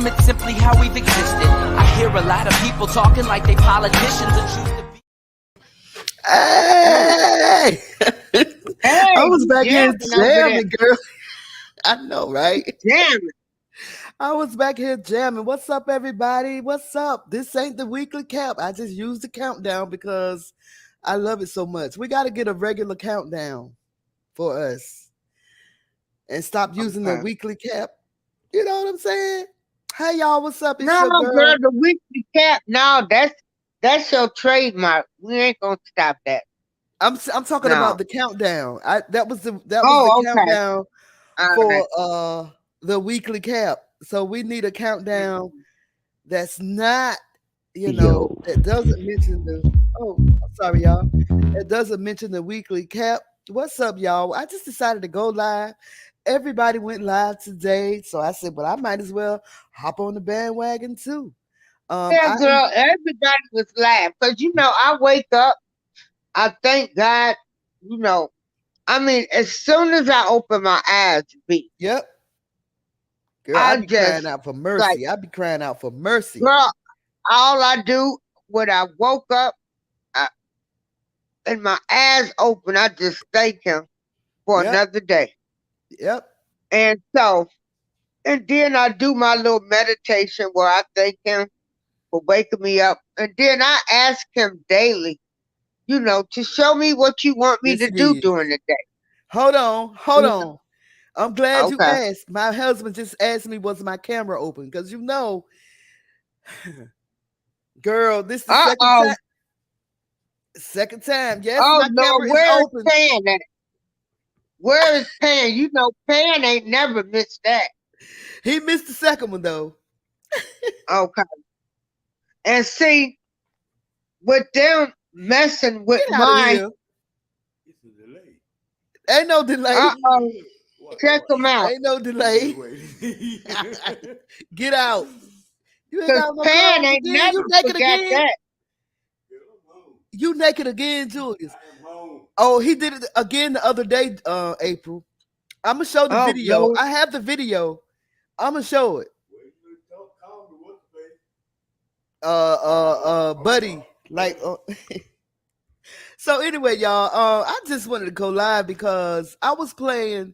document simply how we've existed. I hear a lot of people talking like they politicians and choose to be. Hey! I was back here jamming, girl. I know, right? Jamming. I was back here jamming. What's up, everybody? What's up? This ain't the weekly count. I just used the countdown because I love it so much. We got to get a regular countdown for us and stop using the weekly cap. You know what I'm saying? Hey, y'all, what's up? It's No, your girl, the weekly cap. No, that's your trademark. We ain't gonna stop that. I'm talking about the countdown. That was the countdown for the weekly cap. So we need a countdown that's not, that doesn't mention the. Oh, I'm sorry, y'all. It doesn't mention the weekly cap. What's up, y'all? I just decided to go live. Everybody went live today, so I said, "But I might as well hop on the bandwagon too." Yeah, girl, everybody was live because I wake up, I thank God. I mean, as soon as I open my eyes, Yep. Girl, I be crying out for mercy. I be crying out for mercy. Girl, all I do when I woke up and my eyes open, I just thank him for another day. Yep. And then I do my little meditation where I thank him for waking me up. And then I ask him daily, to show me what you want me to do during the day. Hold on. I'm glad you asked. My husband just asked me, was my camera open? Because girl, this is the second time. Yes, my camera is open. Pan at? Where is Pan? Pan ain't never missed that. He missed the second one, though. Okay. And see, with them messing with mine. Ain't no delay. Check them out. Ain't no delay. Get out. You ain't got no Pan ain't never forgot that. You naked again, Julius. Oh, he did it again the other day, April. I'm gonna show the video. Lord. I have the video. I'm gonna show it. Buddy, like. So anyway, y'all, I just wanted to go live because I was playing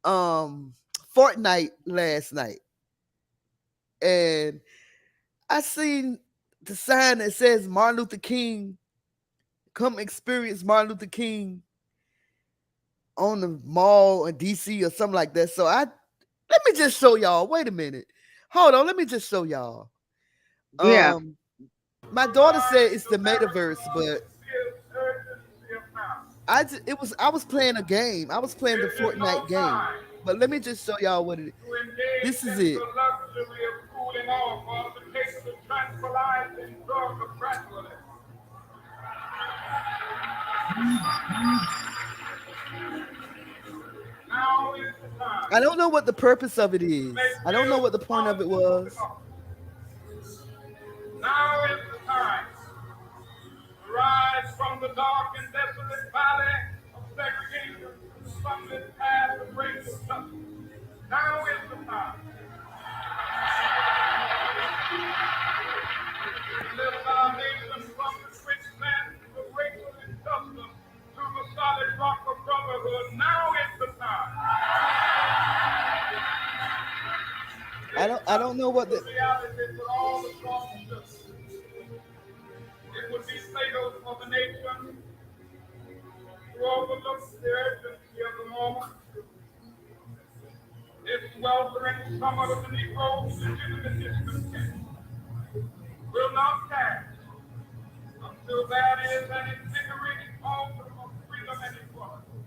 Fortnite last night, and I seen the sign that says Martin Luther King, come experience Martin Luther King on the mall in DC or something like that. So let me just show y'all. Wait a minute. Hold on, let me just show y'all. Yeah. My daughter said it's the metaverse, but I was playing a game. I was playing the Fortnite game. But let me just show y'all what it is. This is it. I don't know what the purpose of it is. I don't know what the point of it was. Now is the time to rise from the dark and desolate valley of segregation, from this path of racial justice. Now is the time to lift our nation from the quicksand of racial injustice to the solid rock of brotherhood. Now is the time. I don't know what the reality for all the cross. It would be fatal for the nation to overlook the urgency of the moment. This sweltering summer of the Negro's legitimate discontent will not pass until there is an invigorating altar of freedom and equality.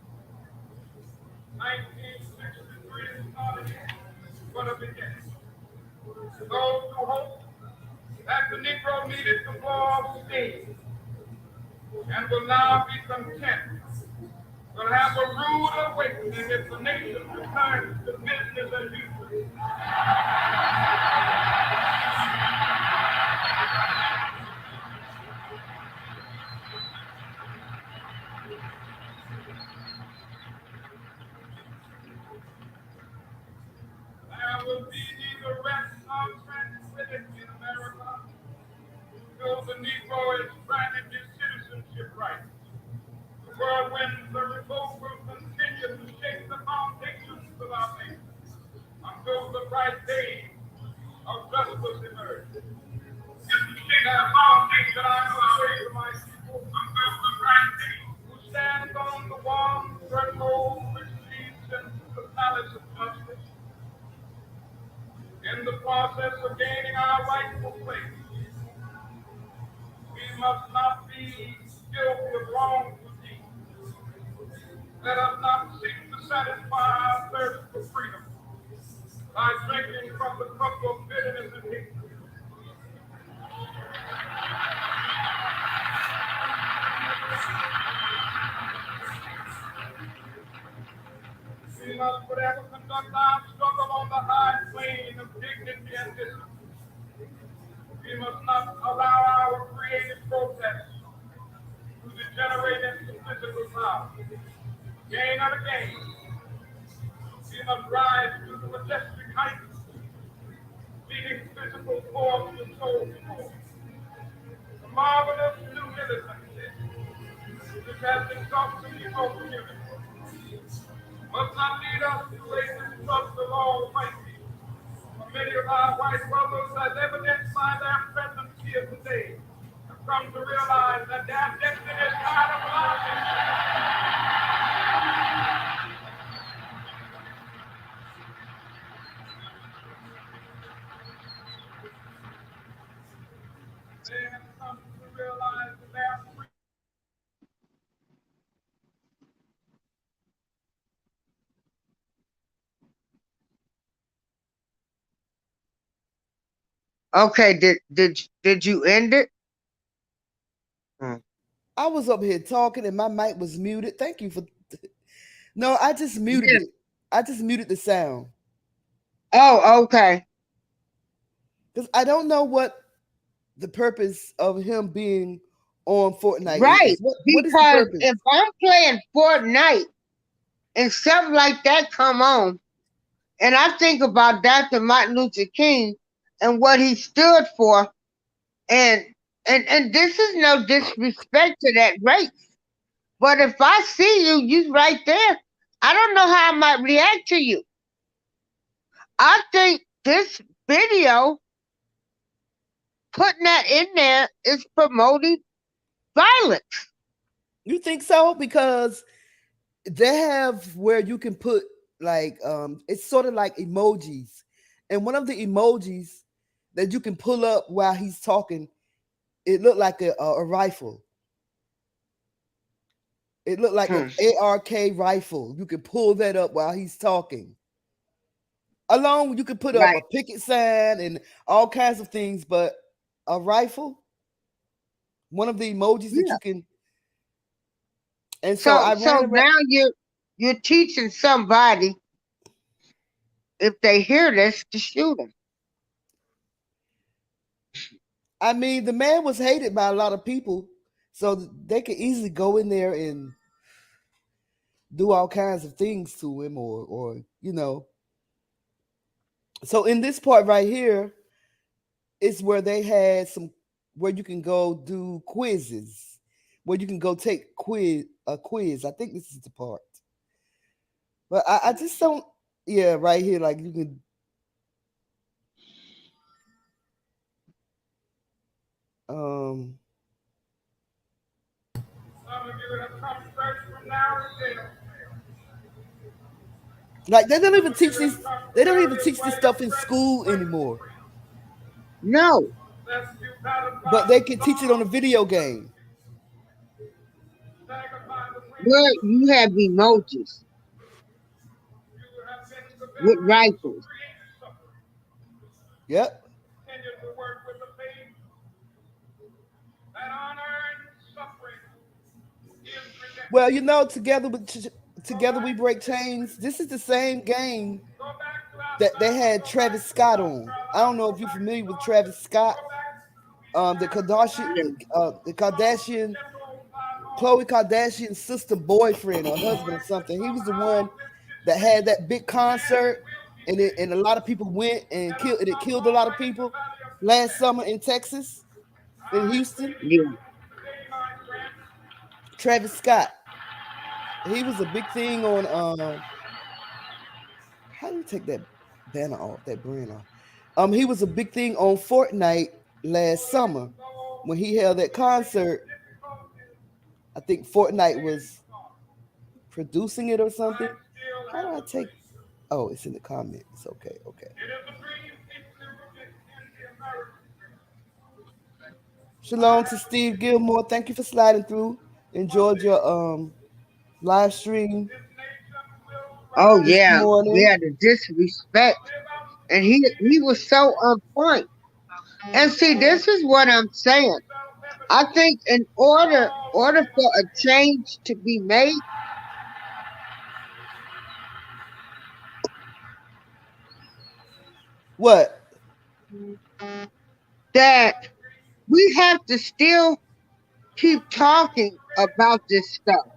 1963 is not an end, but a beginning. Those who hope that the Negro needed to blow off steam and will now be content will have a rude awakening if the nation returns to business as usual. There will be neither rest nor Negro is granted his citizenship rights. The whirlwinds of revolt will continue to shake the foundations of our nation until the bright day of justice emerge. That foundation I will say to my people until the bright day who stands on the warm threshold which leads into the palace of justice. In the process of gaining our rightful place, we must not be guilty of wrongful deeds. Let us not seek to satisfy our thirst for freedom by drinking from the cup of bitterness and hatred. We must forever conduct our struggle on the high plane of dignity and discipline. We must not allow our creative protests to degenerate into physical power. Gain and again, we must rise to the majestic heights, leading physical force to soul force. The marvelous new militancy which has been taught to the Negro community must not lead us to a distrust of all white people. For many of our white brothers, as evidenced by their presence here today, have come to realize that their destiny is tied up with our They have come to realize that their Okay, did you end it? I was up here talking and my mic was muted. Thank you for. No, I just muted it. I just muted the sound. Oh, okay. Because I don't know what the purpose of him being on Fortnite right. is. What is the purpose? If I'm playing Fortnite and something like that come on, and I think about Dr. Martin Luther King and what he stood for, and this is no disrespect to that race, but if I see you right there, I don't know how I might react to you. I think this video, putting that in there, is promoting violence. You think so? Because they have where you can put like it's sort of like emojis, and one of the emojis that you can pull up while he's talking, it looked like a rifle. It looked like an ARK rifle. You can pull that up while he's talking. Along, you can put up a picket sign and all kinds of things, but a rifle, one of the emojis that you can. And so now you're teaching somebody, if they hear this, to shoot them. I mean, the man was hated by a lot of people, so they could easily go in there and do all kinds of things to him, or you know. So in this part right here, it's where they had where you can go do quizzes, where you can go take a quiz. I think this is the part, but I just don't. Yeah, right here, like you can. Like they don't even teach these. They don't even teach this stuff in school anymore. No. But they can teach it on a video game. Well, you have emojis with rifles. Yep. Well, you know, together we break chains. This is the same game that they had Travis Scott on. I don't know if you're familiar with Travis Scott, the Kardashian, Khloe Kardashian's sister boyfriend or husband or something. He was the one that had that big concert, and a lot of people went and it killed a lot of people last summer in Texas. in Houston. Yeah. Travis Scott. He was a big thing on how do you take that banner off, that brand off? He was a big thing on Fortnite last summer when he held that concert. I think Fortnite was producing it or something. How do I take? Oh, it's in the comments. Okay, okay. Shalom to Steve Gilmore. Thank you for sliding through. Enjoyed your live stream Oh this yeah, morning. yeah. The disrespect, and he was so on point. And see, this is what I'm saying. I think in order for a change to be made, What? that we have to still keep talking about this stuff.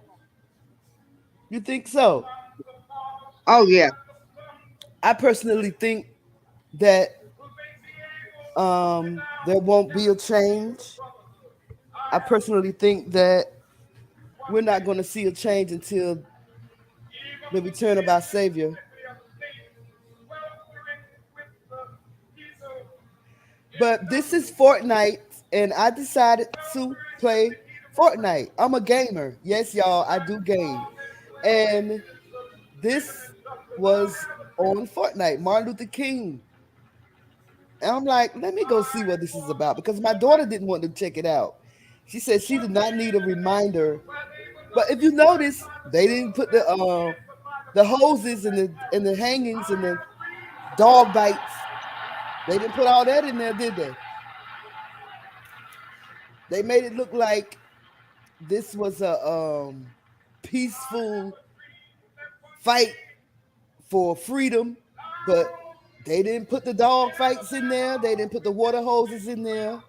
You think so? Oh yeah. I personally think that there won't be a change. I personally think that we're not going to see a change until the return of our Savior. But this is Fortnite, and I decided to play Fortnite. I'm a gamer. Yes, y'all, I do game. And this was on Fortnite, Martin Luther King. And I'm like, let me go see what this is about because my daughter didn't want to check it out. She said she did not need a reminder. But if you notice, they didn't put the hoses and the hangings and the dog bites. They didn't put all that in there, did they? They made it look like this was a peaceful fight for freedom, but they didn't put the dog fights in there. They didn't put the water hoses in there.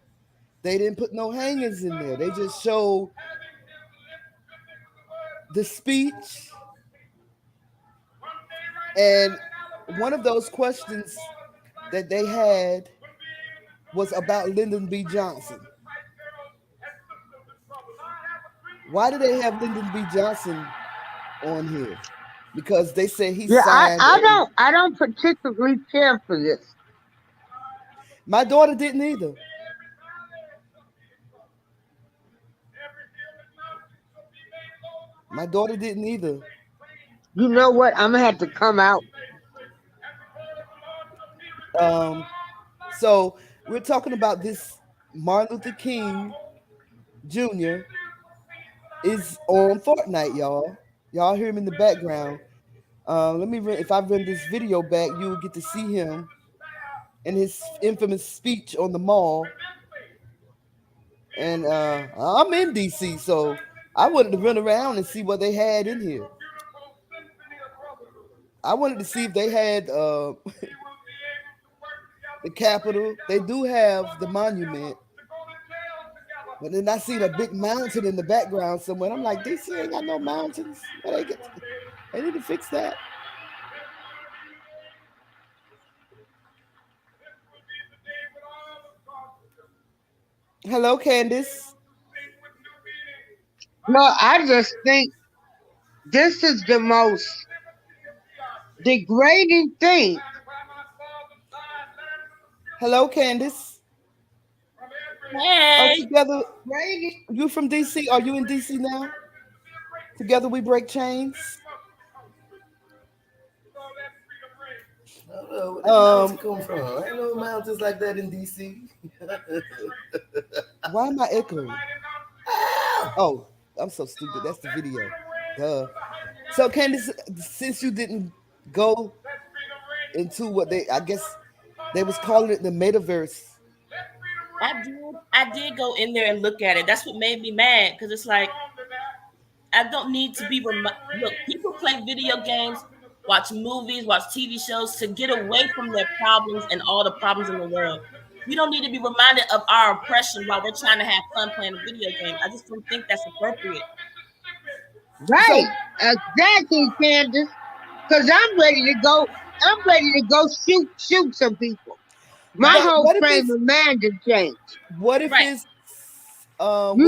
They didn't put no hangers in there. They just showed the speech. And one of those questions that they had was about Lyndon B. Johnson. Why do they have Lyndon B. Johnson on here? Because they say he signed. I don't particularly care for this. My daughter didn't either. My daughter didn't either. You know what? I'm gonna have to come out. So we're talking about this Martin Luther King Jr. is on Fortnite, y'all. Y'all hear him in the background. If I run this video back, you will get to see him in his infamous speech on the mall. And I'm in DC, so I wanted to run around and see what they had in here. I wanted to see if they had the Capitol. They do have the monument. But then I seen a big mountain in the background somewhere. I'm like, DC ain't got no mountains. They need to fix that. Hello, Candace. No, I just think this is the most degrading thing. Hello, Candace. Hey. Together, you from DC? Are you in DC now? Together we break chains. I don't know where the mountains come from. I ain't no mountains like that in DC. Why am I echoing? Oh, I'm so stupid. That's the video. Duh. So, Candace, since you didn't go into what I guess they was calling it the metaverse. I did go in there and look at it. That's what made me mad because it's like I don't need to be look. People play video games, watch movies, watch TV shows to get away from their problems and all the problems in the world. We don't need to be reminded of our oppression while we're trying to have fun playing a video game. I just don't think that's appropriate. Right, exactly, Candace. Because I'm ready to go. I'm ready to go shoot some people. My whole frame of mind has changed. What if it's I'm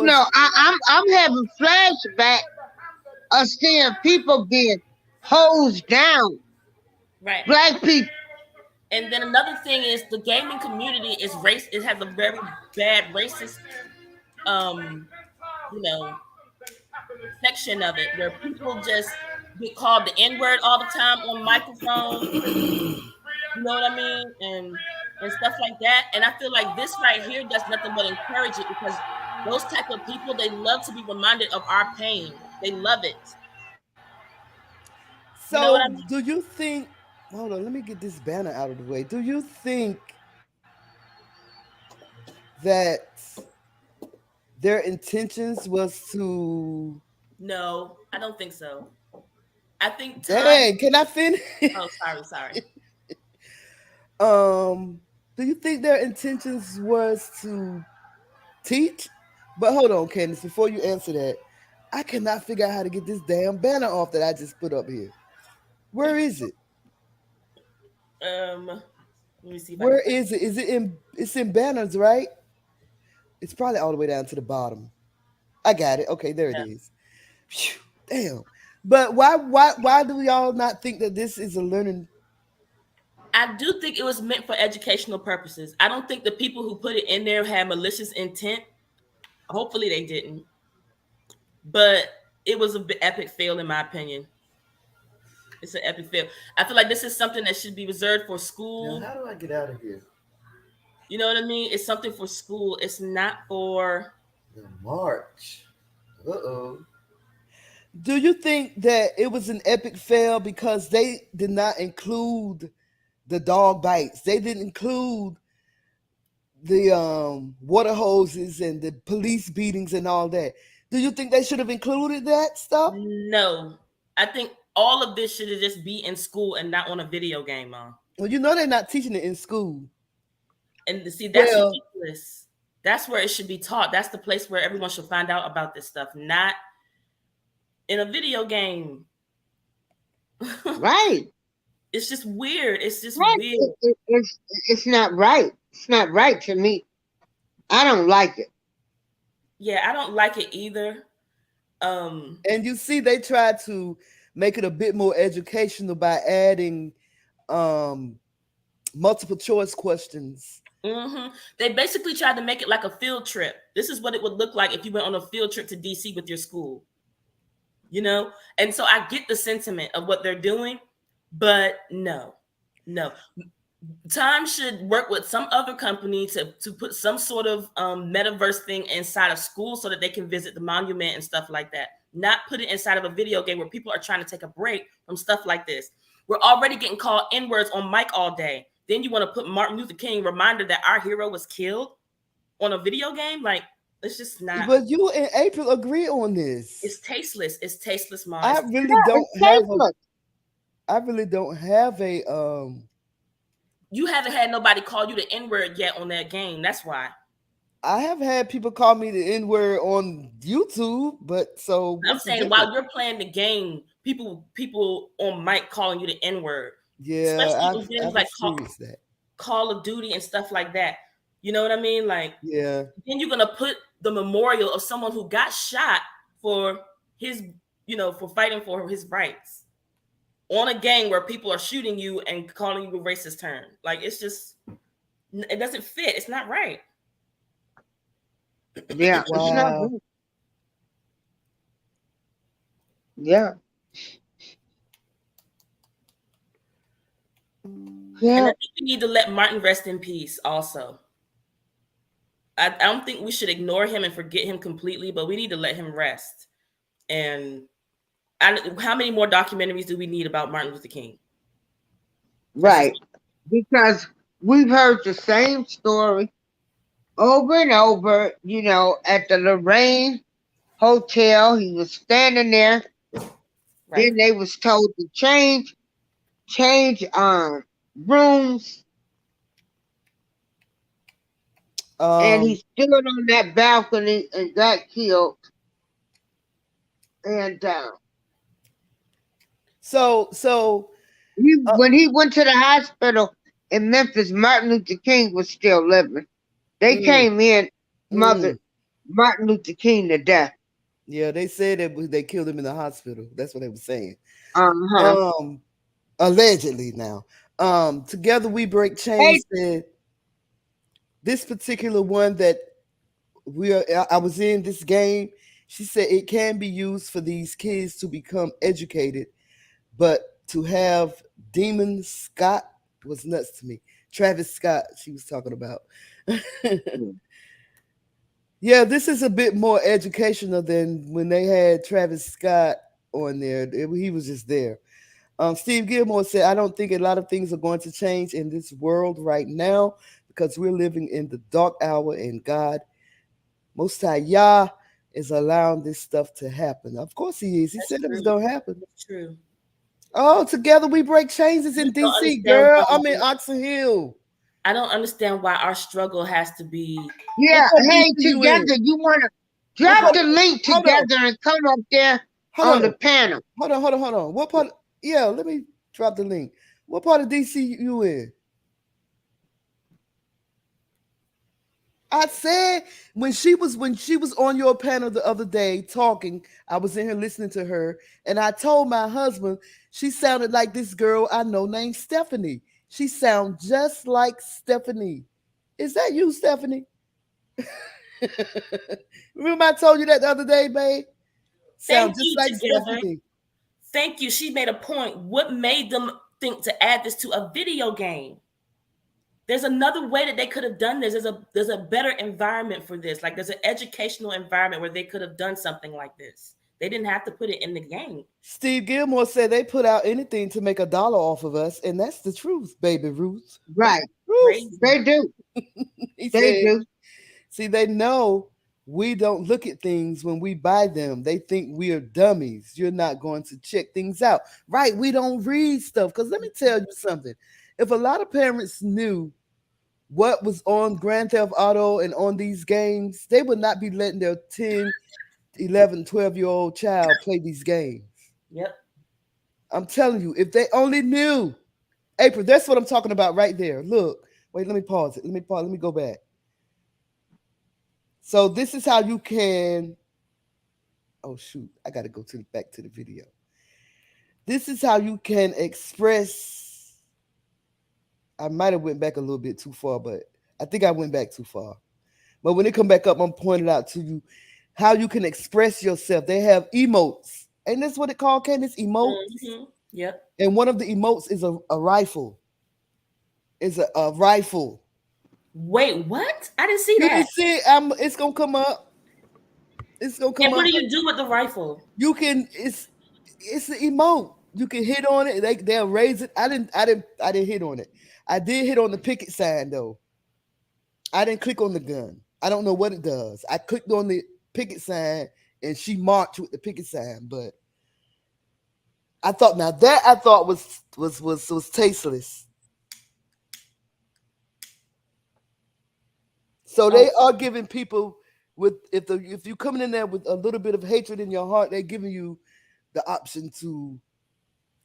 having flashback of seeing people being hosed down. Right. Black people. And then another thing is the gaming community is race. It has a very bad racist, you know, section of it where people just get called the N-word all the time on microphones. You know what I mean? And stuff like that. And I feel like this right here does nothing but encourage it because those type of people, they love to be reminded of our pain. They love it. So you know what I mean? do you think, hold on, let me get this banner out of the way. Do you think that their intentions was to... No, I don't think so. I think Dang, can I finish? Oh, sorry. Do you think their intentions was to teach? But hold on, Candace, before you answer that, I cannot figure out how to get this damn banner off that I just put up here. Where is it? Let me see. Where is it? Is it in? It's in banners, right? It's probably all the way down to the bottom. I got it. Okay, there it is. Phew, damn. But why do y'all not think that this is a learning? I do think it was meant for educational purposes. I don't think the people who put it in there had malicious intent. Hopefully they didn't. But it was an epic fail in my opinion. It's an epic fail. I feel like this is something that should be reserved for school. Now, how do I get out of here? You know what I mean? It's something for school. It's not for the march. Do you think that it was an epic fail because they did not include the dog bites? They didn't include the water hoses and the police beatings and all that. Do you think they should have included that stuff? No. I think all of this should have just be in school and not on a video game, Mom. Well, you know they're not teaching it in school. And see, that's ridiculous. That's where it should be taught. That's the place where everyone should find out about this stuff, not in a video game. Right. It's just weird. It's just weird. It's not right. It's not right to me. I don't like it. Yeah, I don't like it either. And you see, they tried to make it a bit more educational by adding multiple choice questions. Mm-hmm. They basically tried to make it like a field trip. This is what it would look like if you went on a field trip to DC with your school. You know? And so I get the sentiment of what they're doing, but no. Time should work with some other company to put some sort of metaverse thing inside of school so that they can visit the monument and stuff like that. Not put it inside of a video game where people are trying to take a break from stuff like this. We're already getting called N-words on mic all day. Then you want to put Martin Luther King reminder that our hero was killed on a video game? Like, it's just not. But you and April agree on this. It's tasteless. It's tasteless, Mom. I really don't have a You haven't had nobody call you the N-word yet on that game. That's why. I have had people call me the N-word on YouTube, but so I'm saying while you're playing the game, people on mic calling you the N-word. Yeah, especially in games like Call of Duty and stuff like that. You know what I mean? Like, yeah. Then you're gonna put the memorial of someone who got shot for his, for fighting for his rights on a game where people are shooting you and calling you a racist term. Like, it's just, it doesn't fit. It's not right. Yeah. Wow. It's not good. Yeah. Yeah. And I think we need to let Martin rest in peace also. I don't think we should ignore him and forget him completely, but we need to let him rest. And how many more documentaries do we need about Martin Luther King? Right. Because we've heard the same story over and over, at the Lorraine Hotel. He was standing there. Right. Then they was told to change rooms. And he stood on that balcony and got killed. And when he went to the hospital in Memphis, Martin Luther King was still living. They came in, mother Martin Luther King to death. Yeah, they said that they killed him in the hospital. That's what they were saying. Uh-huh. Allegedly now. Together We Break Chains said this particular one that I was in this game. She said it can be used for these kids to become educated, but to have Demon Scott was nuts to me. Travis Scott, she was talking about. Yeah, this is a bit more educational than when they had Travis Scott on there. He was just there. Steve Gilmore said, I don't think a lot of things are going to change in this world right now because we're living in the dark hour and God, Most High Yah, is allowing this stuff to happen. Of course he is. He said it was going to happen. That's true. Oh, Together We Break Chains is in D.C., girl. I'm in Oxon Hill. I don't understand why our struggle has to be. Yeah, hey, together, you want to drop the link together and come up there on the panel. Hold on. What part? Yeah, let me drop the link. What part of DC you in? I said when she was on your panel the other day talking, I was in here listening to her, and I told my husband she sounded like this girl I know named Stephanie. She sounds just like Stephanie. Is that you, Stephanie? Remember I told you that the other day, babe? Sound just like Stephanie. Thank you. She made a point. What made them think to add this to a video game? There's another way that they could have done this. There's a better environment for this. Like there's an educational environment where they could have done something like this. They didn't have to put it in the game. Steve Gilmore said they put out anything to make $1 off of us, and that's the truth, baby Ruth. Right. Ruth. They do. They do. See, they know we don't look at things when we buy them. They think we are dummies. You're not going to check things out. Right, we don't read stuff. Because let me tell you something. If a lot of parents knew what was on Grand Theft Auto and on these games, they would not be letting their 10, 11, 12-year-old child play these games. Yep. I'm telling you, if they only knew. April, that's what I'm talking about right there. Look, wait, let me pause it. Let me go back. So this is how you can, oh shoot, I got to go back to the video. This is how you can express, I might have went back a little bit too far, but I think I went back too far. But when it come back up, I'm pointing out to you how you can express yourself. They have emotes. Ain't this what it called, Candace? Emotes? Mm-hmm. Yep. And one of the emotes is a rifle. It's a rifle. Wait, what? I didn't see that. You can see it. It's gonna come up. It's gonna come up. And what do you do with the rifle? You can. It's an emote. You can hit on it. They'll raise it. I didn't hit on it. I did hit on the picket sign though. I didn't click on the gun. I don't know what it does. I clicked on the picket sign and she marched with the picket sign. But I thought was tasteless. So they are giving people if you're coming in there with a little bit of hatred in your heart, they're giving you the option to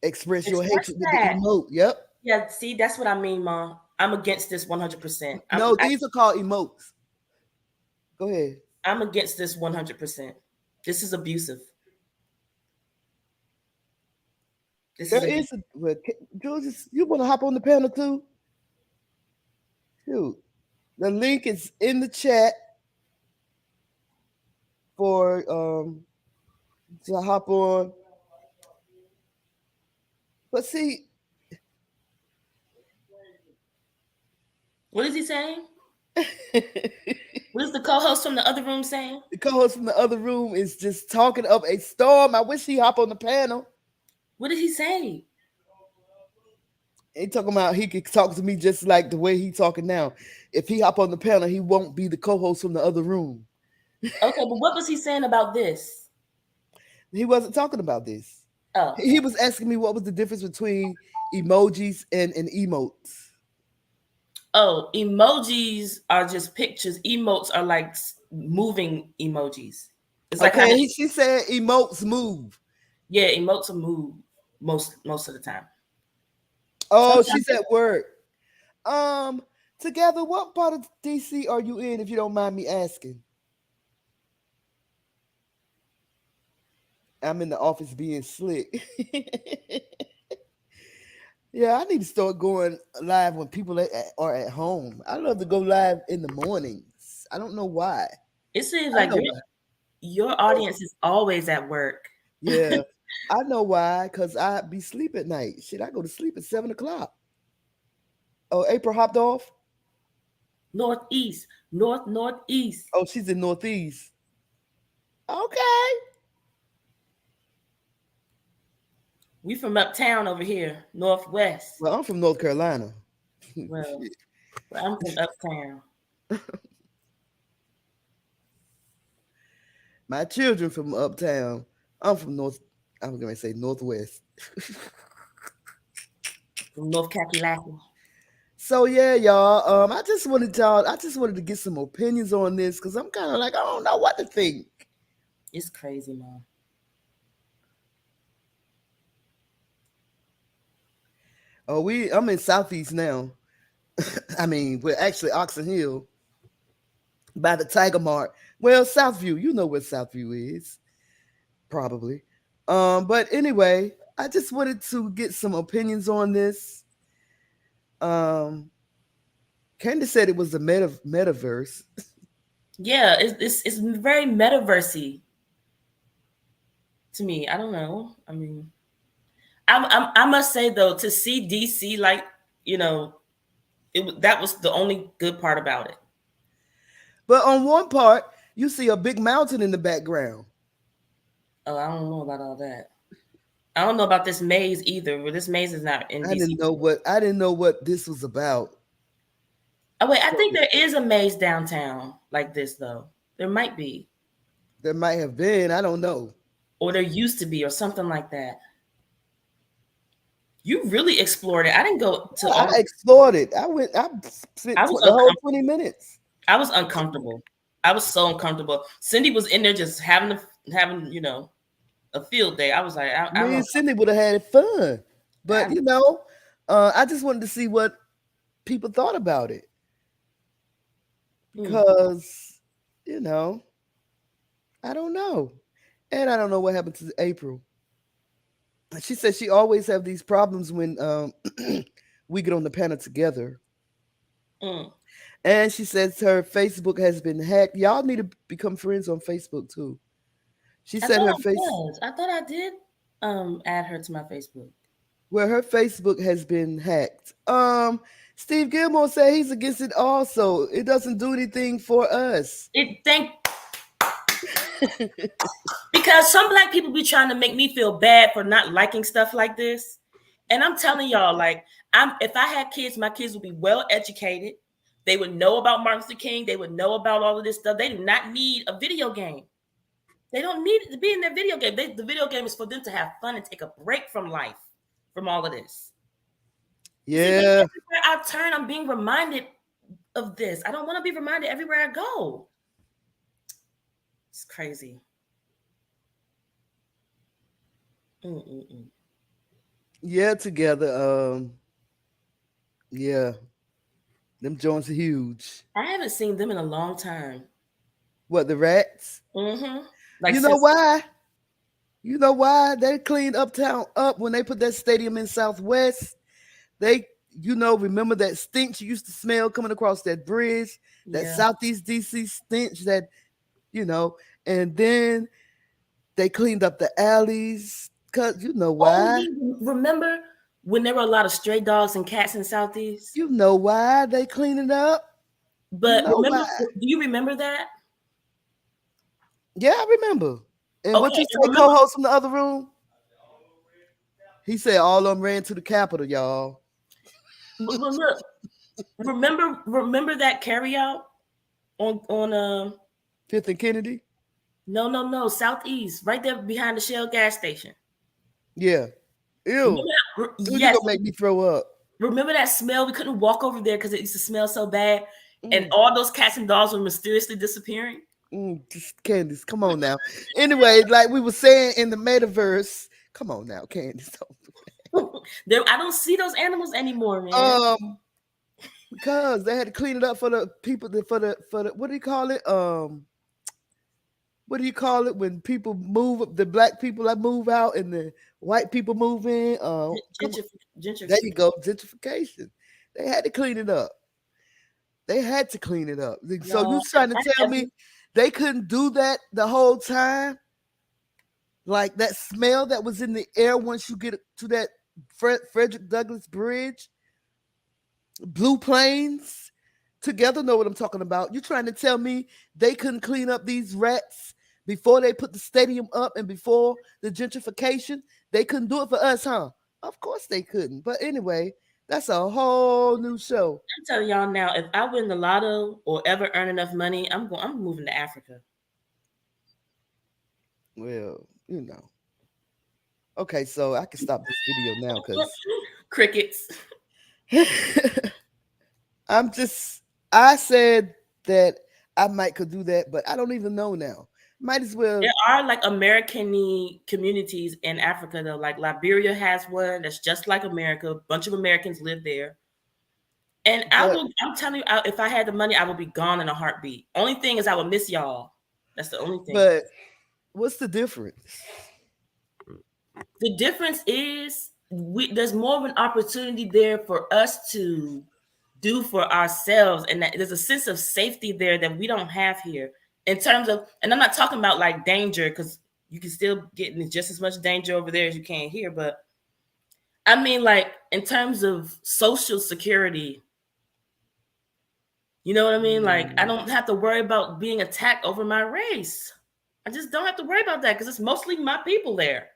express your hatred with the emote. Yep. Yeah, see, that's what I mean, Mom. I'm against this 100%. No, these are called emotes. Go ahead. I'm against this 100%. This is abusive. Julius, you want to hop on the panel too? Shoot. The link is in the chat for to hop on. But see, what is he saying? What is the co-host from the other room saying? The co-host from the other room is just talking up a storm. I wish he hop on the panel. What did he say? He talking about he could talk to me just like the way he talking now. If he hop on the panel, he won't be the co-host from the other room. Okay, but what was he saying about this? He wasn't talking about this. Oh. He was asking me what was the difference between emojis and emotes. Oh, emojis are just pictures. Emotes are like moving emojis. It's like she said emotes move. Yeah, emotes are move most of the time. Oh, she said word. Together, what part of DC are you in, if you don't mind me asking? I'm in the office being slick. Yeah, I need to start going live when people are at home. I love to go live in the mornings. I don't know why. It seems I like know why. your audience is always at work. Yeah, I know why. Cause I be sleep at night. Shit, I go to sleep at 7 o'clock. Oh, April hopped off. Northeast, northeast. Oh, she's in Northeast. Okay. We from uptown over here, northwest. Well, I'm from North Carolina. Well, I'm from uptown. My children from uptown. I'm from North. I'm gonna say Northwest. From North Kakalaki. So yeah, y'all. I just wanted to get some opinions on this because I'm kind of like I don't know what to think. It's crazy, man. Oh, I'm in Southeast now. I mean, we're actually Oxon Hill by the Tiger Mart. Well, Southview, you know where Southview is, probably. But anyway, I just wanted to get some opinions on this. Candace said it was the metaverse. Yeah, it's very metaversey to me. I don't know. I mean, I must say though, to see DC like that was the only good part about it. But on one part, you see a big mountain in the background. Oh, I don't know about all that. I don't know about this maze either. But this maze is not in DC. I didn't know what this was about. Oh wait, I think there is a maze downtown like this though. There might be. There might have been. I don't know. Or there used to be, or something like that. You really explored it. I didn't go to. I explored it. I spent the whole 20 minutes. I was uncomfortable. I was so uncomfortable. Cindy was in there just having a field day. I was like, me and Cindy would have had fun, but I just wanted to see what people thought about it because I don't know, and I don't know what happened to April. She said she always have these problems when we get on the panel together. And she says her Facebook has been hacked. Y'all need to become friends on Facebook too. She said her Facebook. I thought I did add her to my Facebook. Well, her Facebook has been hacked. Steve Gilmore said he's against it also. It doesn't do anything for us. Because some black people be trying to make me feel bad for not liking stuff like this. And I'm telling y'all, like, if I had kids, my kids would be well educated. They would know about Martin Luther King. They would know about all of this stuff. They do not need a video game. They don't need it to be in their video game. The video game is for them to have fun and take a break from life, from all of this. Yeah. See, everywhere I turn, I'm being reminded of this. I don't want to be reminded everywhere I go. It's crazy. Yeah, together. Yeah. Them joints are huge. I haven't seen them in a long time. What, the rats? Mm-hmm. Like, you know why? You know why? They cleaned Uptown up when they put that stadium in Southwest. They, remember that stench you used to smell coming across that bridge? That Southeast DC stench that, and then they cleaned up the alleys. Because you know why? Oh, remember when there were a lot of stray dogs and cats in Southeast? You know why they cleaned it up? But do you remember that? Yeah, I remember. And what you say, co-host from the other room? He said all of them ran to the Capitol, y'all. But look, remember that carryout on 5th and Kennedy? No, Southeast, right there behind the Shell gas station. Yeah. Ew. Yes. You're gonna make me throw up. Remember that smell? We couldn't walk over there because it used to smell so bad. And all those cats and dogs were mysteriously disappearing. Candace, come on now. Anyway, like we were saying in the metaverse, come on now, Candace. I don't see those animals anymore, man. Because they had to clean it up for the people for the what do you call it? what do you call it when people move? The black people that move out and the white people move in. There you go, gentrification. They had to clean it up. They had to clean it up. So you trying to tell me they couldn't do that the whole time? Like that smell that was in the air once you get to that Frederick Douglass Bridge, Blue Plains, together know what I'm talking about. You trying to tell me they couldn't clean up these rats before they put the stadium up and before the gentrification? They couldn't do it for us, huh? Of course they couldn't. But anyway, that's a whole new show. I'm telling y'all now, if I win the lotto or ever earn enough money, I'm moving to Africa. Well, you know. Okay, so I can stop this video now because crickets. I said that I might could do that, but I don't even know now. Might as well. There are like American-y communities in Africa though. Like Liberia has one that's just like America. A bunch of Americans live there. And I'm telling you, if I had the money, I would be gone in a heartbeat. Only thing is I would miss y'all. That's the only thing. But what's the difference? The difference is there's more of an opportunity there for us to do for ourselves. And that there's a sense of safety there that we don't have here in terms of, and I'm not talking about like danger, because you can still get in just as much danger over there as you can here. But I mean, like in terms of social security, you know what I mean? Like I don't have to worry about being attacked over my race. I just don't have to worry about that because it's mostly my people there.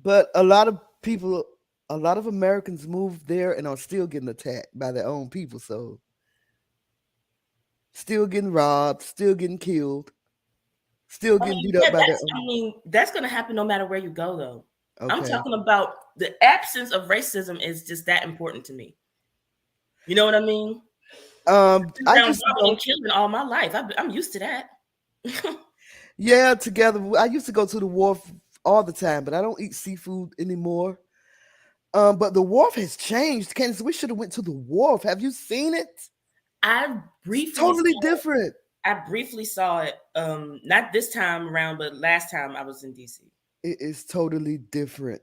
But a lot of Americans move there and are still getting attacked by their own people. So still getting robbed, still getting killed, still getting beat up by their own. I mean, that's going to happen no matter where you go, though. Okay. I'm talking about the absence of racism is just that important to me. You know what I mean? I just been killing all my life. I'm used to that. Yeah, together. I used to go to the wharf all the time, but I don't eat seafood anymore. But the wharf has changed. Candace, we should have went to the wharf. Have you seen it? It's totally different. I briefly saw it. Not this time around, but last time I was in DC. It is totally different.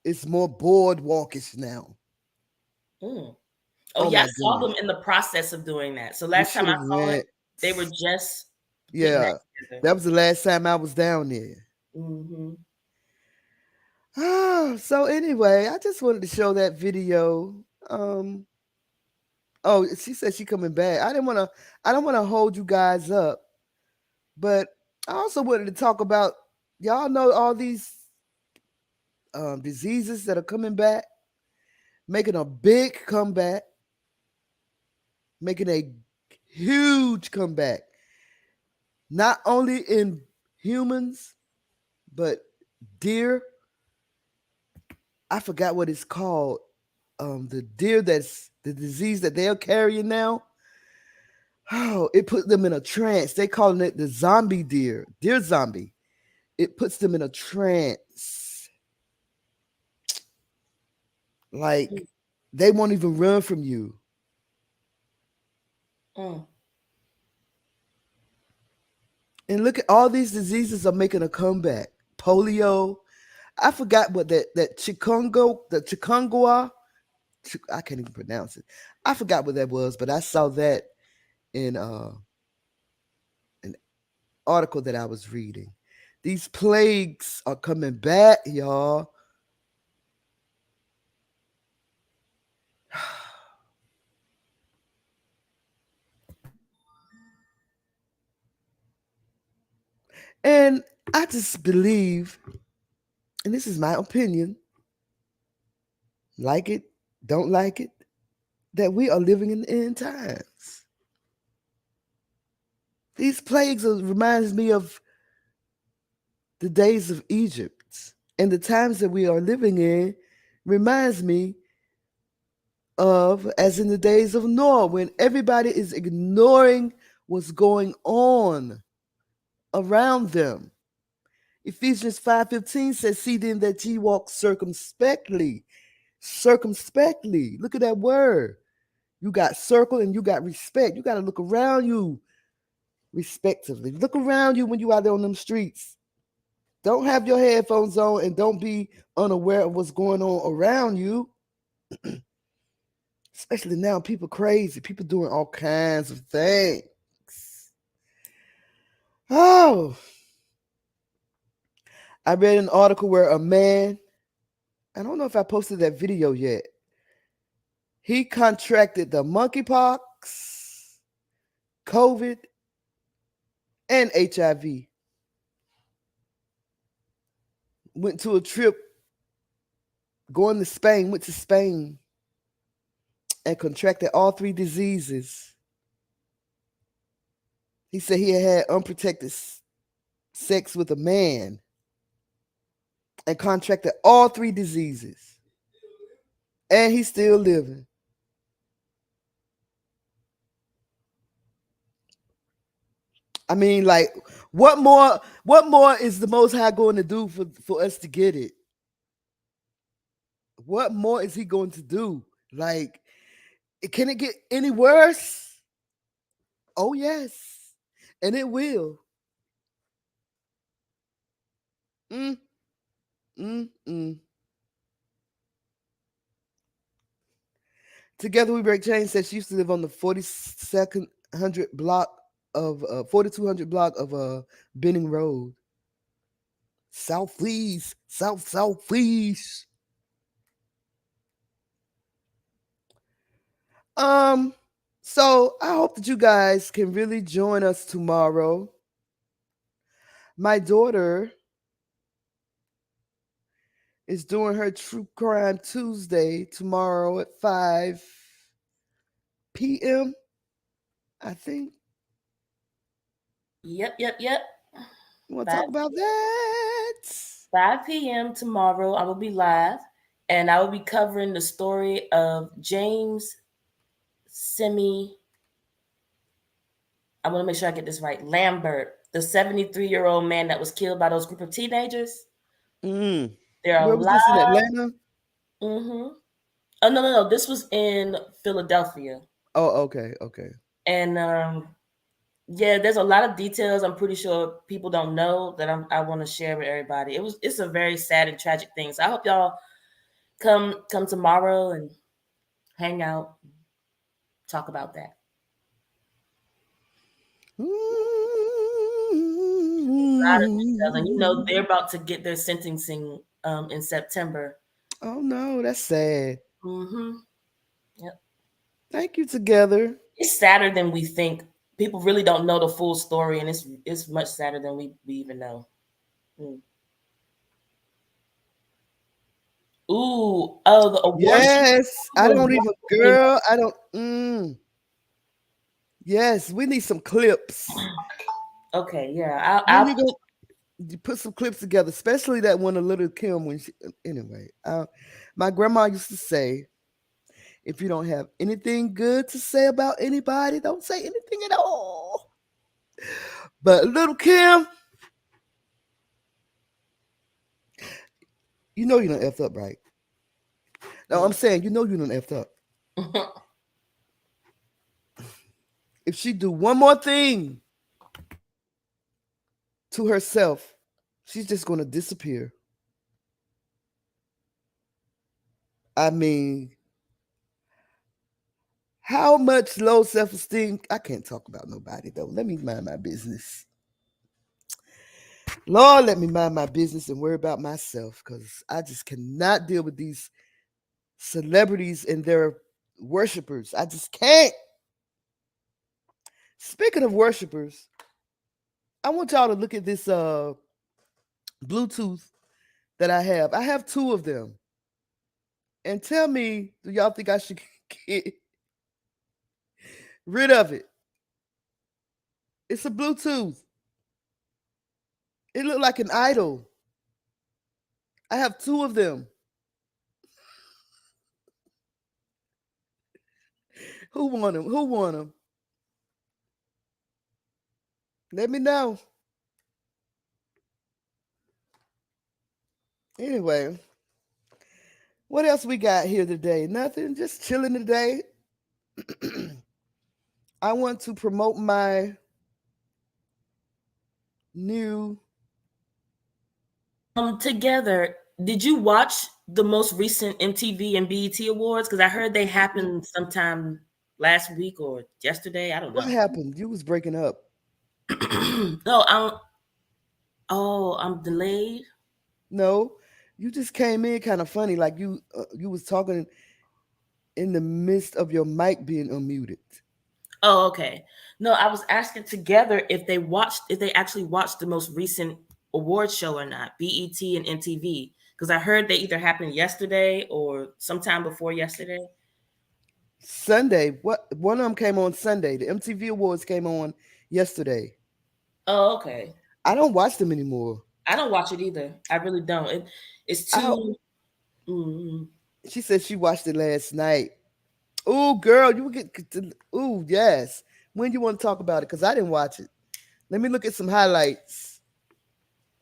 It's more boardwalkish now. Oh yeah, I saw them in the process of doing that. So last time I saw it, they were just that was the last time I was down there. Mm-hmm. So anyway, I just wanted to show that video. She said she coming back. I don't want to hold you guys up, but I also wanted to talk about, y'all know all these diseases that are coming back, making a big comeback, making a huge comeback, not only in humans, but deer. I forgot what it's called. The deer that's the disease that they're carrying now. Oh, it put them in a trance. They calling it the zombie deer zombie. It puts them in a trance. Like they won't even run from you. And look at all these diseases are making a comeback. Polio. I forgot what that chikungunya. I can't even pronounce it. I forgot what that was, but I saw that in an article that I was reading. These plagues are coming back, y'all. And I just believe, and this is my opinion, like it, don't like it, that we are living in the end times. These plagues reminds me of the days of Egypt, and the times that we are living in reminds me of as in the days of Noah, when everybody is ignoring what's going on around them. Ephesians 5:15 says, see then that ye walk circumspectly. Circumspectly. Look at that word. You got circle and you got respect. You got to look around you respectively. Look around you when you out there on them streets. Don't have your headphones on and don't be unaware of what's going on around you. Especially now, people crazy. People doing all kinds of things. Oh, I read an article where a man, I don't know if I posted that video yet. He contracted the monkeypox, COVID, and HIV. Went to a trip, going to Spain, went to Spain, and contracted all 3 diseases. He said he had unprotected sex with a man and contracted all 3 diseases. And he's still living. I mean, like, what more is the Most High going to do for us to get it? What more is he going to do? Like, can it get any worse? Oh, yes. And it will. Together We Break Chains said she used to live on the 4200 block of Benning Road. Southeast. So I hope that you guys can really join us tomorrow. My daughter is doing her True Crime Tuesday tomorrow at 5 p.m. I think. Yep. You want to talk about that? 5 p.m. tomorrow, I will be live, and I will be covering the story of James I want to make sure I get this right. Lambert, the 73-year-old man that was killed by those group of teenagers. Where They're was this, in Atlanta? Oh, no. This was in Philadelphia. Oh, okay. And yeah, there's a lot of details I'm pretty sure people don't know that I want to share with everybody. It's a very sad and tragic thing. So I hope y'all come tomorrow and hang out, talk about that. A lot of details. And they're about to get their sentencing in September. Oh no, that's sad. Yep. Thank you, Together. It's sadder than we think. People really don't know the full story, and it's much sadder than we even know. The award. Yes, I don't even, girl. I don't. Yes, we need some clips. Okay, yeah. I'll put some clips together, especially that one of Little Kim. Anyway, my grandma used to say, if you don't have anything good to say about anybody, don't say anything at all. But Little Kim, you done effed up, right? No, I'm saying, you done effed up. If she do one more thing to herself, she's just going to disappear. I mean, how much low self-esteem? I can't talk about nobody, though. Let me mind my business. Lord, let me mind my business and worry about myself, because I just cannot deal with these celebrities and their worshipers. I just can't. Speaking of worshipers, I want y'all to look at this Bluetooth that I have. I have 2 of them. And tell me, do y'all think I should get rid of it? It's a Bluetooth. It looked like an idol. I have 2 of them. Who want them? Let me know. Anyway, what else we got here today? Nothing, just chilling today. I want to promote my new. Together, did you watch the most recent MTV and BET Awards? Because I heard they happened sometime last week or yesterday. I don't know. What happened? You was breaking up. No, I'm delayed. No, you just came in kind of funny, like you was talking in the midst of your mic being unmuted. Oh, okay. No, I was asking together if they actually watched the most recent award show or not, BET and MTV, because I heard they either happened yesterday or sometime before yesterday. Sunday, what one of them came on Sunday. The MTV Awards came on yesterday. Oh, okay. I don't watch them anymore. I don't watch it either. I really don't. It's too. She said she watched it last night. Oh, girl, you will get. Oh, yes. When you want to talk about it? Because I didn't watch it. Let me look at some highlights.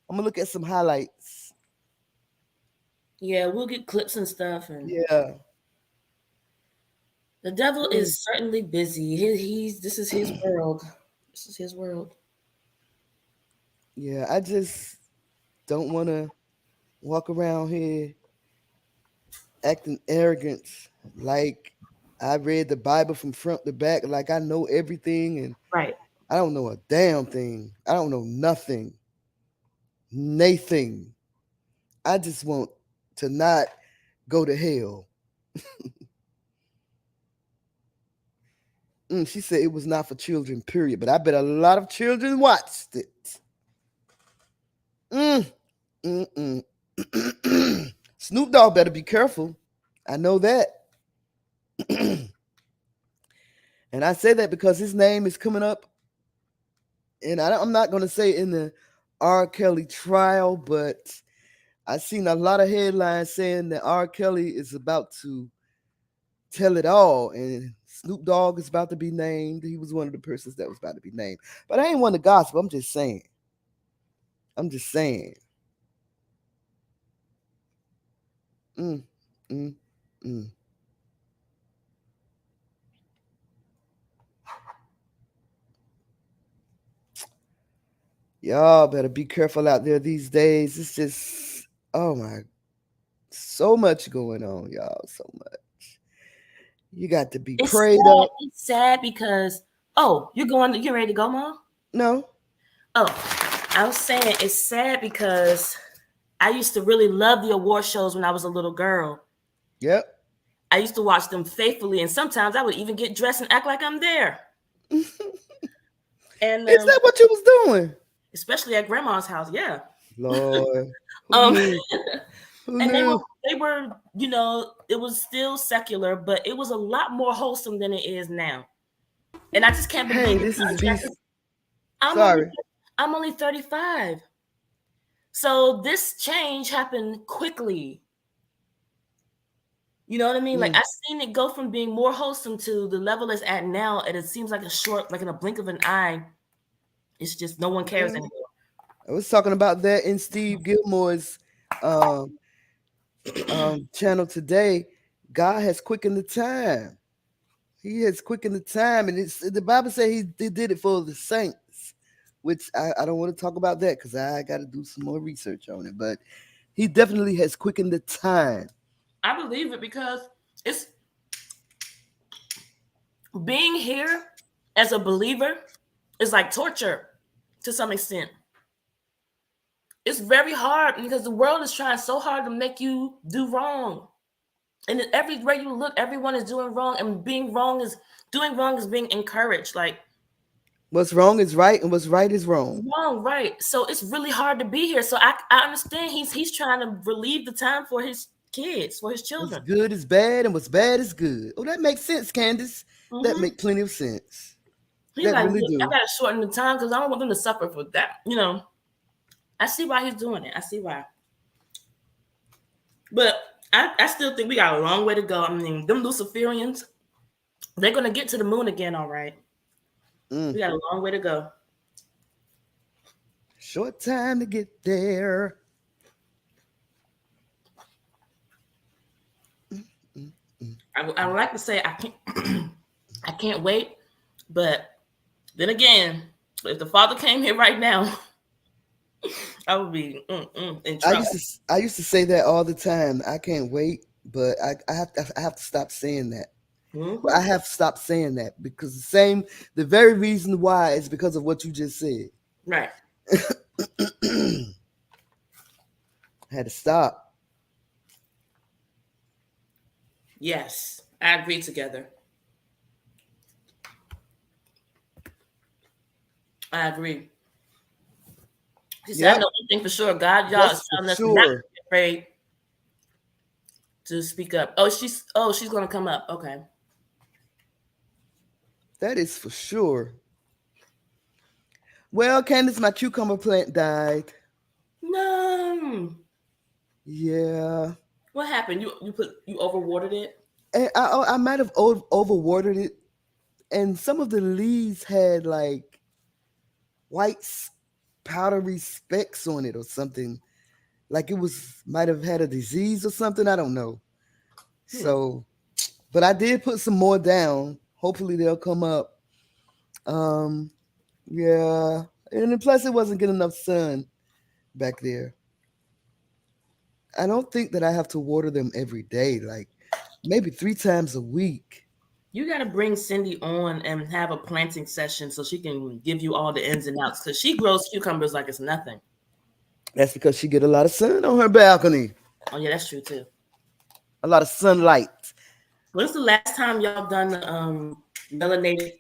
I'm gonna look at some highlights. Yeah, we'll get clips and stuff. And yeah. The devil is certainly busy. This is his world. This is his world. Yeah, I just don't want to walk around here acting arrogant, like I read the Bible from front to back, like I know everything, and right. I don't know a damn thing. I don't know nothing. Nothing. I just want to not go to hell. She said it was not for children, period. But I bet a lot of children watched it. Snoop Dogg better be careful. I know that. And I say that because his name is coming up. And I'm not going to say in the R. Kelly trial, but I've seen a lot of headlines saying that R. Kelly is about to tell it all. And Snoop Dogg is about to be named. He was one of the persons that was about to be named. But I ain't one to gossip. I'm just saying. Y'all better be careful out there these days. It's just, oh my, so much going on, y'all. So much. You got to be prayed up. It's sad because, you're ready to go, Mom? No. Oh, I was saying it's sad because I used to really love the award shows when I was a little girl. Yep. I used to watch them faithfully, and sometimes I would even get dressed and act like I'm there. And is that what you was doing? Especially at Grandma's house, yeah. Lord. And they were, it was still secular, but it was a lot more wholesome than it is now. And I just can't believe this is I'm only 35. So this change happened quickly. You know what I mean? Like I've seen it go from being more wholesome to the level it's at now, and it seems like in a blink of an eye, it's just no one cares anymore. I was talking about that in Steve Gilmore's channel today. God has quickened the time. He has quickened the time, and the Bible says he did it for the saints, which I don't want to talk about that because I got to do some more research on it. But he definitely has quickened the time. I believe it because it's being here as a believer is like torture to some extent. It's very hard because the world is trying so hard to make you do wrong. And everywhere you look, everyone is doing wrong, and doing wrong is being encouraged. Like what's wrong is right, and what's right is wrong. Wrong, right. So it's really hard to be here. So I understand he's trying to relieve the time for his kids, for his children. What's good is bad, and what's bad is good. Oh, that makes sense, Candace. That makes plenty of sense. He's like, really I gotta shorten the time because I don't want them to suffer for that. I see why he's doing it. I see why. But I still think we got a long way to go. I mean, them Luciferians, they're gonna get to the moon again, all right. We got a long way to go. Short time to get there. I would like to say I can't wait, but then again, if the Father came here right now, I would be in trouble. I used to say that all the time. I can't wait, but I have to stop saying that. Mm-hmm. I have stopped saying that because the very reason why is because of what you just said. Right. I had to stop. Yes, I agree together. I agree. She said, I know one thing for sure. God, y'all, is telling us not to be afraid to speak up. She's gonna come up. Okay. That is for sure. Well, Candace, my cucumber plant died. No. Yeah. What happened? You overwatered it? And I might have overwatered it, and some of the leaves had like white powdery specks on it or something. Like it might have had a disease or something. I don't know. So, but I did put some more down. Hopefully they'll come up. Yeah. And then plus it wasn't getting enough sun back there. I don't think that I have to water them every day, like maybe 3 times a week. You got to bring Cindy on and have a planting session so she can give you all the ins and outs because she grows cucumbers like it's nothing. That's because she get a lot of sun on her balcony. Oh yeah, that's true too. A lot of sunlight. When's the last time y'all done the melanated?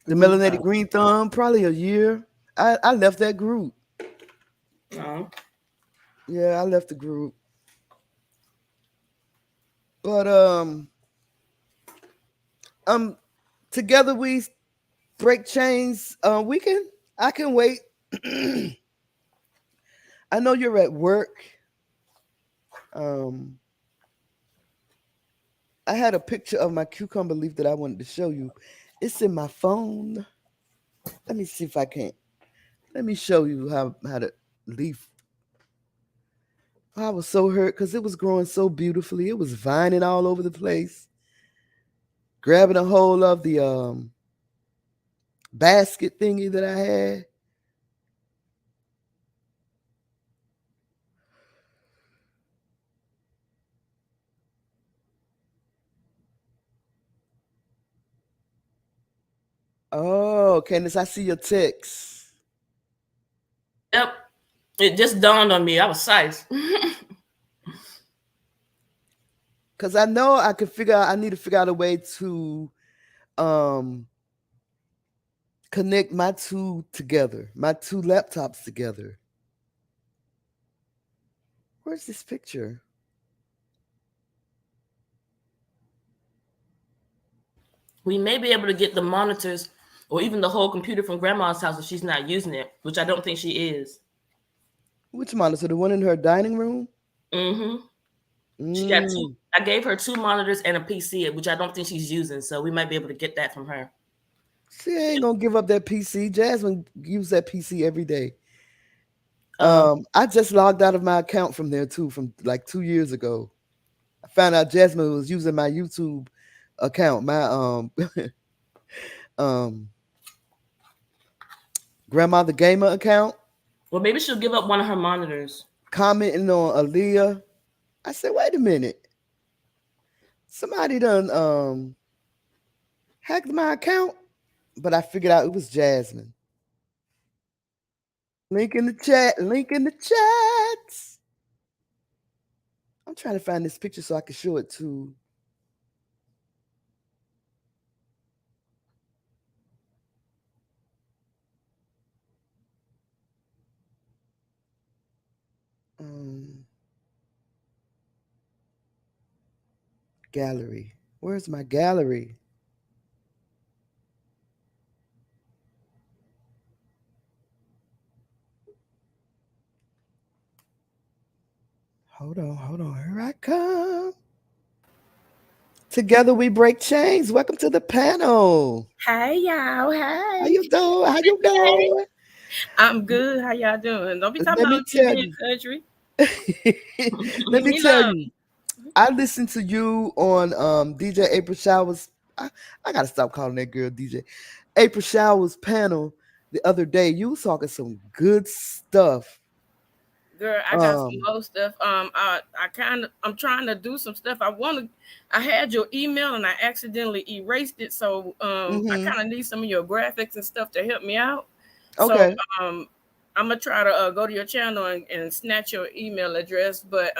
The melanated green thumb, probably a year. I left that group. Oh. Yeah, I left the group. But together we break chains. I can wait. I know you're at work. I had a picture of my cucumber leaf that I wanted to show you. It's in my phone. Let me see if I can. Let me show you how the leaf. I was so hurt because it was growing so beautifully. It was vining all over the place. Grabbing a hold of the basket thingy that I had. Oh, Candace, I see your text. Yep. It just dawned on me. I was sized. Because I know I need to figure out a way to connect my two laptops together. Where's this picture? We may be able to get the monitors or even the whole computer from grandma's house if she's not using it, which I don't think she is. Which monitor? The one in her dining room? Mm-hmm. She got two. I gave her 2 monitors and a PC, which I don't think she's using. So we might be able to get that from her. She ain't gonna give up that PC. Jasmine uses that PC every day. I just logged out of my account from there too, from like 2 years ago. I found out Jasmine was using my YouTube account, my Grandma the Gamer account. Well, maybe she'll give up one of her monitors. Commenting on Aaliyah. I said, wait a minute. Somebody done hacked my account, but I figured out it was Jasmine. Link in the chat. I'm trying to find this picture so I can show it to. Gallery. Where's my gallery? Hold on. Here I come. Together we break chains. Welcome to the panel. Hey y'all. Hey. How you doing? I'm good. How y'all doing? Don't be talking about TV and country. Let me tell you. I listened to you on DJ April Showers. I gotta stop calling that girl DJ. April Showers panel the other day. You was talking some good stuff. Girl, I got some more stuff. I'm trying to do some stuff. I had your email and I accidentally erased it. So I kind of need some of your graphics and stuff to help me out. Okay. So I'm gonna try to go to your channel and snatch your email address. But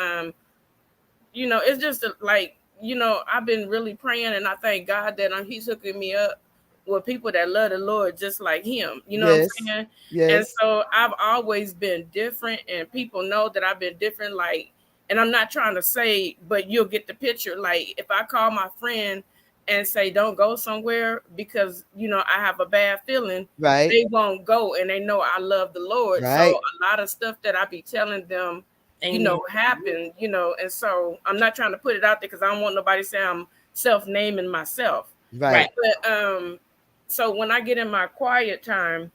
it's just like, I've been really praying, and I thank God that He's hooking me up with people that love the Lord just like Him. You know what I'm saying? Yes. And so I've always been different, and people know that I've been different. Like, and I'm not trying to say, but you'll get the picture. Like, if I call my friend and say, don't go somewhere because, I have a bad feeling, right, they won't go, and they know I love the Lord. Right. So a lot of stuff that I be telling them, happen, and so I'm not trying to put it out there because I don't want nobody to say I'm self-naming myself. Right. But so when I get in my quiet time,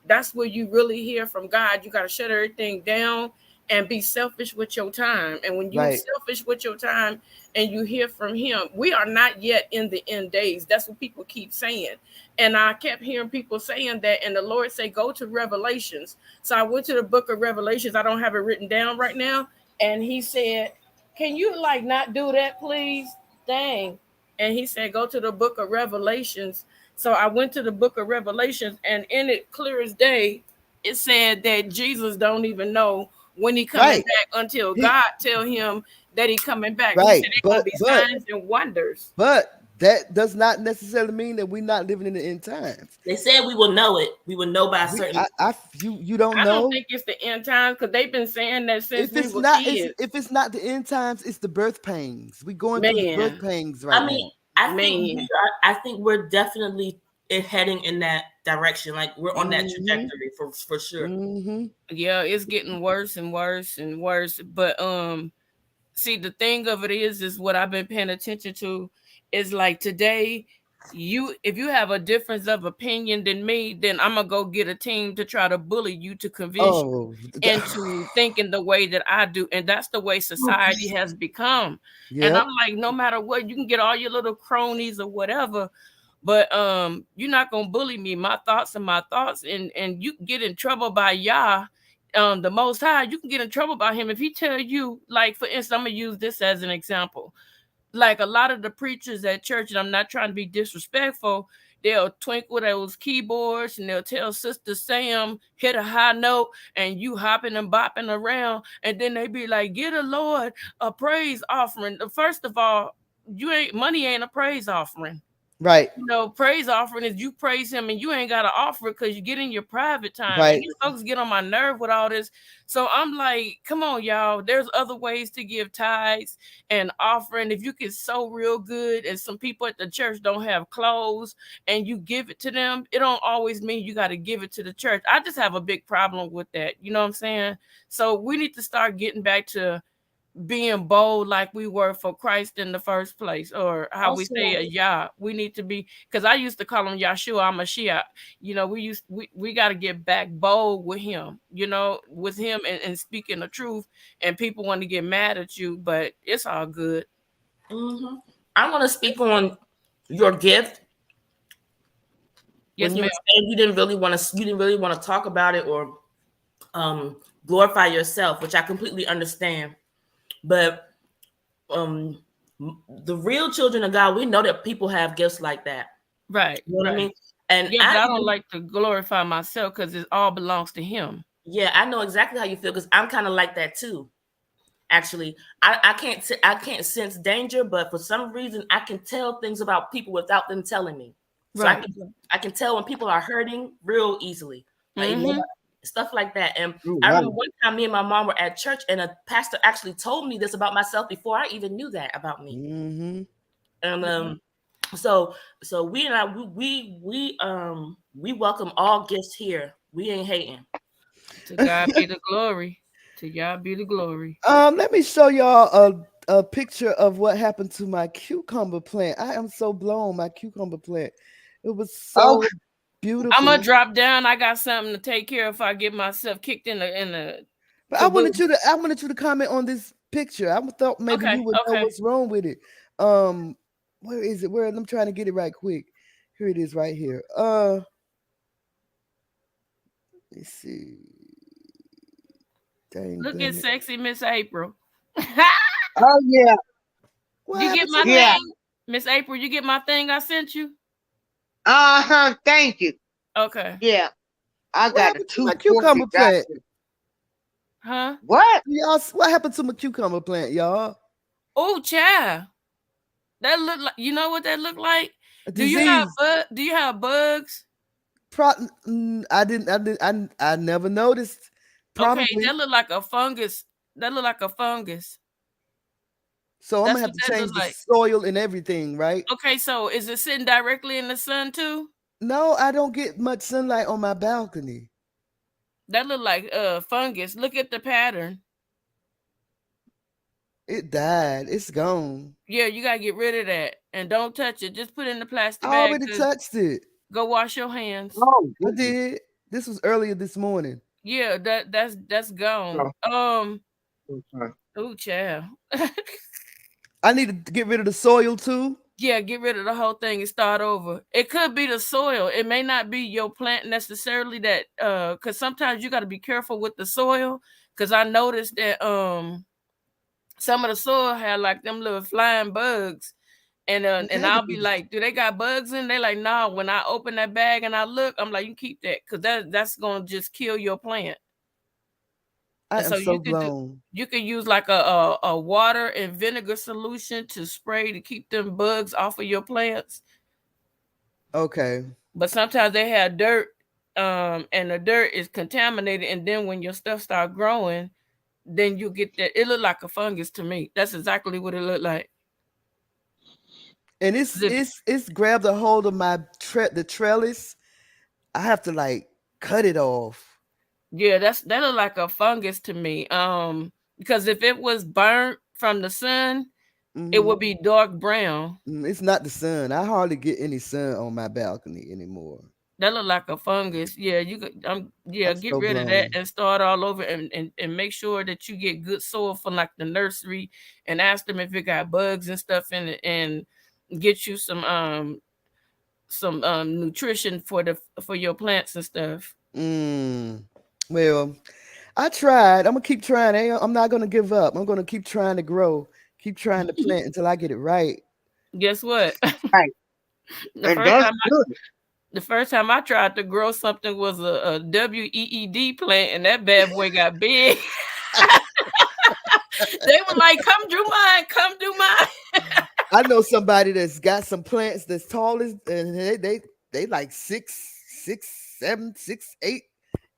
that's where you really hear from God. You got to shut everything down and be selfish with your time. And when you're selfish with your time and you hear from Him, we are not yet in the end days. That's what people keep saying. And I kept hearing people saying that, and the Lord say, go to Revelations. So I went to the book of Revelations. I don't have it written down right now. And He said, can you not do that, please? Dang. And He said, go to the book of Revelations. So I went to the book of Revelations, and in it, clear as day, it said that Jesus don't even know when He coming back until God tell Him that He coming back. Right. He said there's going to be signs and wonders. But that does not necessarily mean that we're not living in the end times. They said we will know it. We will know by a certain. You don't know. I don't think it's the end times because they've been saying that since we were kids. If it's not the end times, it's the birth pangs. We're going through the birth pangs right now. I think we're definitely heading in that direction. Like we're on that trajectory for sure. Yeah, it's getting worse and worse and worse. But see, the thing of it is what I've been paying attention to is like today, if you have a difference of opinion than me, then I'm gonna go get a team to try to bully you to convince you into thinking the way that I do. And that's the way society has become. And I'm like, no matter what, you can get all your little cronies or whatever, but you're not gonna bully me. My thoughts are my thoughts, and you can get in trouble by Yah, the Most High. You can get in trouble by Him if He tell you, like, for instance, I'm gonna use this as an example. Like a lot of the preachers at church, and I'm not trying to be disrespectful, they'll twinkle those keyboards and they'll tell Sister Sam, hit a high note, and you hopping and bopping around, and then they be like, get a Lord a praise offering. First of all, money ain't a praise offering. Right. Praise offering is you praise Him and you ain't got to offer it because you get in your private time. Right. And these folks get on my nerve with all this. So I'm like, come on, y'all. There's other ways to give tithes and offering. If you can sow real good and some people at the church don't have clothes and you give it to them, it don't always mean you got to give it to the church. I just have a big problem with that. You know what I'm saying? So we need to start getting back to being bold like we were for Christ in the first place, or how we say Yah. We need to be, because I used to call him Yahshua, I'm a Shia. We got to get back bold with Him, with Him and speaking the truth. And people want to get mad at you, but it's all good. I want to speak on your gift. Yes, ma'am. You didn't really want to talk about it or glorify yourself, which I completely understand. But the real children of God, we know that people have gifts like that. Right. You know what I mean? And but I don't like to glorify myself because it all belongs to Him. Yeah, I know exactly how you feel because I'm kind of like that too. Actually, I can't sense danger, but for some reason I can tell things about people without them telling me. So I can tell when people are hurting real easily. Stuff like that. And I remember one time me and my mom were at church and a pastor actually told me this about myself before I even knew that about me. And so we welcome all gifts here. We ain't hating. To God be the glory. To y'all be the glory. Let me show y'all a picture of what happened to my cucumber plant. I am so blown. My cucumber plant. It was so beautiful. I'm gonna drop down. I got something to take care of if I get myself kicked in the. But I wanted you to comment on this picture. I thought maybe you would know what's wrong with it. Where is it? I'm trying to get it right quick. Here it is, right here. Let's see. Dang, Look at sexy Miss April. Oh yeah. You get my thing, Miss April. You get my thing I sent you. Thank you. Okay. Yeah. I got a my cucumber plant. Huh? What? Y'all, what happened to my cucumber plant, y'all? Oh, child. That look like, you know what that look like? Do you have bugs? I never noticed. Probably. Okay, that look like a fungus. So I'm gonna have to change the soil and everything, right? Okay, so is it sitting directly in the sun too? No, I don't get much sunlight on my balcony. That look like fungus. Look at the pattern. It died. It's gone. Yeah, you gotta get rid of that and don't touch it. Just put it in the plastic bag. I already touched it. Go wash your hands. Oh, I did. This was earlier this morning. Yeah, that's gone. Oh, child. I need to get rid of the soil too. Yeah, get rid of the whole thing and start over. It could be the soil. It may not be your plant necessarily that because sometimes you got to be careful with the soil. Because I noticed that some of the soil had like them little flying bugs. And I'll be like, do they got bugs in? They like, no. When I open that bag and I look, I'm like, you keep that because that's gonna just kill your plant. I am so blown. You can use like a water and vinegar solution to spray to keep them bugs off of your plants. Okay. But sometimes they have dirt, and the dirt is contaminated, and then when your stuff start growing, then you get that. It looked like a fungus to me. That's exactly what it looked like. And it's grabbed a hold of my the trellis. I have to like cut it off. Yeah, that look like a fungus to me. Because if it was burnt from the sun, it would be dark brown. It's not the sun. I hardly get any sun on my balcony anymore. That look like a fungus. Yeah, you could get rid of that and start all over and make sure that you get good soil from like the nursery and ask them if it got bugs and stuff in it and get you some nutrition for your plants and stuff. Well, I tried. I'm gonna keep trying. I'm not gonna give up. I'm gonna keep trying to grow, keep trying to plant until I get it right. Guess what? Right. The first time I tried to grow something was a WEED plant, and that bad boy got big. They were like, "Come do mine." I know somebody that's got some plants that's tall as, and they like 6'7", 6'8".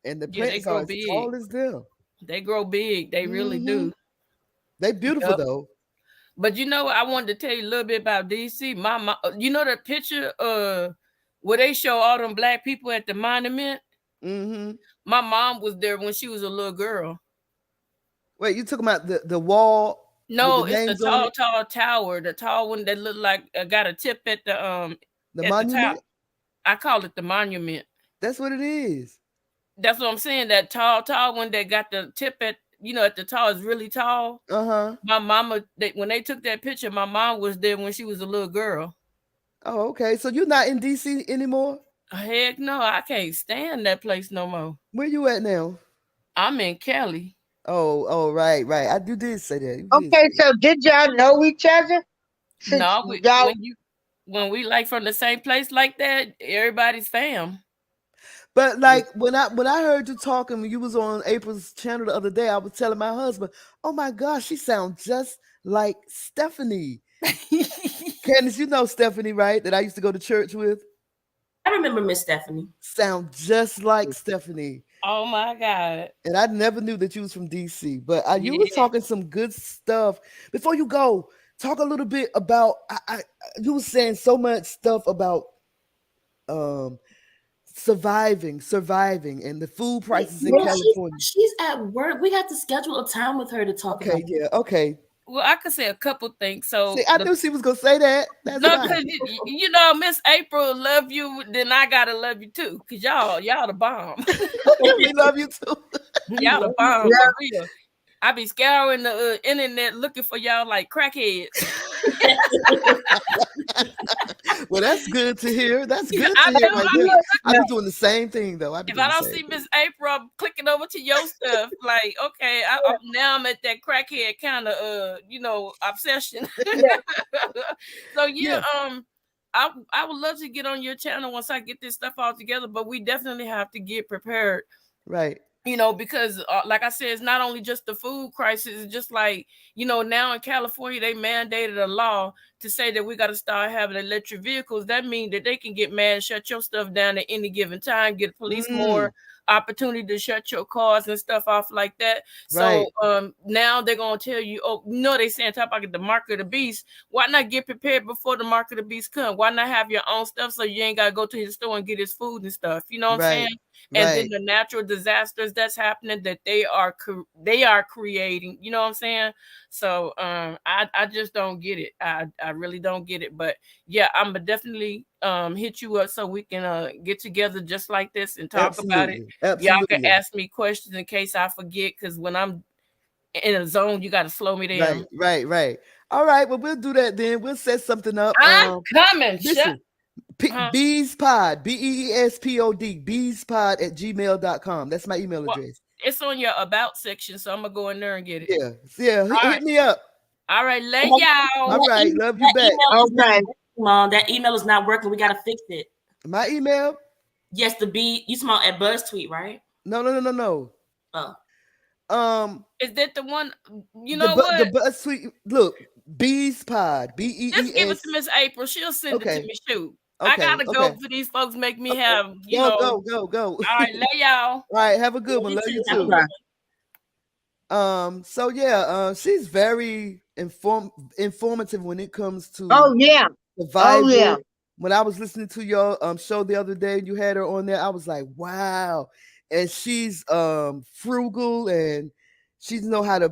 And the plants are as tall as them. They grow big. They really do. They beautiful though. But you know, I wanted to tell you a little bit about DC. My mom, you know the picture where they show all them black people at the monument? My mom was there when she was a little girl. Wait, you talking about the wall? No, it's the tall tower. The tall one that looked like got a tip at the monument? The top. I call it the monument. That's what it is. That's what I'm saying. That tall one that got the tip at the tall is really tall. My mama, when they took that picture, my mom was there when she was a little girl. Oh, okay. So you're not in DC anymore? Heck no, I can't stand that place no more. Where you at now? I'm in Cali. Oh, right. I did say that. Okay, so did y'all know each other? No, when we like from the same place like that, everybody's fam. But like when I heard you talking when you was on April's channel the other day, I was telling my husband, "Oh my gosh, she sounds just like Stephanie." Candace, you know Stephanie, right? That I used to go to church with. I remember Miss Stephanie. Sound just like Stephanie. Oh my God! And I never knew that you was from DC, but you was talking some good stuff. Before you go, talk a little bit about. You was saying so much stuff about surviving and the food prices in California. She's at work. We have to schedule a time with her to talk about it. Okay. Well, I could say a couple things. So I knew she was gonna say that. That's no, because you know, Miss April love you, then I gotta love you too. Cause y'all the bomb. We love you too. Y'all the bomb for real. I be scouring the internet looking for y'all like crackheads. Well, that's good to hear. That's good to hear. I've been doing the same thing though. If I don't see Miss April, I'm clicking over to your stuff. Like, okay, I'm at that crackhead kind of obsession. So I would love to get on your channel once I get this stuff all together, but we definitely have to get prepared. Right. Because like I said, it's not only just the food crisis, it's just like, now in California, they mandated a law to say that we got to start having electric vehicles. That means that they can get mad and shut your stuff down at any given time, get police more opportunity to shut your cars and stuff off like that. Right. So now they're going to tell you, they say on top of the mark of the beast. Why not get prepared before the mark of the beast come? Why not have your own stuff so you ain't got to go to his store and get his food and stuff? You know what I'm saying? And then the natural disasters that's happening that they are creating, you know what I'm saying? So I just don't get it. I really don't get it. But yeah, I'm gonna definitely hit you up so we can get together just like this and talk about it. Absolutely. Y'all can ask me questions in case I forget, because when I'm in a zone, you got to slow me down. Right. All right, well, we'll do that then. We'll set something up. I'm coming. BeeSpod, BeeSpod, BeeSpod@gmail.com. That's my email address. It's on your about section, so I'm gonna go in there and get it. Yeah. Hit me up. All right, love y'all. All right, love you back. Okay, Mom, that email is not working. We gotta fix it. My email? Yes, you smell at BuzzTweet, right? No. Oh. Is that the one? You know what? The BuzzTweet. Look, BeeSpod, BeeS. Just give it to Miss April. She'll send it to me. Shoot. Okay, I gotta go for these folks. Make me have Go. All right, love y'all. All right, have a good one. Love you too. So yeah, she's very informative when it comes to survival. When I was listening to your show the other day, you had her on there. I was like, wow. And she's frugal, and she know how to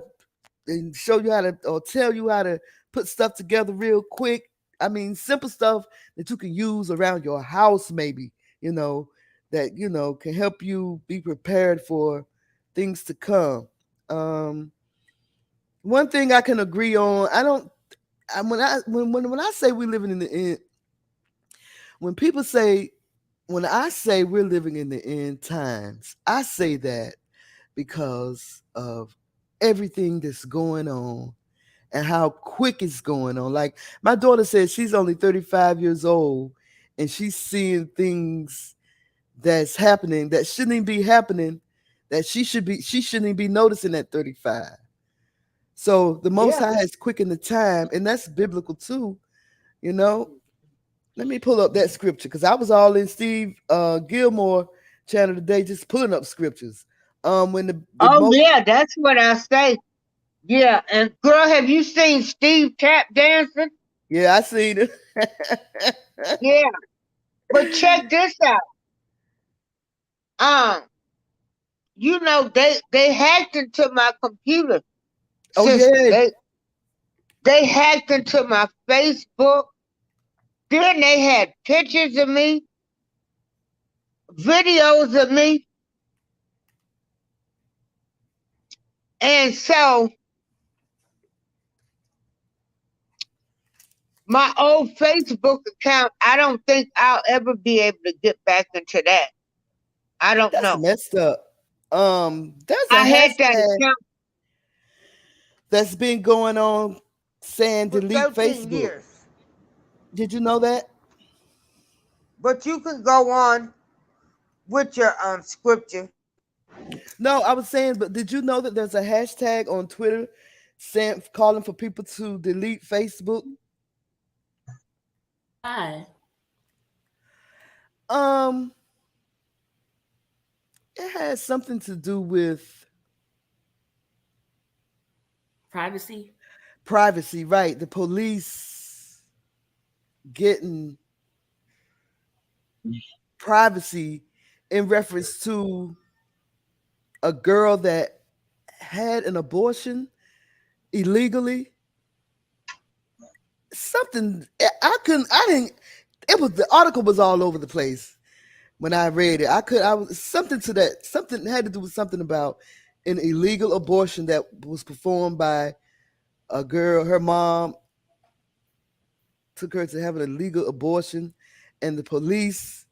show you how to, or tell you how to put stuff together real quick. I mean, simple stuff that you can use around your house, maybe, that, can help you be prepared for things to come. One thing I can agree on, when I say we're living in the end, when I say we're living in the end times, I say that because of everything that's going on and how quick it's going on. Like my daughter says she's only 35 years old and she's seeing things that's happening that shouldn't be happening, that she shouldn't be noticing at 35. So the Most High has quickened the time, and that's biblical too. Let me pull up that scripture, because I was all in Steve Gilmore channel today, just pulling up scriptures. That's what I say. Yeah, and girl, have you seen Steve tap dancing? Yeah, I seen it. Yeah, but check this out. They hacked into my computer. They hacked into my Facebook. Then they had pictures of me, videos of me. And so my old Facebook account, I don't think I'll ever be able to get back into that. I don't know. That's messed up. I had that account that's been going on saying delete Facebook. Years. Did you know that? But you can go on with your scripture. No, I was saying, but did you know that there's a hashtag on Twitter calling for people to delete Facebook? Why? It has something to do with privacy. Privacy, right? The police getting privacy in reference to a girl that had an abortion illegally. Something the article was all over the place when I read it. Something had to do with something about an illegal abortion that was performed by a girl, her mom, took her to have an illegal abortion, and the police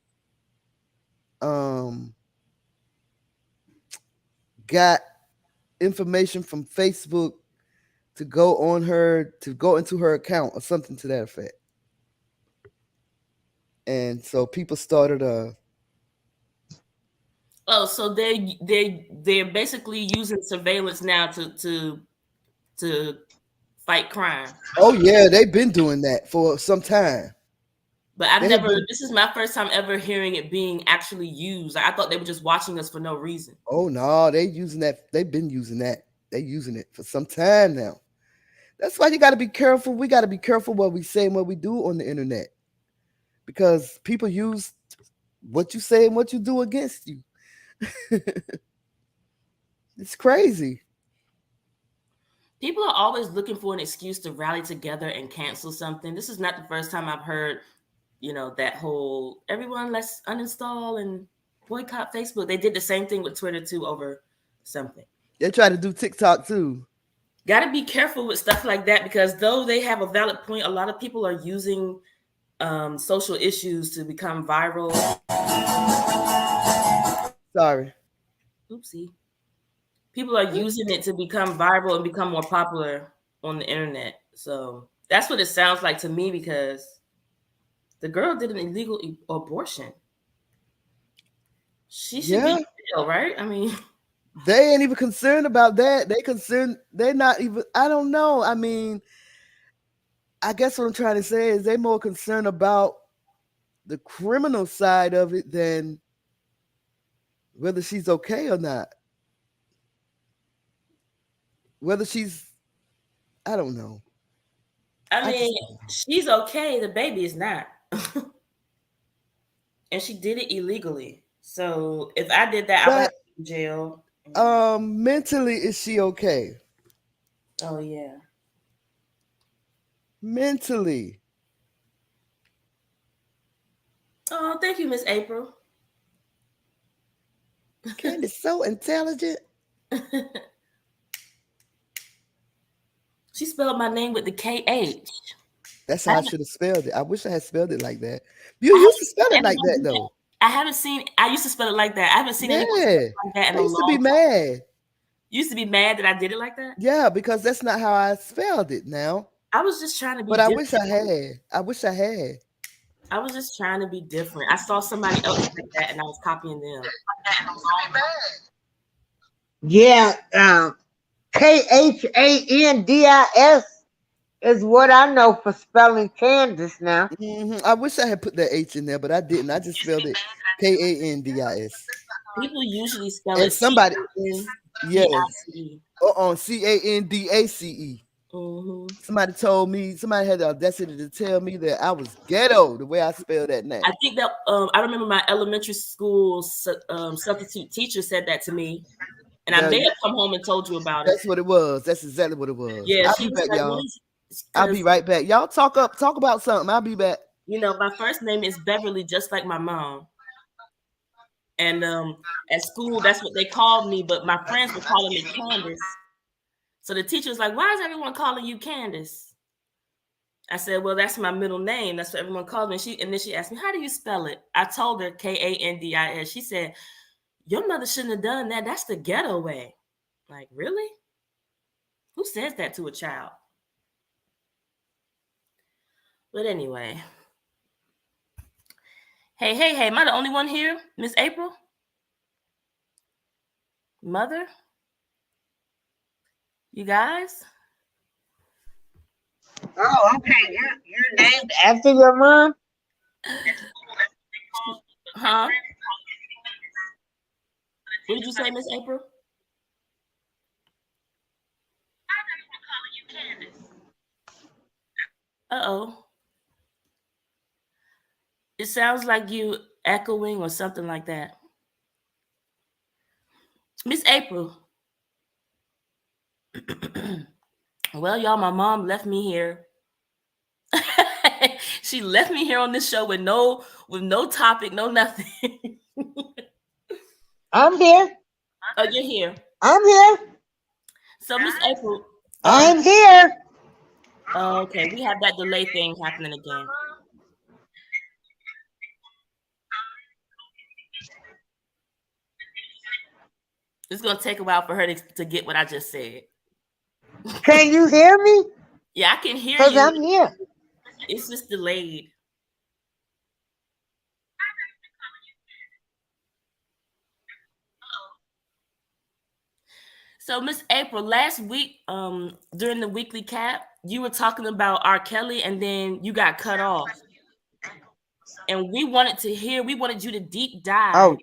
got information from Facebook to go into her account or something to that effect. And so people started so they're basically using surveillance now to fight crime. Oh yeah, they've been doing that for some time. But this is my first time ever hearing it being actually used. I thought they were just watching us for no reason. Oh no, they've been using that. They're using it for some time now. That's why you got to be careful. We got to be careful what we say and what we do on the internet, because people use what you say and what you do against you. It's crazy. People are always looking for an excuse to rally together and cancel something. This is not the first time I've heard, that whole everyone let's uninstall and boycott Facebook. They did the same thing with Twitter too over something. They try to do TikTok too. Got to be careful with stuff like that, because though they have a valid point, a lot of people are using social issues to become viral. Sorry. Oopsie. People are using it to become viral and become more popular on the internet. So that's what it sounds like to me, because the girl did an illegal abortion. She should be in jail, right? I mean, they ain't even concerned about that. They're not even, I don't know. I mean, I guess what I'm trying to say is they're more concerned about the criminal side of it than whether she's okay or not. Whether she's, I don't know. I mean, she's okay. The baby is not. And she did it illegally. So if I did that, I would be in jail. Mentally, is she okay? Oh, yeah. Mentally. Oh, thank you, Miss April. Candy's so intelligent. She spelled my name with the KH. That's how I should have spelled it. I wish I had spelled it like that. You used to spell it like that, though. I used to spell it like that. I haven't seen anyone spell it like that in a long time. I used to be mad. You used to be mad that I did it like that? Yeah, because that's not how I spelled it now. I was just trying to be different. I wish I had. I was just trying to be different. I saw somebody else like that and I was copying them. Yeah, KHANDIS is what I know for spelling Candace now. Mm-hmm. I wish I had put that H in there, but I didn't. I just spelled it KANDIS. People usually spell it somebody, yes, on CANDACE. Mm-hmm. Somebody had the audacity to tell me that I was ghetto the way I spelled that name. I think that I remember my elementary school substitute teacher said that to me. And I may have come home and told you about it. That's what it was. That's exactly what it was. Yeah, I'll be back, y'all. I'll be right back. Y'all talk about something. I'll be back. My first name is Beverly, just like my mom. And at school, that's what they called me, but my friends were calling me Candace. So the teacher was like, "Why is everyone calling you Candace?" I said, "Well, that's my middle name. That's what everyone calls me." And then she asked me, "How do you spell it?" I told her KANDIS. She said, "Your mother shouldn't have done that. That's the ghetto way." Like, really? Who says that to a child? But anyway. Hey, am I the only one here? Miss April? Mother? You guys? Oh, okay. You're named after your mom? Huh? What did you say, Miss April? Uh-oh. It sounds like you echoing or something like that. Miss April. Well, y'all, my mom left me here. She left me here on this show with no topic, no nothing. I'm here. Oh, you're here. I'm here. So, Miss April. I'm here. Okay, we have that delay thing happening again. It's gonna take a while for her to get what I just said. Can you hear me? Yeah, I can hear Because you. I'm here. It's just delayed. So, Miss April, last week, during the weekly cap, you were talking about R. Kelly, and then you got cut off. And we wanted you to deep dive. Oh,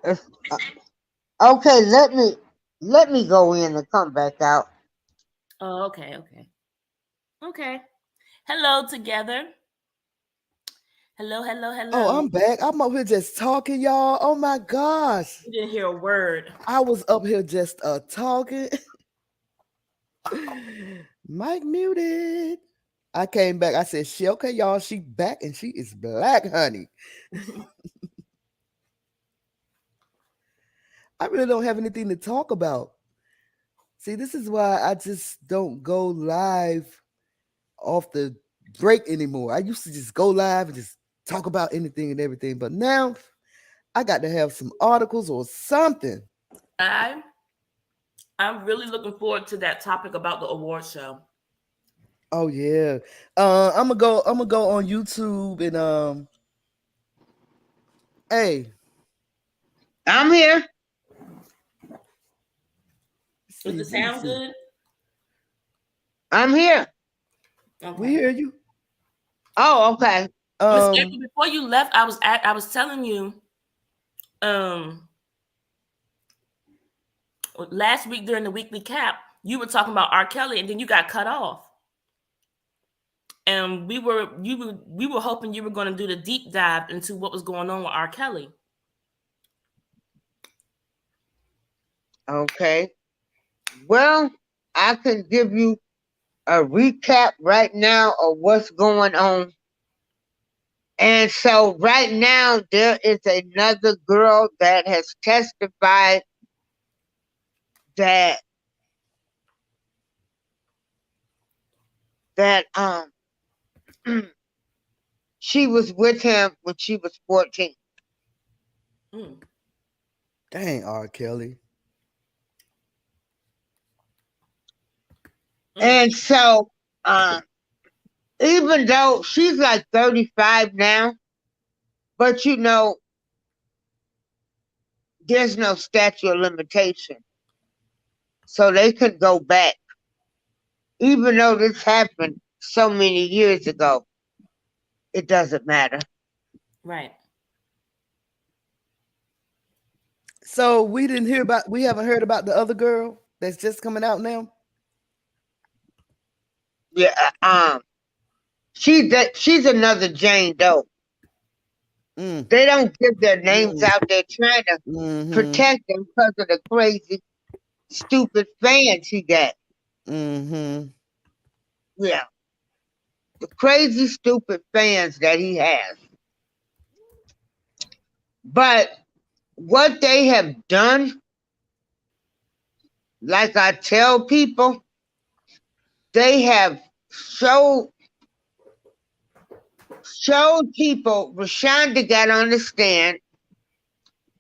okay. Let me go in and come back out. Oh, okay. Hello, together. Hello. Oh, I'm back. I'm up here just talking, y'all. Oh my gosh. You didn't hear a word. I was up here just talking. Mic muted. I came back. I said, okay, y'all, she back and she is black, honey. I really don't have anything to talk about. See, this is why I just don't go live off the break anymore. I used to just go live and just talk about anything and everything, but now I got to have some articles or something. I'm really looking forward to that topic about the award show. Oh yeah. I'm gonna go on YouTube and hey. I'm here. Does it sound good? I'm here. Okay. We hear you. Oh, okay. Before you left, I was telling you, last week during the weekly cap, you were talking about R. Kelly, and then you got cut off. And we were hoping you were going to do the deep dive into what was going on with R. Kelly. Okay. Well, I can give you a recap right now of what's going on. And so right now there is another girl that has testified that she was with him when she was 14. Dang, R. Kelly. And so even though she's like 35 now, but you know, there's no statute of limitation. So they could go back. Even though this happened so many years ago, it doesn't matter. Right. So we haven't heard about the other girl that's just coming out now? Yeah, she's another Jane Doe. They don't give their names out. They're trying to protect them because of the crazy, stupid fans he got. Yeah. The crazy, stupid fans that he has. But what they have done, like I tell people, they have showed people. Rashonda got on the stand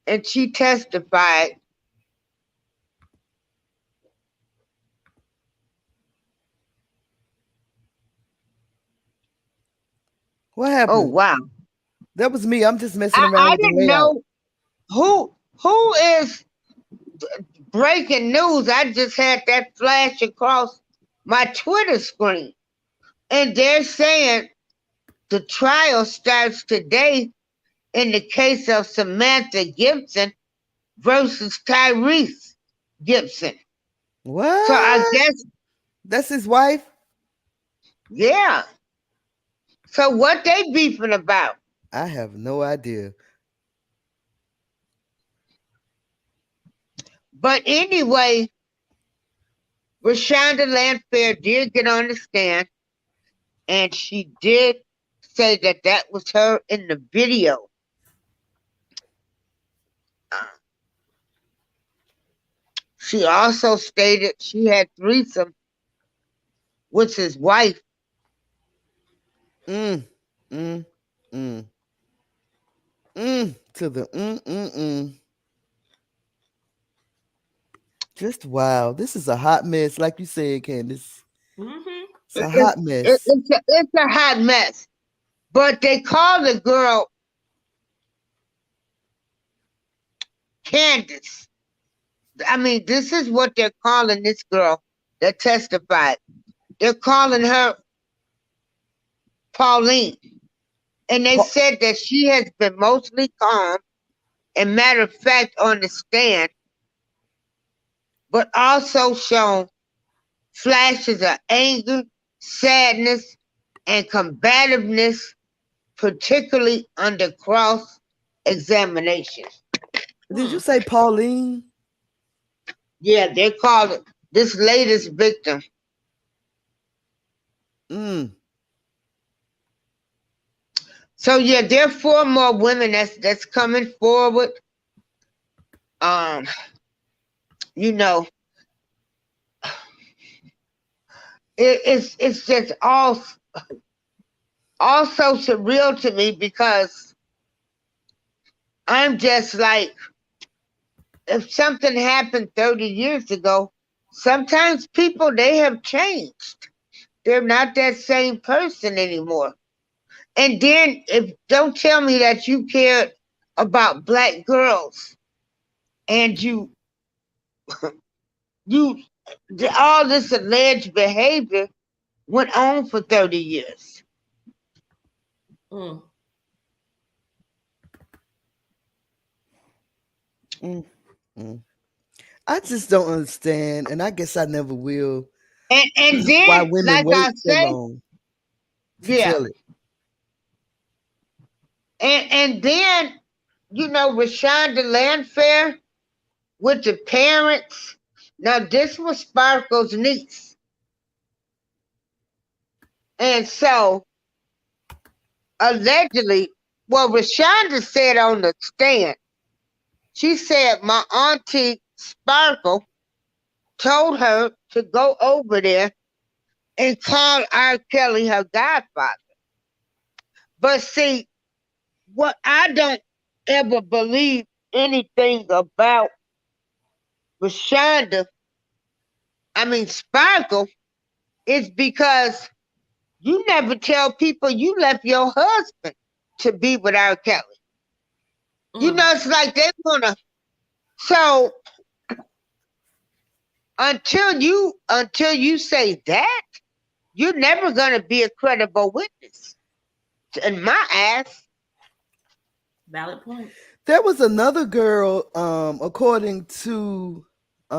and she testified. What happened? Oh wow. That was me. I'm just messing around I with the didn't layout. know who is breaking news. I just had that flash across my Twitter screen. And they're saying the trial starts today in the case of Samantha Gibson versus Tyrese Gibson. What? So I guess that's his wife? Yeah. So what they beefing about? I have no idea. But anyway, Rashonda Landfair did get on the stand, and she did say that was her in the video. She also stated she had threesome with his wife Mm, mm, mm. To the. Just wow. This is a hot mess, like you said, Candace. Mm-hmm. It's a hot mess. It's a hot mess. But they call the girl Candace. I mean, this is what they're calling this girl that testified. They're calling her Pauline. And they said that she has been mostly calm and matter of fact on the stand, but also shown flashes of anger, sadness, and combativeness, particularly under cross examination. Did you say Pauline? Yeah, they called it this latest victim. So yeah, there are 4 more women that's coming forward. You know, it's just all so surreal to me because I'm just like, if something happened 30 years ago, sometimes people, they have changed. They're not that same person anymore. And then don't tell me that you cared about black girls and you all this alleged behavior went on for 30 years. I just don't understand, and I guess I never will. And then, why women like wait I so say, long to tell it. And then, Rashonda Landfair with the parents. Now, this was Sparkle's niece. And so, allegedly, Rashonda said on the stand, she said, my auntie Sparkle told her to go over there and call R. Kelly her godfather. But see, what I don't ever believe anything about Sparkle, is because you never tell people you left your husband to be with R. Kelly. It's like they wanna. So until you say that, you're never gonna be a credible witness. In my eyes. Valid point. There was another girl, according to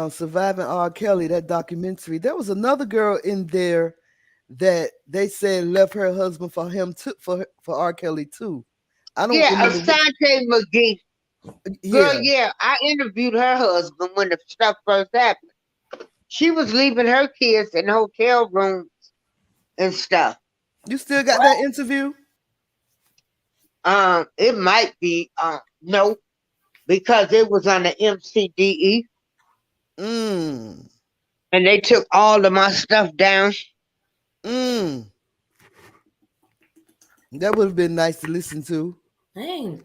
Surviving R. Kelly, that documentary. There was another girl in there that they said left her husband for him too, for R. Kelly too. I don't remember. Asante McGee. Girl, yeah, I interviewed her husband when the stuff first happened. She was leaving her kids in hotel rooms and stuff. You still got that interview? It might be no, because it was on the MCDE. And they took all of my stuff down. That would have been nice to listen to. Dang.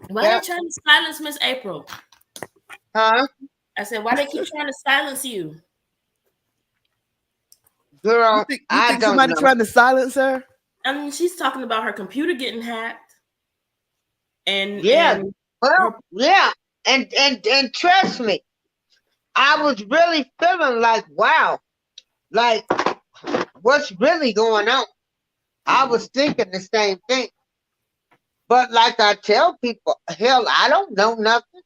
Why are they trying to silence Miss April? Huh? I said, why they keep trying to silence you? Girl, you think somebody trying to silence her? I mean, she's talking about her computer getting hacked. And yeah, and trust me, I was really feeling like, wow, like what's really going on? I was thinking the same thing. But like I tell people, hell, I don't know nothing.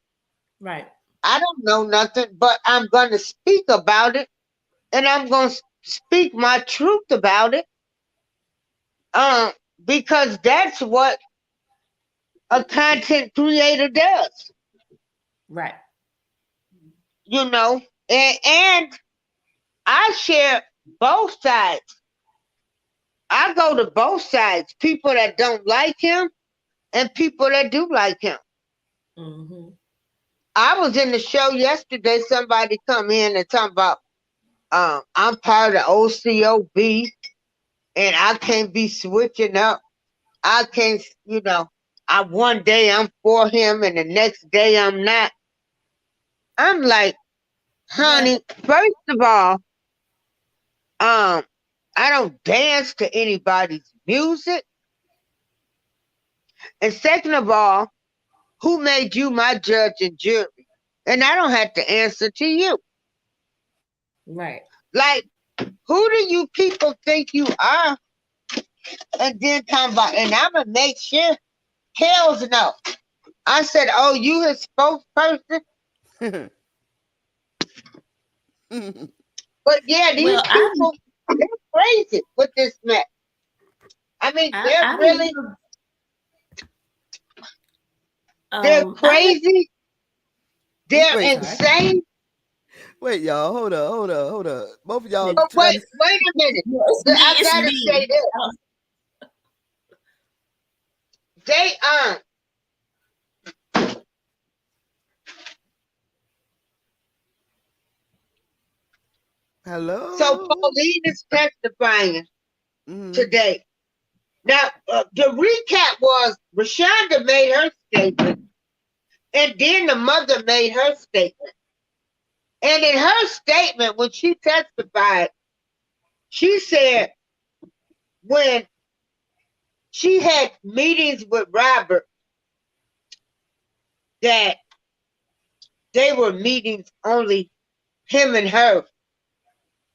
Right. I don't know nothing, but I'm going to speak about it, and I'm going to speak my truth about it. Because that's what a content creator does. Right. And I share both sides. I go to both sides. People that don't like him and people that do like him. Mm-hmm. I was in the show yesterday. Somebody come in and talk about I'm part of OCOB and I can't be switching up. I can't, one day I'm for him and the next day I'm not. I'm like, honey, first of all, I don't dance to anybody's music. And second of all, who made you my judge and jury? And I don't have to answer to you. Right. Like, who do you people think you are? And then come by, and I'm going to make sure Kels know. I said, oh, you his spokesperson? But yeah, these people, they're crazy with this mess. I mean, they're really, they're crazy. They're insane. Wait, y'all, hold up. Both of y'all. But wait a minute. I gotta say this. They Hello. So Pauline is testifying today. Now, the recap was Rashonda made her statement, and then the mother made her statement. And in her statement, when she testified, she said when she had meetings with Robert, that they were meetings only him and her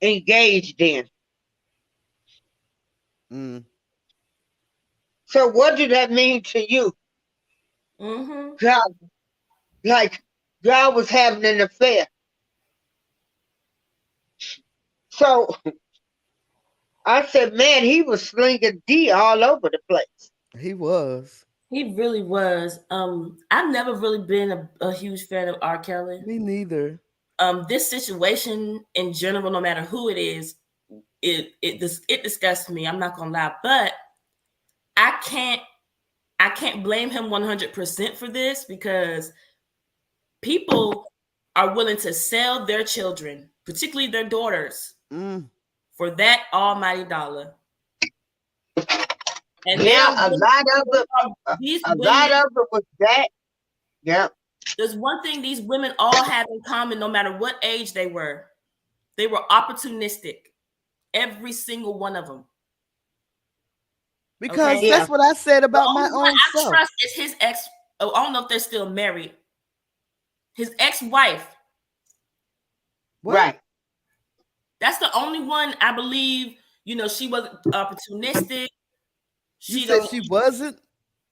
engaged in. So what did that mean to you? God was having an affair. So I said, man, he was slinging D all over the place. He was. He really was. I've never really been a huge fan of R. Kelly. Me neither. This situation in general, no matter who it is, it disgusts me. I'm not gonna lie, but I can't blame him 100% for this, because people are willing to sell their children, particularly their daughters, for that almighty dollar. And yeah, a lot of it was that. Yeah. There's one thing these women all have in common, no matter what age they were. They were opportunistic. Every single one of them. Because that's what I said about my own self. I trust is his ex. Oh, I don't know if they're still married. His ex-wife. What? Right. That's the only one I believe. She was opportunistic. You said she wasn't?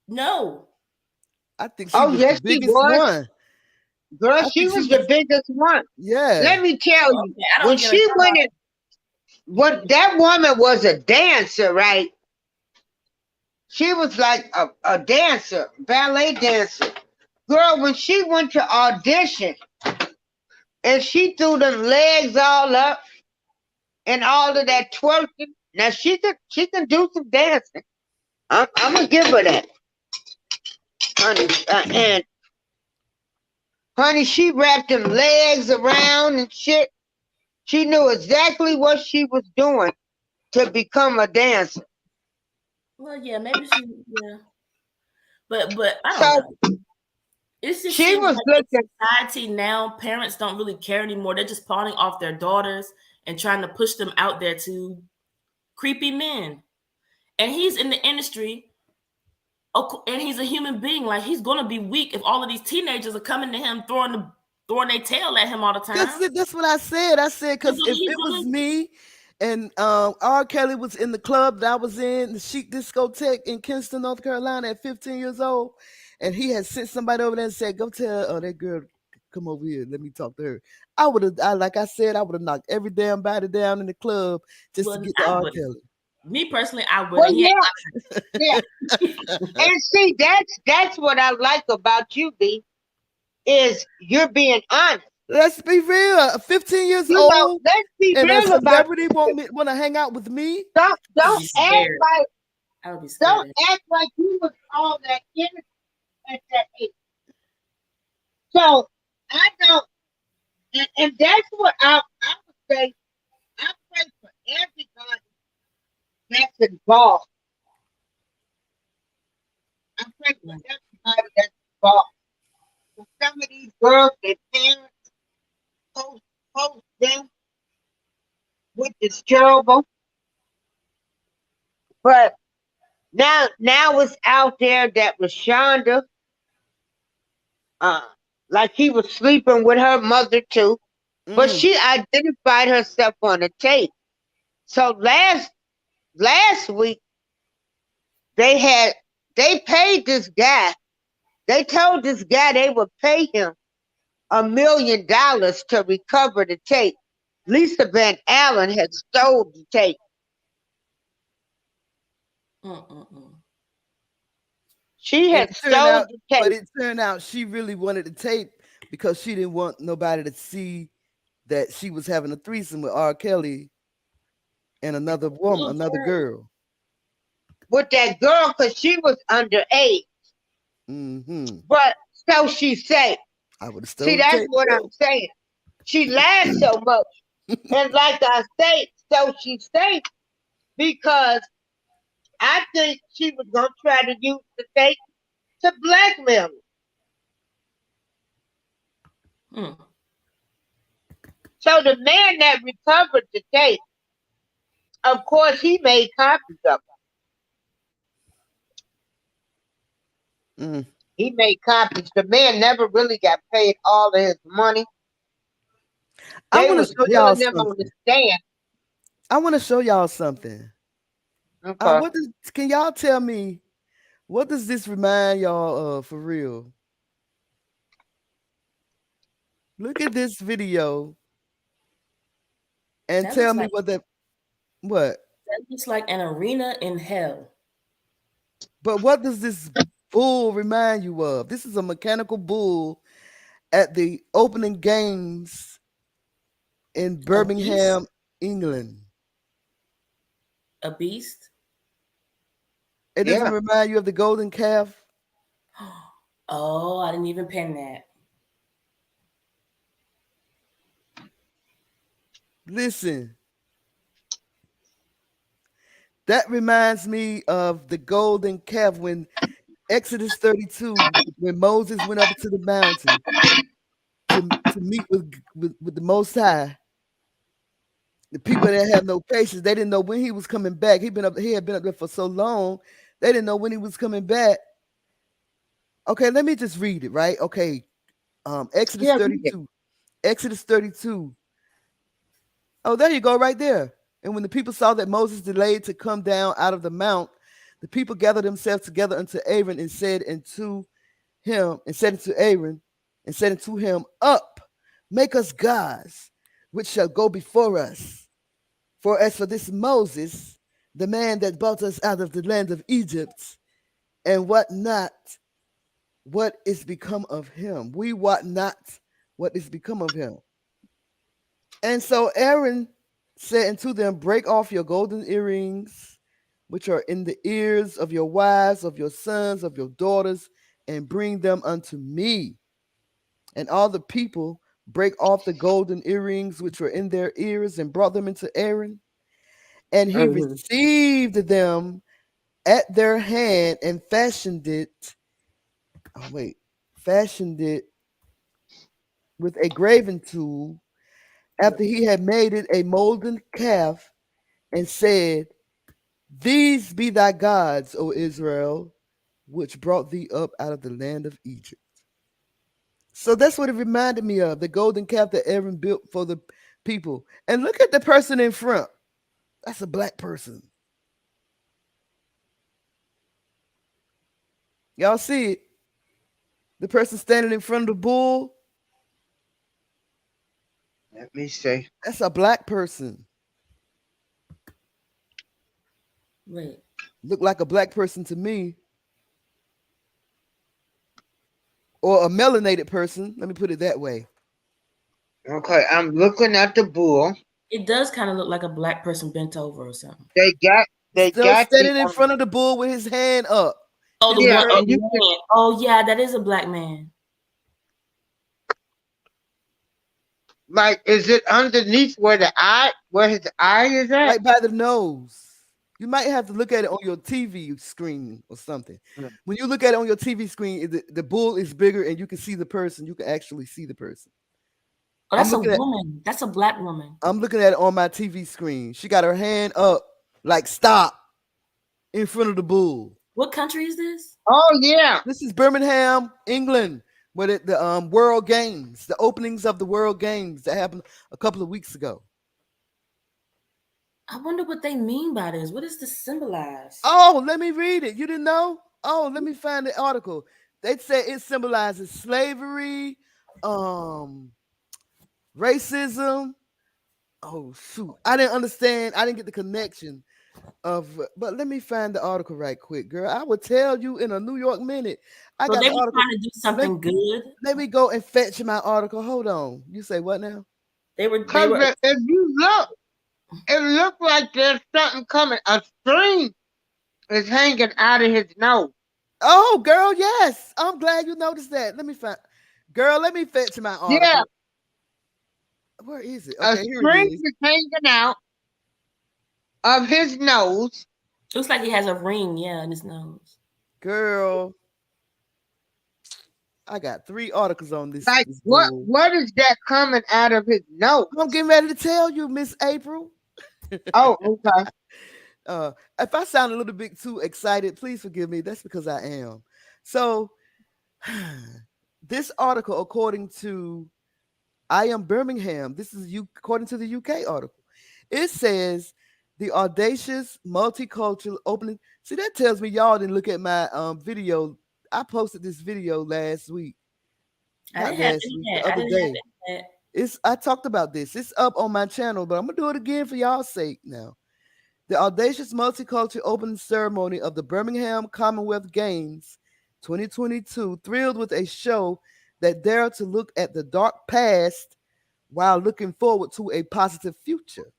No. I think she was the biggest one. Girl, she was the biggest one. Yeah. Let me tell you, when she went in, that woman was a dancer, right? She was like a dancer, ballet dancer. Girl, when she went to audition and she threw them legs all up and all of that twerking, now she can do some dancing. I'm gonna give her that, honey. And honey, she wrapped them legs around and shit. She knew exactly what she was doing to become a dancer. Well, yeah, maybe she, yeah. But I don't know. It's just she was like in society now, parents don't really care anymore. They're just pawning off their daughters and trying to push them out there to creepy men. And he's in the industry, and he's a human being. Like, he's gonna be weak if all of these teenagers are coming to him throwing their tail at him all the time. That's what I said. I said, because if it was me and R. Kelly was in the club that I was in, the Chic Discotheque in Kinston, North Carolina, at 15 years old, and he had sent somebody over there and said, go tell that girl, come over here, let me talk to her. I would have knocked every damn body down in the club just to get to R. Kelly. Me personally, I would. Well, yeah. And see, that's what I like about you, B, is you're being honest. Let's be real. 15 years old. Let's be and real a celebrity want to hang out with me. Don't act like you was all that innocent at that age. So I don't, and that's what I would say. I pray for everybody that's involved. I'm friends with everybody that's involved. So some of these girls, their parents post them, which is terrible. But now it's out there that Rashonda, like he was sleeping with her mother too. But she identified herself on the tape. So last week they paid this guy. They told this guy they would pay him $1 million to recover the tape. Lisa Van Allen had stole the tape. She had stole the tape. But it turned out she really wanted the tape because she didn't want nobody to see that she was having a threesome with R. Kelly and another woman, another girl. With that girl, because she was underage. But so she said. I would have See, that's what I'm saying. She laughed so much. And like I say, so she said, because I think she was going to try to use the tape to blackmail me. So the man that recovered the tape, of course, he made copies of it. He made copies. The man never really got paid all of his money. I want to show y'all something. I want to show y'all something. Okay. Can y'all tell me, what does this remind y'all of for real? Look at this video and tell me what. That looks like an arena in hell. But what does this bull remind you of? This is a mechanical bull at the opening games in Birmingham, England. A beast? It doesn't remind you of the golden calf? Oh, I didn't even pen that. Listen. That reminds me of the golden calf when Exodus 32, when Moses went up to the mountain to meet with the Most High. The people that had no patience, they didn't know when he was coming back. He had been up there for so long, they didn't know when he was coming back. Okay, let me just read it, right? Okay. Exodus 32. Exodus 32. Oh, there you go, right there. And when the people saw that Moses delayed to come down out of the mount, the people gathered themselves together unto Aaron and said unto him, Up, make us gods, which shall go before us. For as for this Moses, the man that brought us out of the land of Egypt, and what is become of him? We wot not what is become of him. And so Aaron said unto them, Break off your golden earrings, which are in the ears of your wives, of your sons, of your daughters, and bring them unto me. And all the people break off the golden earrings which were in their ears and brought them into Aaron. And he received them at their hand and fashioned it with a graving tool, after he had made it a molten calf, and said, These be thy gods, O Israel, which brought thee up out of the land of Egypt. So that's what it reminded me of, the golden calf that Aaron built for the people. And look at the person in front. That's a black person. Y'all see it? The person standing in front of the bull. Let me see. That's a black person. Wait. Look like a black person to me. Or a melanated person. Let me put it that way. Okay, I'm looking at the bull. It does kind of look like a black person bent over or something. They got standing in front of the bull with his hand up. Oh, yeah, that is a black man. Like, is it underneath where his eye is at? Right by the nose. You might have to look at it on your TV screen or something. When you look at it on your TV screen, the bull is bigger and you can see the person. You can actually see the person. Oh, that's a woman. That's a black woman. I'm looking at it on my TV screen. She got her hand up, like stop, in front of the bull. What country is this? Oh yeah, this is Birmingham, England, where the World Games, the openings of the World Games that happened a couple of weeks ago. I wonder what they mean by this. What does this symbolize? Oh, let me read it. You didn't know? Oh, let me find the article. They say it symbolizes slavery, racism. Oh shoot, I didn't understand. I didn't get the connection but let me find the article right quick, girl. I will tell you in a New York minute. I got they the were article. trying to do something good. Let me go and fetch my article. Hold on. You say what now? They were. If you look, it looked like there's something coming. A string is hanging out of his nose. Oh, girl, yes. I'm glad you noticed that. Let me fetch my article. Yeah. Where is it? Okay, a string is hanging out of his nose. Looks like he has a ring, in his nose. Girl, I got 3 articles on this. Like this what is that coming out of his nose? I'm getting ready to tell you, Miss April. Oh, okay. If I sound a little bit too excited, please forgive me. That's because I am. So, this article, according to I Am Birmingham, this is according to the UK article. It says the audacious multicultural opening. See, that tells me y'all didn't look at my video. I posted this video last week. The other day. I talked about this. It's up on my channel, but I'm gonna do it again for y'all's sake now. The audacious multicultural opening ceremony of the Birmingham Commonwealth Games 2022 thrilled with a show that dared to look at the dark past while looking forward to a positive future.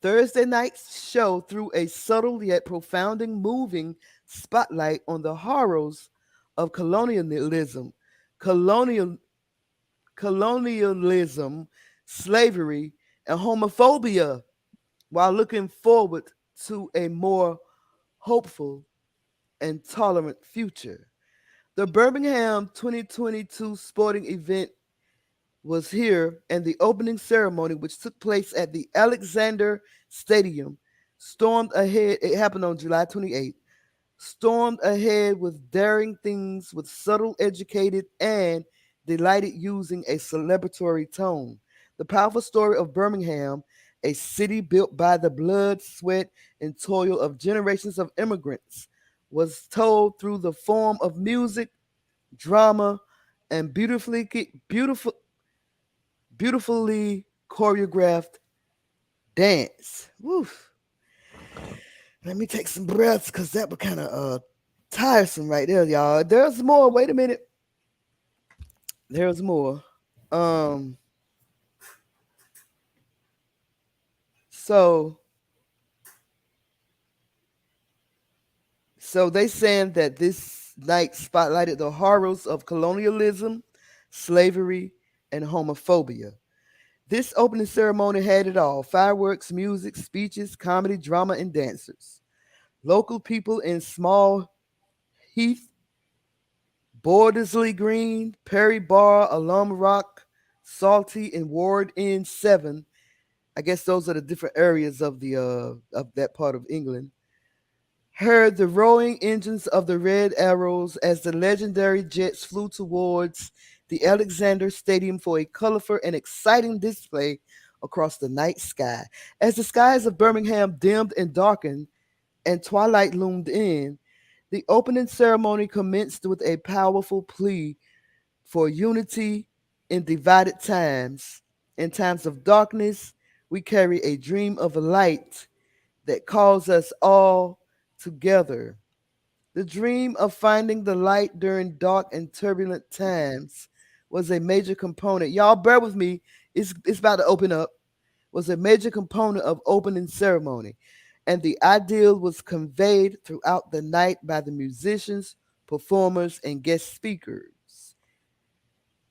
Thursday night's show threw a subtle yet profounding, moving spotlight on the horrors of colonialism, slavery, and homophobia, while looking forward to a more hopeful and tolerant future. The Birmingham 2022 sporting event was here, and the opening ceremony, which took place at the Alexander Stadium, stormed ahead. It happened on July 28th. Stormed ahead with daring things, with subtle, educated, and delighted using a celebratory tone. The powerful story of Birmingham, a city built by the blood, sweat, and toil of generations of immigrants, was told through the form of music, drama, and beautifully choreographed dance. Woof. Let me take some breaths because that was kind of tiresome right there, y'all. There's more. Wait a minute. There's more. So they saying that this night spotlighted the horrors of colonialism, slavery, and homophobia. This opening ceremony had it all: fireworks, music, speeches, comedy, drama, and dancers. Local people in Small Heath, Bordersley Green, Perry Bar, Alum Rock, Salty, and Ward End 7. I guess those are the different areas of that part of England. Heard the roaring engines of the Red Arrows as the legendary jets flew towards the Alexander Stadium for a colorful and exciting display across the night sky. As the skies of Birmingham dimmed and darkened and twilight loomed in, the opening ceremony commenced with a powerful plea for unity in divided times. In times of darkness, we carry a dream of a light that calls us all together. The dream of finding the light during dark and turbulent times was a major component. Y'all bear with me. It's about to open up. Was a major component of opening ceremony. And the ideal was conveyed throughout the night by the musicians, performers, and guest speakers.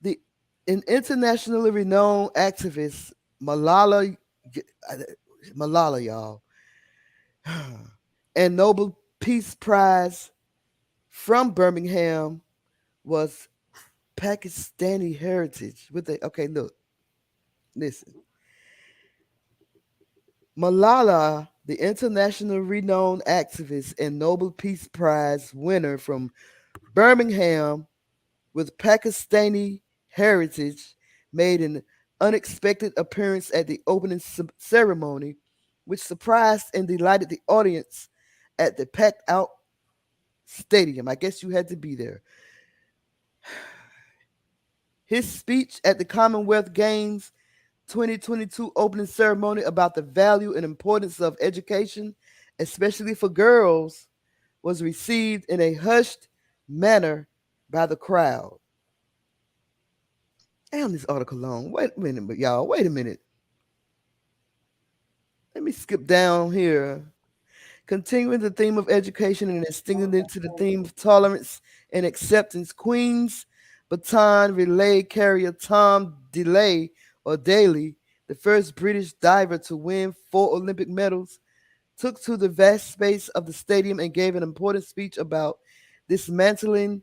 An internationally renowned activist, Malala, y'all, And Nobel Peace Prize from Birmingham was Pakistani heritage. Okay, look, listen. Malala, the international renowned activist and Nobel Peace Prize winner from Birmingham with Pakistani heritage, made an unexpected appearance at the opening ceremony, which surprised and delighted the audience at the packed out stadium. I guess you had to be there. His speech at the Commonwealth Games 2022 opening ceremony about the value and importance of education, especially for girls, was received in a hushed manner by the crowd. Damn, this article long. Wait a minute, but y'all, wait a minute. Let me skip down here. Continuing the theme of education and extending it to the theme of tolerance and acceptance, Queen's baton relay carrier Tom Daley, the first British diver to win 4 Olympic medals, took to the vast space of the stadium and gave an important speech about dismantling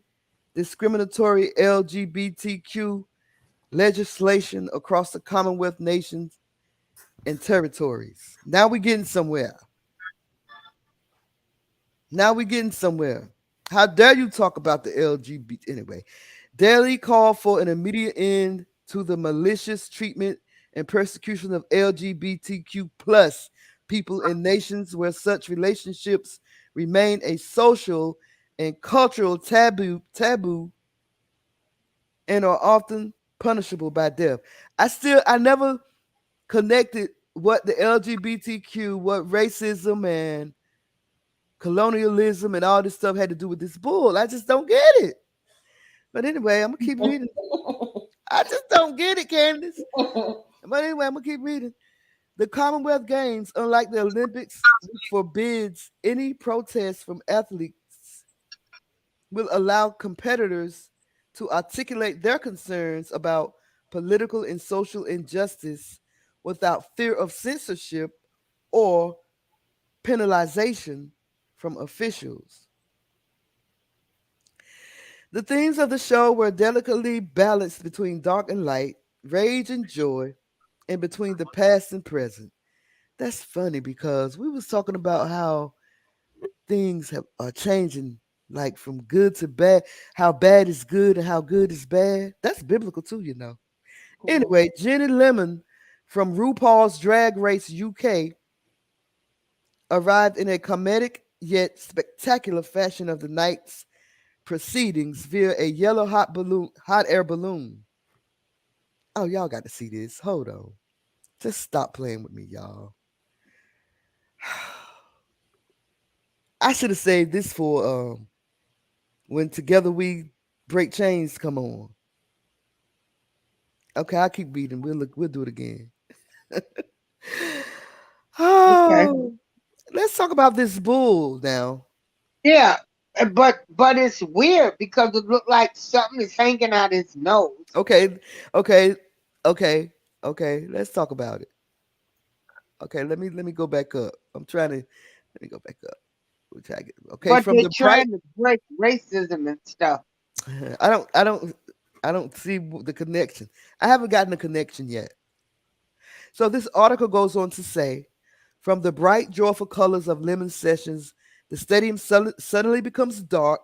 discriminatory LGBTQ legislation across the Commonwealth nations and territories. Now we're getting somewhere. How dare you talk about the LGBT? Anyway, Daley called for an immediate end to the malicious treatment and persecution of LGBTQ plus people in nations where such relationships remain a social and cultural taboo and are often punishable by death. I never connected what the LGBTQ, what racism and colonialism and all this stuff had to do with this bull. I just don't get it. But anyway, I'm gonna keep reading. I just don't get it, Candace. But anyway, I'm gonna keep reading. The Commonwealth Games, unlike the Olympics, which forbids any protest from athletes, will allow competitors to articulate their concerns about political and social injustice without fear of censorship or penalization from officials. The themes of the show were delicately balanced between dark and light, rage and joy, and between the past and present. That's funny because we was talking about how things are changing, like from good to bad, how bad is good and how good is bad. That's biblical too, you know. Anyway, Jenny Lemon from RuPaul's Drag Race UK arrived in a comedic yet spectacular fashion of the night's proceedings via a yellow hot air balloon. Oh, y'all got to see this. Hold on. Just stop playing with me, y'all. I should have saved this for when Together We Break Chains come on. Okay, I'll keep reading. We'll do it again. Okay. Let's talk about this bull now. Yeah, but it's weird because it looked like something is hanging out his nose. Okay. Let's talk about it. Okay, let me go back up. Let me go back up. We'll try to get, okay, but from they're the trying to break racism and stuff. I don't see the connection. I haven't gotten a connection yet. So this article goes on to say, from the bright, joyful colors of lemon sessions, the stadium suddenly becomes dark,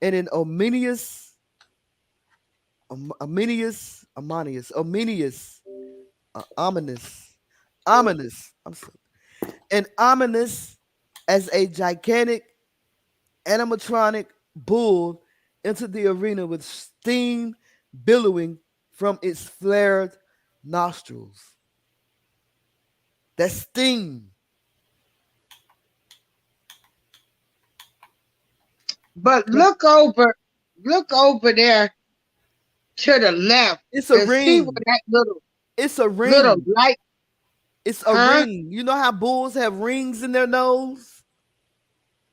and an ominous, ominous, and ominous as a gigantic animatronic bull entered the arena with steam billowing from its flared nostrils. That's steam. But look over there to the left. It's a ring. See what that it's a ring. Little light. It's a ring. You know how bulls have rings in their nose?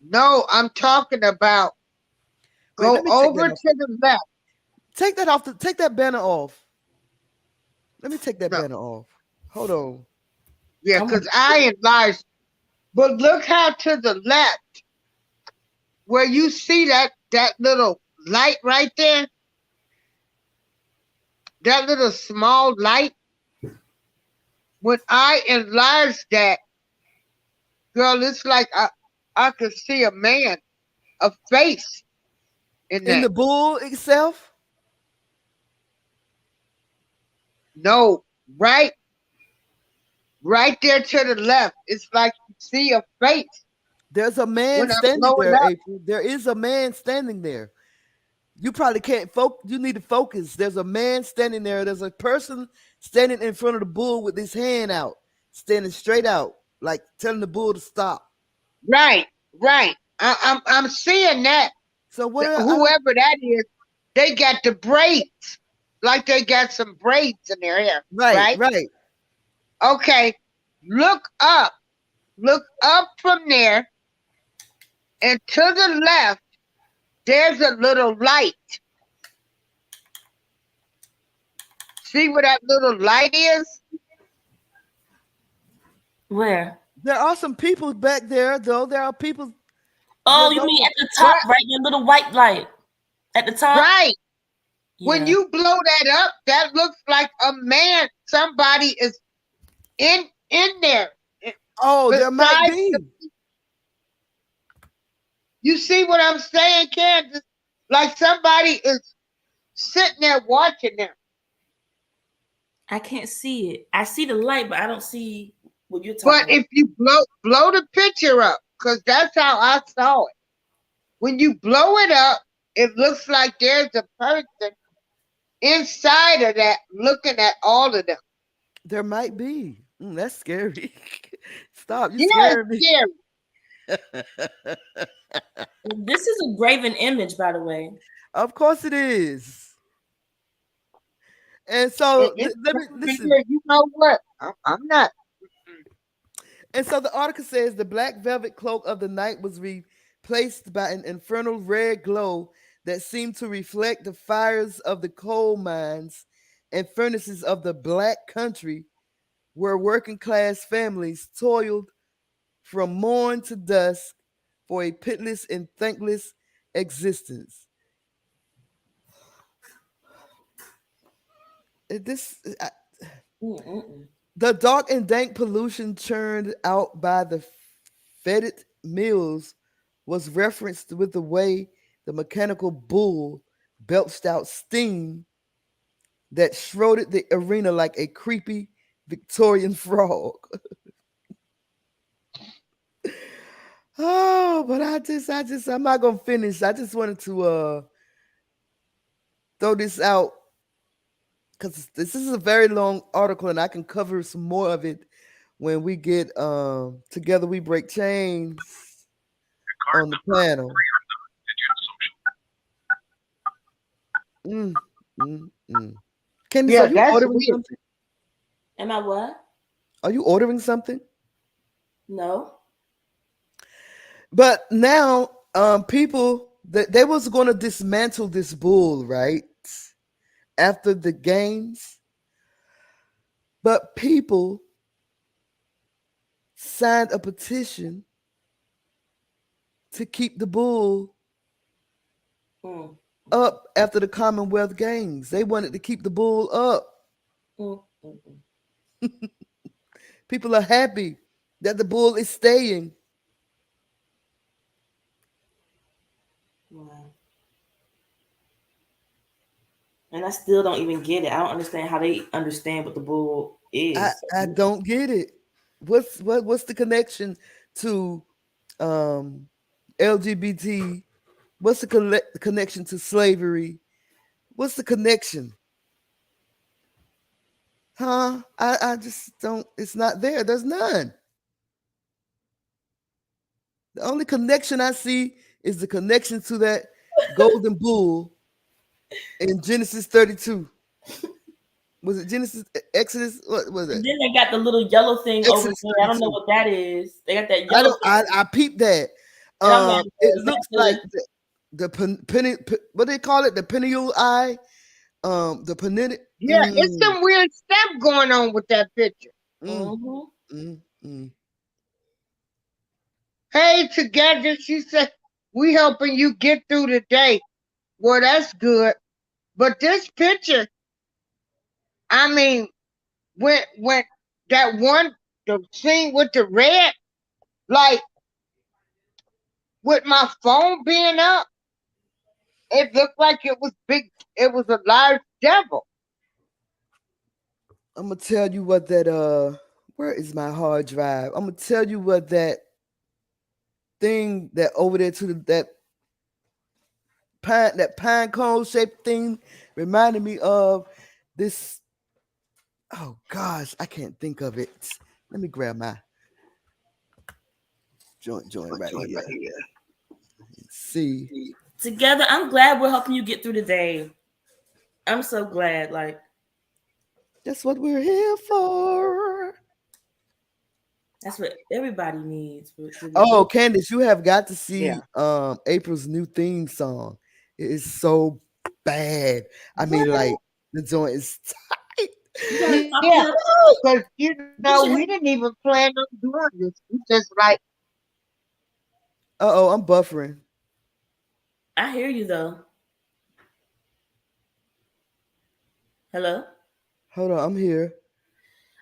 No, I'm talking about go over to the left. Take that banner off. Let me take that banner off. Hold on. Yeah, because I enlarged. But look how to the left, where you see that little light right there, that little small light. When I enlarge that, girl, it's like I could see a man, a face in that. In the bull itself? No, right there to the left. It's like you see a face. There's a man standing there, April. There is a man standing there. You probably can't focus. You need to focus. There's a man standing there. There's a person standing in front of the bull with his hand out, standing straight out, like telling the bull to stop. Right. I'm seeing that. So whoever that is, they got the braids, like they got some braids in their hair. Right. Okay. Look up from there, and to the left, there's a little light. See where that little light is? Where? There are some people back there, though. There are people. Oh, you mean at the top, right? Your little white light at the top? Right. Yeah. When you blow that up, that looks like a man. Somebody is in there. Oh, there might be. You see what I'm saying, Kansas? Like somebody is sitting there watching them. I can't see it. I see the light, but I don't see what you're talking about. But if you blow the picture up, because that's how I saw it. When you blow it up, it looks like there's a person inside of that looking at all of them. There might be. That's scary. Stop. You scared me. Scary. This is a graven image, by the way. Of course it is. And so let me listen. You know what? I'm not. And so the article says the black velvet cloak of the night was replaced by an infernal red glow that seemed to reflect the fires of the coal mines and furnaces of the black country, where working class families toiled from morn to dusk for a pitiless and thankless existence. The dark and dank pollution churned out by the fetid mills was referenced with the way the mechanical bull belched out steam that shrouded the arena like a creepy Victorian frog. Oh, but I'm not gonna finish. I just wanted to throw this out because this is a very long article, and I can cover some more of it when we get together. We break chains on the panel. Candice, are you ordering something? Am I what? Are you ordering something? No. But now, people they was going to dismantle this bull, right? After the games, but people signed a petition to keep the bull up after the Commonwealth Games. They wanted to keep the bull up. People are happy that the bull is staying. Wow. And I still don't even get it. I don't understand how they understand what the bull is. I don't get it. What's the connection to LGBT? What's the connection to slavery? What's the connection? Huh? I just don't. It's not there. There's none. The only connection I see is the connection to that golden bull in Genesis 32. Was it Genesis, Exodus? What was it? And then they got the little yellow thing Exodus over there. 32. I don't know what that is. They got that yellow thing. I peeped that. It looks like the what do they call it? The pineal eye. The pineal. Yeah, it's some weird stuff going on with that picture. Hey, together, she said, we helping you get through the day. Well, that's good. But this picture, I mean, when that one, the scene with the red, like with my phone being up, it looked like it was big. It was a large devil. I'm gonna tell you what that where is my hard drive? I'm gonna tell you what that thing that over there to that pine cone shaped thing reminded me of this. Oh gosh, I can't think of it. Let me grab my joint right here. Let's see. Together, I'm glad we're helping you get through the day. I'm so glad. Like, that's what we're here for. That's what everybody needs. Oh, Candace, you have got to see April's new theme song. It is so bad. I mean, like the joint is tight. Yeah, because we didn't even plan on doing this. We just like. I'm buffering. I hear you though. Hello. Hold on, I'm here.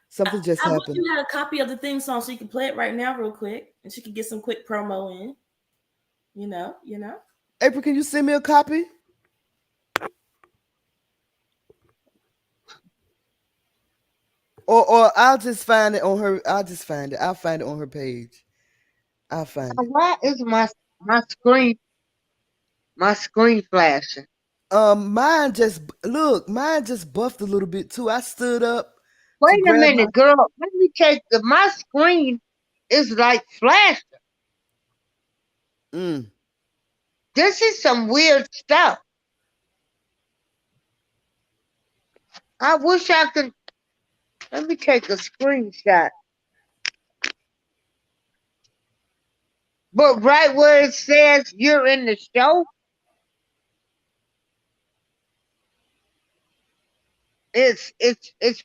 Something just happened. I wish you had a copy of the theme song so you can play it right now, real quick, and she could get some quick promo in. You know. April, can you send me a copy? Or I'll just find it on her. I'll find it on her page. I'll find it. Why is my screen flashing? Mine just buffed a little bit too. I stood up. Wait a minute, girl. Let me take my screen is like flashing. This is some weird stuff. I wish I could. Let me take a screenshot. But right where it says you're in the show, it's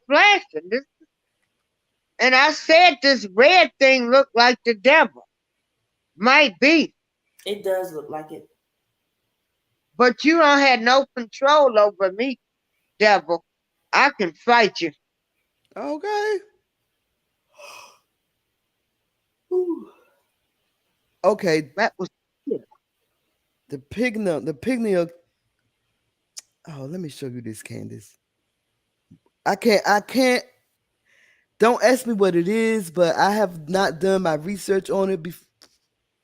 flashing. And I said this red thing looked like the devil. Might be. It does look like it. But you don't have no control over me, devil. I can fight you. Okay. Okay. That was the pygmy. Oh, let me show you this, Candace. I can't. Don't ask me what it is, but I have not done my research on it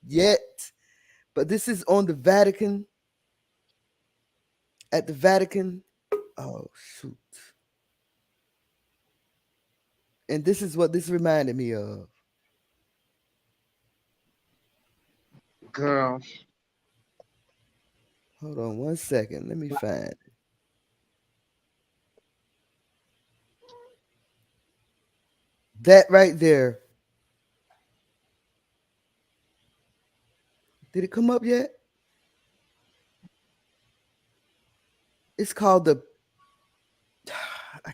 yet. But this is on the Vatican. At the Vatican. Oh, shoot. And this is what this reminded me of. Girl. Hold on 1 second. Let me find it. That right there. Did it come up yet? It's called I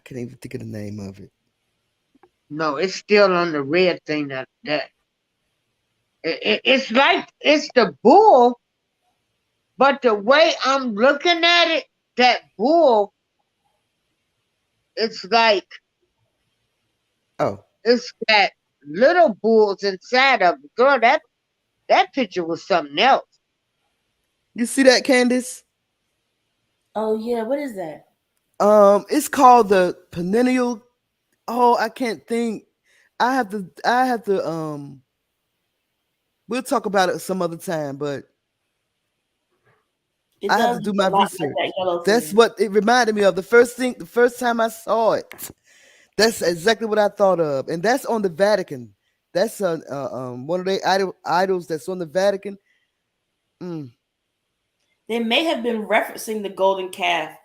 can't even think of the name of it. No, it's still on the red thing that it's like it's the bull, but the way I'm looking at it, that bull, it's like it's got little bulls inside of it. Girl, that picture was something else. You see that, Candace? Oh yeah, what is that? It's called the perennial. Oh, I can't think. I have to we'll talk about it some other time, but I have to do my research. Like that's what it reminded me of. The first time I saw it, that's exactly what I thought of. And that's on the Vatican. That's one of their idols that's on the Vatican. They may have been referencing the golden calf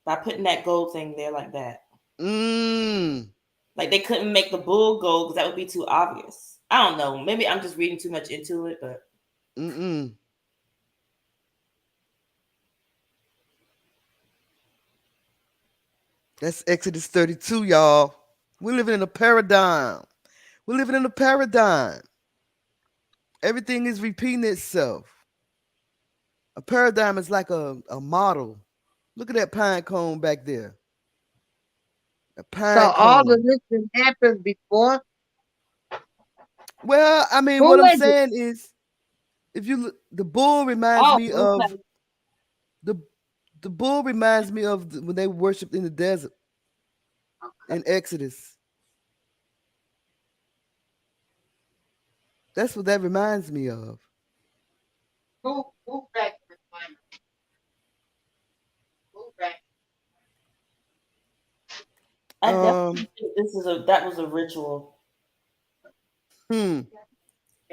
by putting that gold thing there like that. Like they couldn't make the bull gold because that would be too obvious. I don't know. Maybe I'm just reading too much into it, but that's Exodus 32, y'all. We're living in a paradigm. Everything is repeating itself. A paradigm is like a model. Look at that pine cone back there. A pine So all cone. of this has happened before. Well, I mean, Who what I'm is it? saying is, if you look, the bull reminds me of okay. the bull reminds me of when they worshipped in the desert in Exodus. That's what that reminds me of. Who back? Who back? I definitely think that was a ritual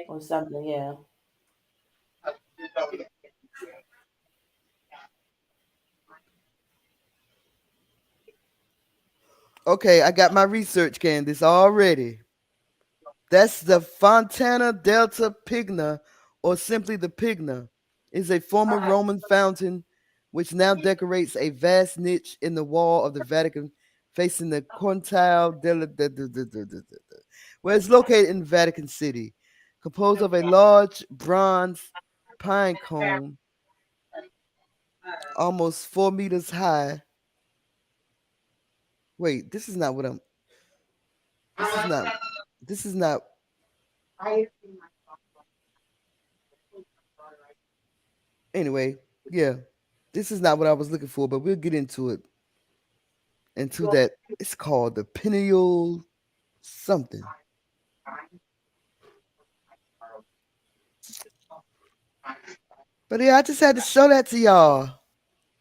or something. Yeah. Okay, I got my research, Candace, already. That's the Fontana Delta Pigna, or simply the Pigna, is a former Roman fountain which now decorates a vast niche in the wall of the Vatican facing the Cortile where it's located in Vatican City, composed of a large bronze pine cone almost 4 meters high. Wait, this is not. Anyway, yeah, this is not what I was looking for, but we'll get into it. Into that, it's called the pineal something. But yeah, I just had to show that to y'all.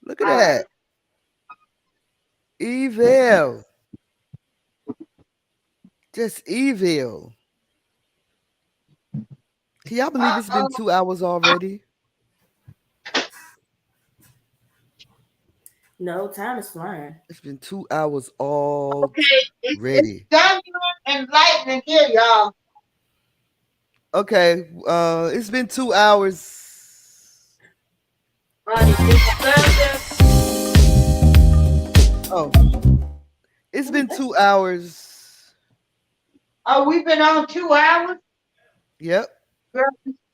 Look at that. Evil. Just evil. Can y'all believe it's been 2 hours already? No, time is flying. It's been 2 hours already. It's thunder and lightning here, y'all. Okay, it's been 2 hours. Oh, it's been 2 hours. Oh, we've been on 2 hours? Yep.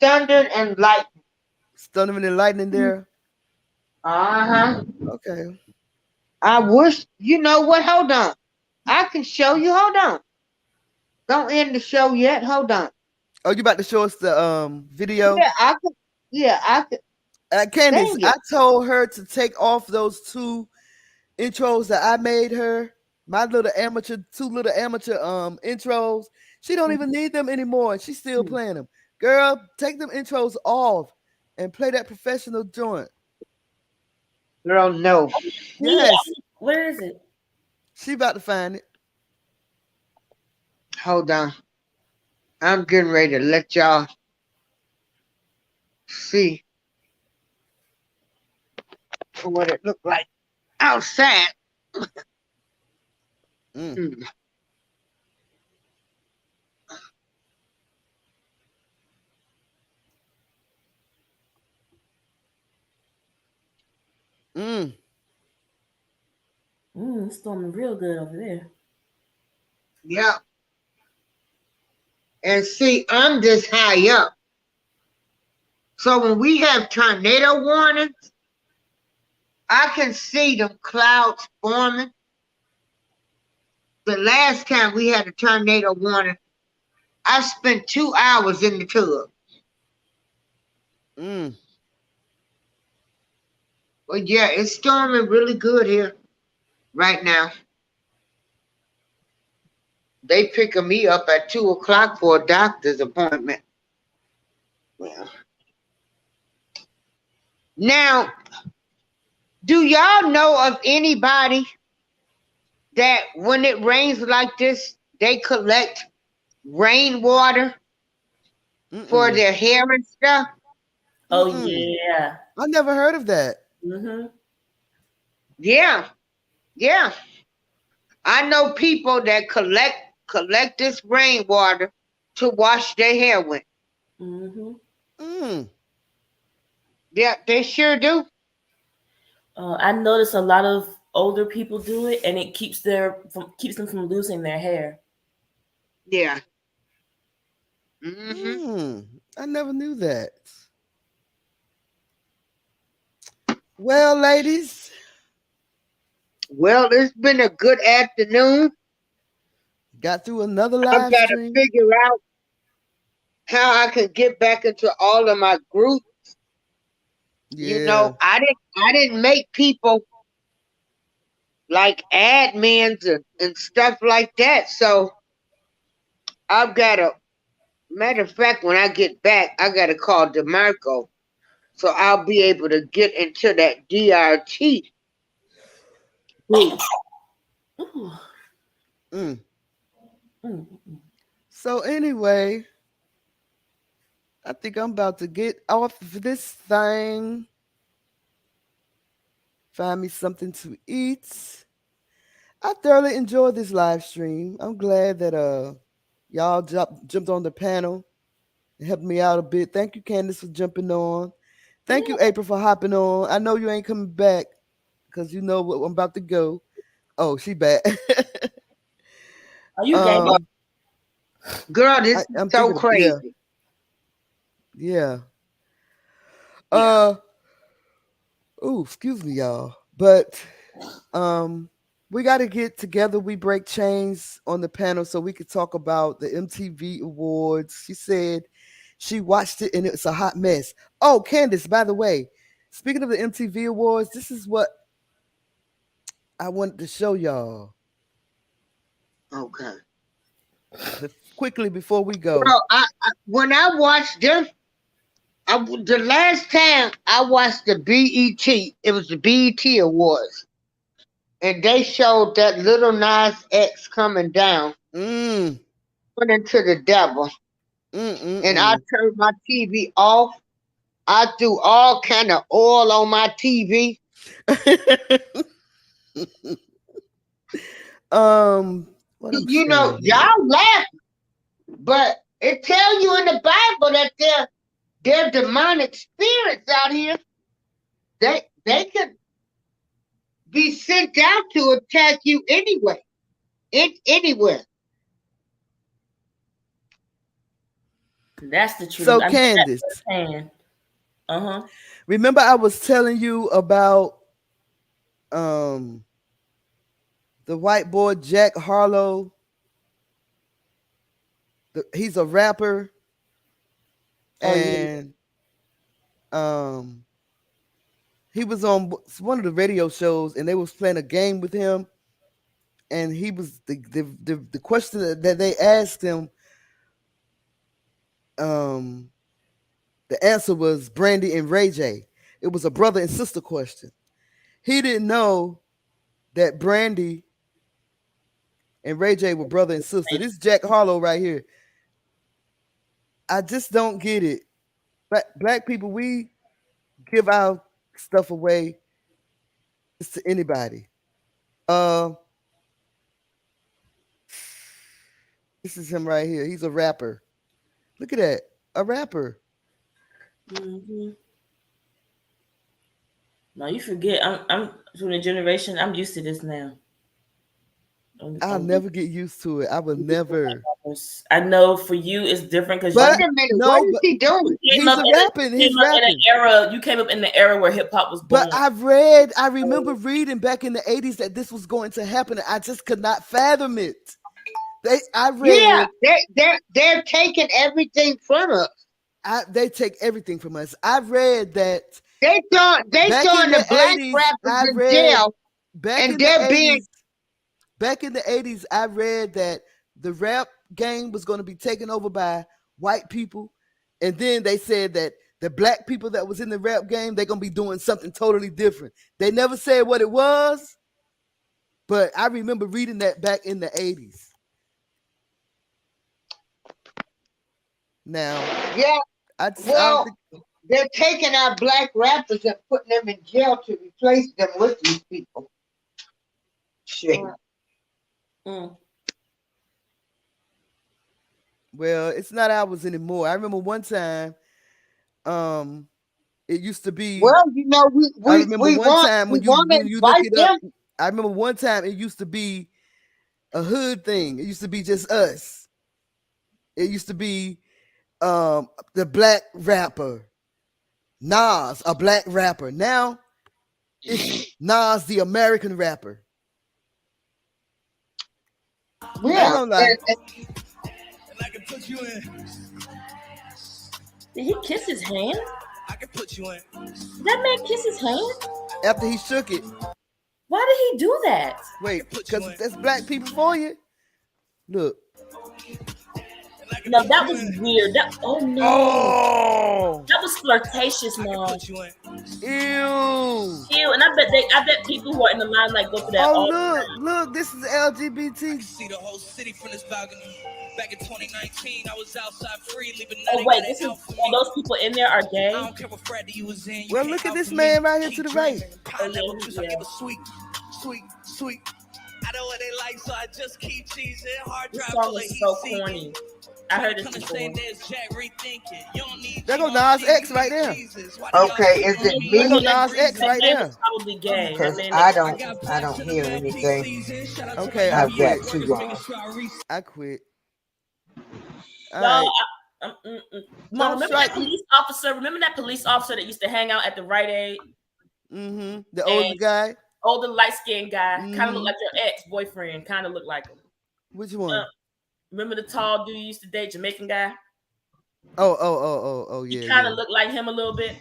Thunder and lightning. Thunder and lightning there? Uh-huh. Okay. I wish, you know what? Hold on. I can show you. Hold on. Don't end the show yet. Hold on. Oh, you about to show us the video? Yeah, I could. Yeah, I could. Candace, I told her to take off those 2 intros that I made her. My little amateur, 2 little amateur intros. She don't even need them anymore. She's still playing them. Girl, take them intros off and play that professional joint. Girl, no. Yes. Where is it? She about to find it. Hold on. I'm getting ready to let y'all see what it looked like outside. Mm. It's storming real good over there. Yeah. And see, I'm this high up. So when we have tornado warnings, I can see them clouds forming. The last time we had a tornado warning, I spent 2 hours in the tub. But yeah, it's storming really good here right now. They picking me up at 2 o'clock for a doctor's appointment. Yeah. Now, do y'all know of anybody that when it rains like this, they collect rainwater for their hair and stuff? Oh, yeah. I never heard of that. Yeah. Yeah. I know people that collect this rainwater to wash their hair with. Yeah, they sure do. I notice a lot of older people do it, and it keeps them from losing their hair. Yeah. I never knew that. Well, ladies. Well, it's been a good afternoon. Got through another live I've got stream. to figure out how I can get back into all of my groups. Yeah. You know, I didn't make people like admins and stuff like that. So I've got to, matter of fact, when I get back, I got to call DeMarco. So I'll be able to get into that DRT group. So anyway, I think I'm about to get off of this thing. Find me something to eat. I thoroughly enjoyed this live stream. I'm glad that y'all jumped on the panel and helped me out a bit. Thank you, Candace, for jumping on. Thank you, April, for hopping on. I know you ain't coming back because you know what I'm about to go. Oh, she back. Are you gaming? Girl, this is so crazy. Yeah. Excuse me, y'all. But we got to get together. We break chains on the panel so we could talk about the MTV Awards. She said she watched it and it's a hot mess. Oh, Candace, by the way, speaking of the MTV Awards, this is what I wanted to show y'all. Okay. Quickly before we go. Well, when I watched them, the last time I watched the BET, it was the BET Awards, and they showed that Little Nas X coming down, went into the devil, and I turned my TV off. I threw all kind of oil on my TV. You know, y'all laugh, but it tells you in the Bible that they're demonic spirits out here. They could be sent out to attack you anyway. Anywhere. That's the truth. So Candace, remember I was telling you about the white boy Jack Harlow. He's a rapper, and he was on one of the radio shows, and they was playing a game with him, and he was the question that they asked him. The answer was Brandy and Ray J. It was a brother and sister question. He didn't know that Brandy and Ray J were brother and sister. This is Jack Harlow right here. I just don't get it. Black people, we give our stuff away just to anybody. This is him right here. He's a rapper. Look at that. A rapper. No, you forget. I'm from the generation. I'm used to this now. I'll never get used to it. I will never. I know for you it's different because wait a minute. What is he doing? He's rapping. He's rapping. You came up in the era where hip hop was born. But I remember reading back in the 80s that this was going to happen. I just could not fathom it. They're taking everything from us. They take everything from us. I read that they throwing the black rappers in jail, and they're being. Back in the 80s, I read that the rap game was going to be taken over by white people. And then they said that the black people that was in the rap game, they're going to be doing something totally different. They never said what it was, but I remember reading that back in the 80s. Now, yeah, they're taking our black rappers and putting them in jail to replace them with these people. Shit. Well, it's not ours anymore. I remember one time, it used to be. Well, you know, I remember one time when you look it up. I remember one time it used to be a hood thing. It used to be just us. It used to be the black rapper Nas, a black rapper. Now it's Nas, the American rapper. Yeah. Did he kiss his hand? Did that man kiss his hand? After he shook it. Why did he do that? Wait, because that's black people for you. Look. No, that was weird. Oh no. That was flirtatious, man. Ew. And I bet people who are in the line like go through that. Oh look, this is LGBT. See the whole city from this balcony. Back in 2019, I was outside free, leaving nothing. Oh wait, this is all those people in there are gay. I don't care what frat you was in. Well, look at this man right here to the right. Pineapple juice, I give a sweet. I know what they like, so I just keep cheesing. Hard drive full of heat. So corny. I heard this before. There go Nas X right there. Okay, is it me? There go Nas X right there. Probably gay. Because I don't hear anything. Okay, I've got too long. I quit. Mom, remember that police officer? Remember that police officer that used to hang out at the Rite Aid? Mm-hmm. The older guy. Older light-skinned guy. Kind of looked like your ex-boyfriend. Kind of looked like him. Which one? Remember the tall dude you used to date, Jamaican guy? Oh, yeah. He kind of looked like him a little bit.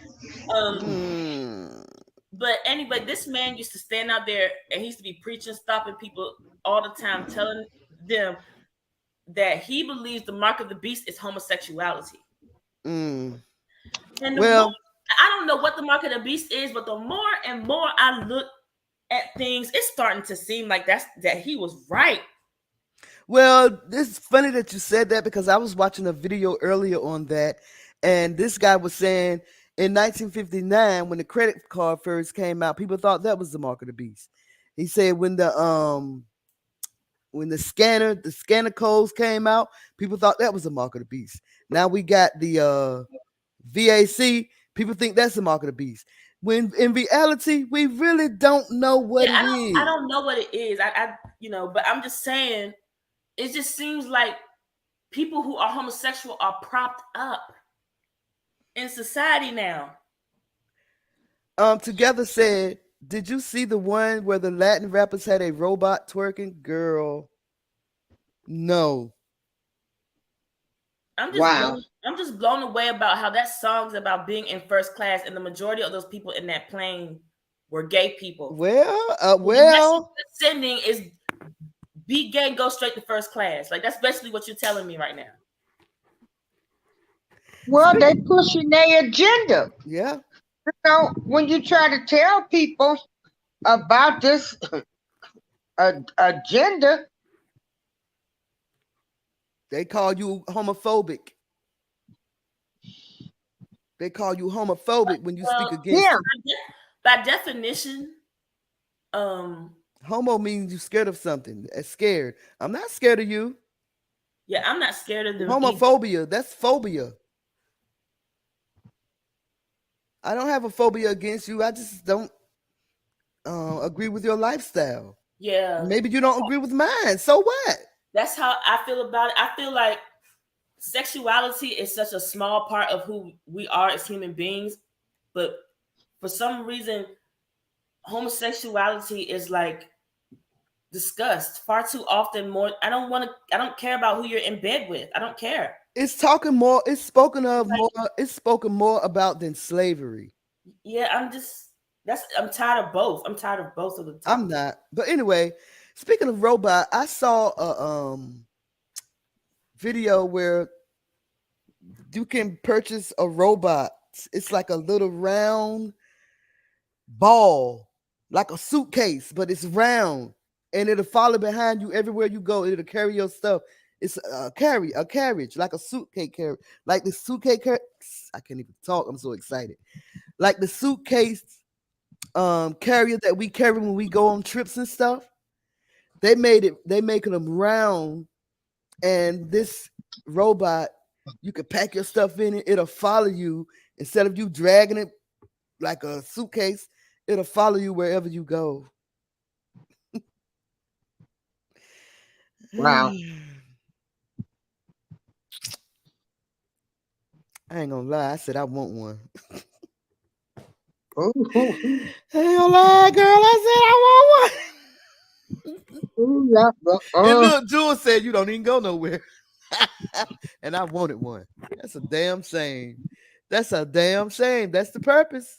But anyway, this man used to stand out there and he used to be preaching, stopping people all the time, telling them that he believes the mark of the beast is homosexuality. And I don't know what the mark of the beast is, but the more and more I look at things, it's starting to seem like that he was right. Well, it's funny that you said that because I was watching a video earlier on that, and this guy was saying in 1959 when the credit card first came out, people thought that was the mark of the beast. He said when the scanner codes came out, people thought that was the mark of the beast. Now we got the VAC, people think that's the mark of the beast. When in reality, we really don't know what it is. I don't know what it is. But I'm just saying, it just seems like people who are homosexual are propped up in society now. Together said, did you see the one where the Latin rappers had a robot twerking? Girl, no. I'm just blown away about how that song's about being in first class, and the majority of those people in that plane were gay people. Well, sending is be gay and go straight to first class. Like that's basically what you're telling me right now. Well, they pushing their agenda. Yeah. You know, when you try to tell people about this agenda, they call you homophobic. They call you homophobic when you speak against them. By definition, homo means you scared of something. Scared. I'm not scared of you. Yeah, I'm not scared of them. Homophobia, that's phobia. I don't have a phobia against you. I just don't agree with your lifestyle. Yeah. Maybe you don't agree with mine. So what? That's how I feel about it. I feel like sexuality is such a small part of who we are as human beings, but for some reason, homosexuality is like discussed far too often. More, I don't care about who you're in bed with. I don't care. It's spoken more about than slavery. Yeah, I'm tired of both. I'm tired of both of the time. I'm not. But anyway, speaking of robot, I saw a video where you can purchase a robot. It's like a little round ball, like a suitcase, but it's round, and it'll follow behind you everywhere you go. It'll carry your stuff. It's a carriage, like a suitcase carriage, like the suitcase. I can't even talk. I'm so excited. Like the suitcase carrier that we carry when we go on trips and stuff. They making them round, and this robot, you can pack your stuff in it. It'll follow you instead of you dragging it like a suitcase. It'll follow you wherever you go. Wow. I ain't gonna lie. I said I want one. Ooh. I ain't gonna lie, girl. I said I want one. Ooh, yeah, And look, Jewel said you don't even go nowhere. And I wanted one. That's a damn shame. That's a damn shame. That's the purpose.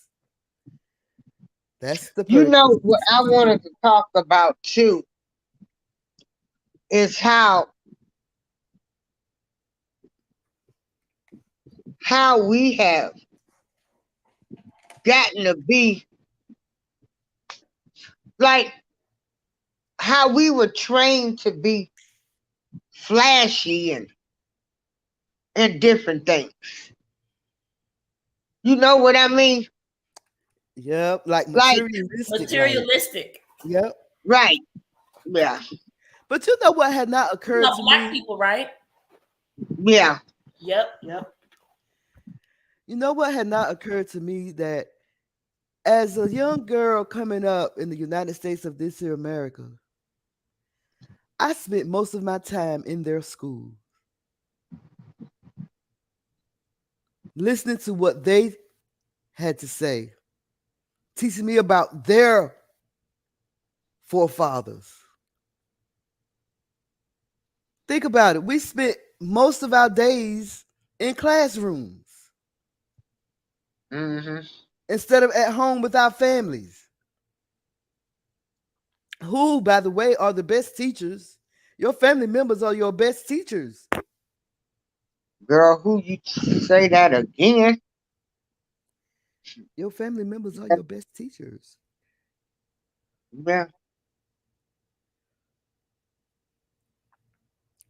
That's the purpose. You know what I wanted to talk about too is how we have gotten to be like how we were trained to be flashy and different things. You know what I mean? Yep, like materialistic. Yep. Right. Yeah. But you know what had not occurred to black me? people, right? Yeah. Yep. You know what had not occurred to me, that as a young girl coming up in the United States of this here America, I spent most of my time in their school, listening to what they had to say, teaching me about their forefathers. Think about it. We spent most of our days in classrooms instead of at home with our families. Who, by the way, are the best teachers? Your family members are your best teachers. Girl, who you say that again? Your family members are your best teachers. Yeah.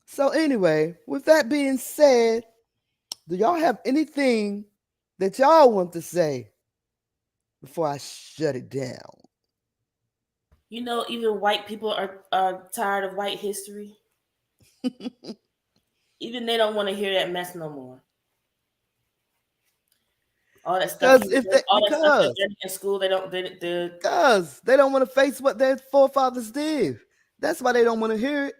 So anyway, with that being said, do y'all have anything that y'all want to say before I shut it down? You know, even white people are tired of white history. Even they don't want to hear that mess no more. All that stuff. Because in school, they don't. Because they don't want to face what their forefathers did. That's why they don't want to hear it.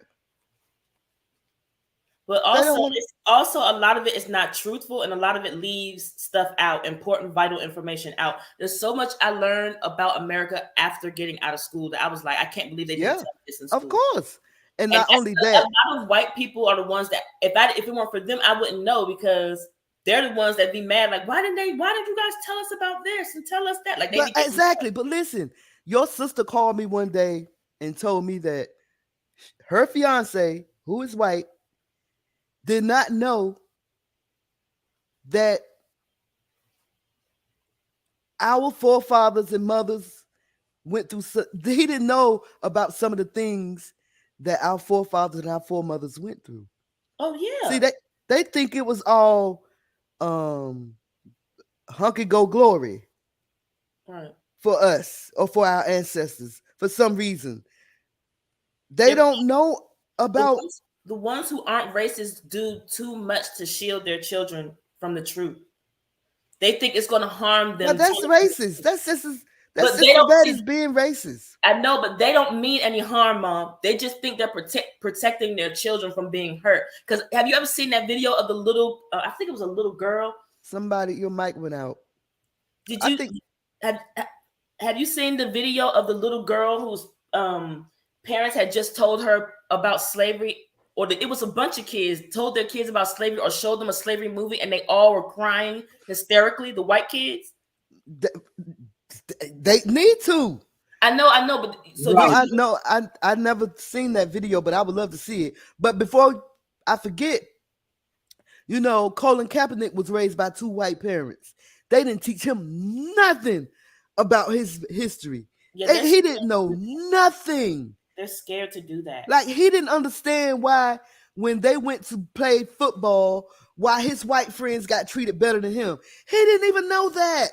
But also a lot of it is not truthful, and a lot of it leaves stuff out, important, vital information out. There's so much I learned about America after getting out of school that I was like, I can't believe they didn't tell this in school. Of course. And not only that, a lot of white people are the ones that if it weren't for them, I wouldn't know, because they're the ones that be mad. Like, why did you guys tell us about this and tell us that? Like, exactly. But listen, your sister called me one day and told me that her fiance, who is white, did not know that our forefathers and mothers went through. He didn't know about some of the things that our forefathers and our foremothers went through. Oh yeah. See, they think it was all hunky go glory, right, for us or for our ancestors. For some reason, they don't know about the ones who aren't racist do too much to shield their children from the truth. They think it's going to harm them. But that's racist. That's just as bad as being racist. I know, but they don't mean any harm, Mom. They just think they're protecting their children from being hurt. Because have you ever seen that video of the little? I think it was a little girl. Somebody, your mic went out. Did you? Have you seen the video of the little girl whose parents had just told her about slavery? Or it was a bunch of kids told their kids about slavery or showed them a slavery movie, and they all were crying hysterically. The white kids, they need to. I know, but so I never seen that video, but I would love to see it. But before I forget, Colin Kaepernick was raised by two white parents. They didn't teach him nothing about his history. Yeah, he didn't know nothing. They're scared to do that. Like, he didn't understand why, when they went to play football, why his white friends got treated better than him. He didn't even know that.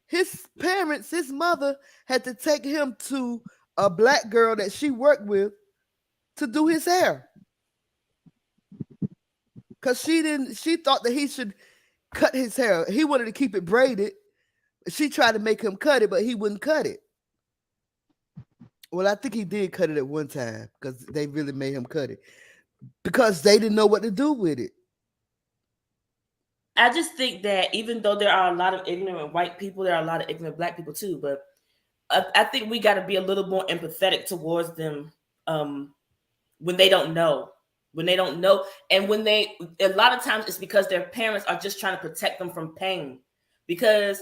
His parents, his mother, had to take him to a black girl that she worked with to do his hair. Because she thought that he should cut his hair. He wanted to keep it braided. She tried to make him cut it, but he wouldn't cut it. Well, I think he did cut it at one time because they really made him cut it because they didn't know what to do with it. I just think that even though there are a lot of ignorant white people, there are a lot of ignorant black people too. But I think we got to be a little more empathetic towards them when they don't know. When they don't know, and when they, a lot of times it's because their parents are just trying to protect them from pain, because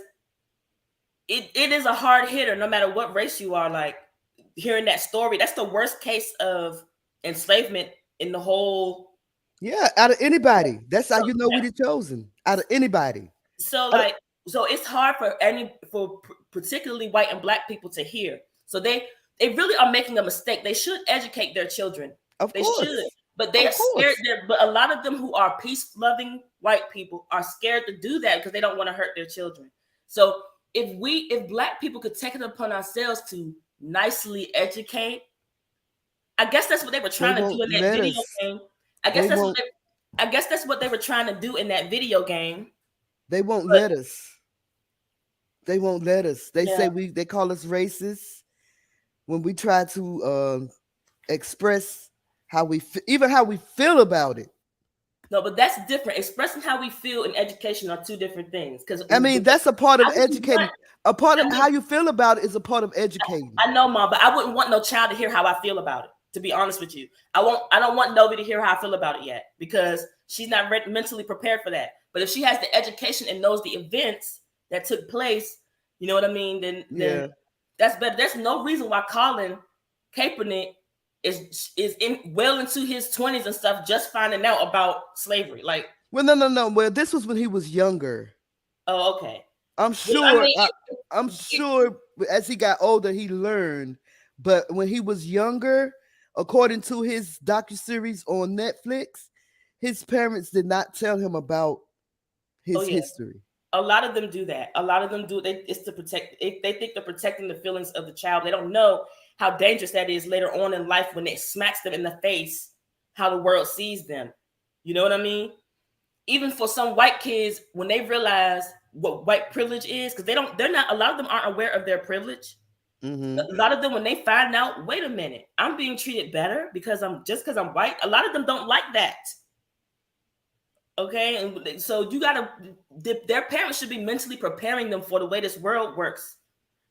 it is a hard hitter no matter what race you are. Like, hearing that story, that's the worst case of enslavement in the whole. Yeah, out of anybody. That's how you know we the chosen. Out of anybody. So so it's hard for particularly white and black people to hear. So they really are making a mistake. They should educate their children. Of course. They should. But they are scared. But a lot of them who are peace-loving white people are scared to do that because they don't want to hurt their children. So if black people could take it upon ourselves to nicely educate, I guess that's what they were trying to do in that video game. I guess that's what they were trying to do in that video game. They won't let us. They won't let us. They say they call us racist when we try to express how we feel about it. No, but that's different. Expressing how we feel and education are two different things. Because I mean, that's a part of educating. A part of how you feel about it is a part of educating. I know, Mom, but I wouldn't want no child to hear how I feel about it. To be honest with you, I don't want nobody to hear how I feel about it yet, because she's not mentally prepared for that. But if she has the education and knows the events that took place, you know what I mean? Then that's better. There's no reason why Colin Kaepernick is well into his 20s and stuff just finding out about slavery. Like, well, no. Well, this was when he was younger. Oh, okay. I'm sure. I'm sure as he got older, he learned. But when he was younger, according to his docuseries on Netflix, his parents did not tell him about his history. A lot of them do that. A lot of them do. It's to protect. They think they're protecting the feelings of the child. They don't know how dangerous that is later on in life when it smacks them in the face, how the world sees them. You know what I mean? Even for some white kids, when they realize what white privilege is, because a lot of them aren't aware of their privilege. Mm-hmm. A lot of them, when they find out, wait a minute, I'm being treated better because I'm white. A lot of them don't like that. Okay, and so their parents should be mentally preparing them for the way this world works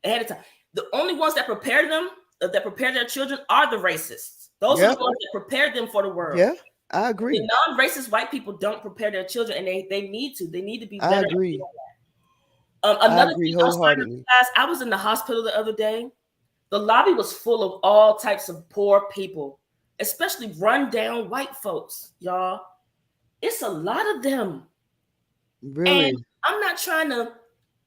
ahead of time. The only ones that prepare their children are the racists. Those are the ones that prepare them for the world. Yeah, I agree. The non-racist white people don't prepare their children, and they need to. They need to be better. I agree. Another thing I was in the hospital the other day. The lobby was full of all types of poor people, especially run-down white folks, y'all. It's a lot of them. Really? And I'm not trying to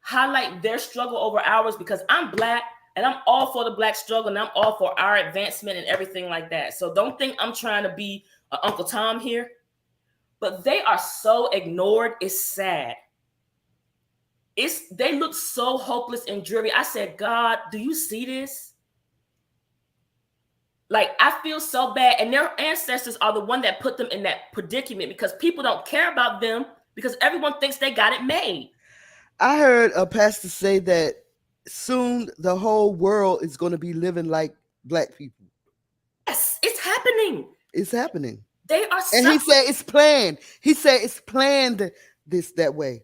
highlight their struggle over ours, because I'm black and I'm all for the black struggle and I'm all for our advancement and everything like that. So don't think I'm trying to be Uncle Tom here. But they are so ignored. It's sad. They look so hopeless and dreary. I said, God, do you see this? Like, I feel so bad. And their ancestors are the one that put them in that predicament, because people don't care about them because everyone thinks they got it made. I heard a pastor say that soon the whole world is going to be living like black people. Yes, it's happening. It's happening. They are suffering. And he said it's planned. He said it's planned that way.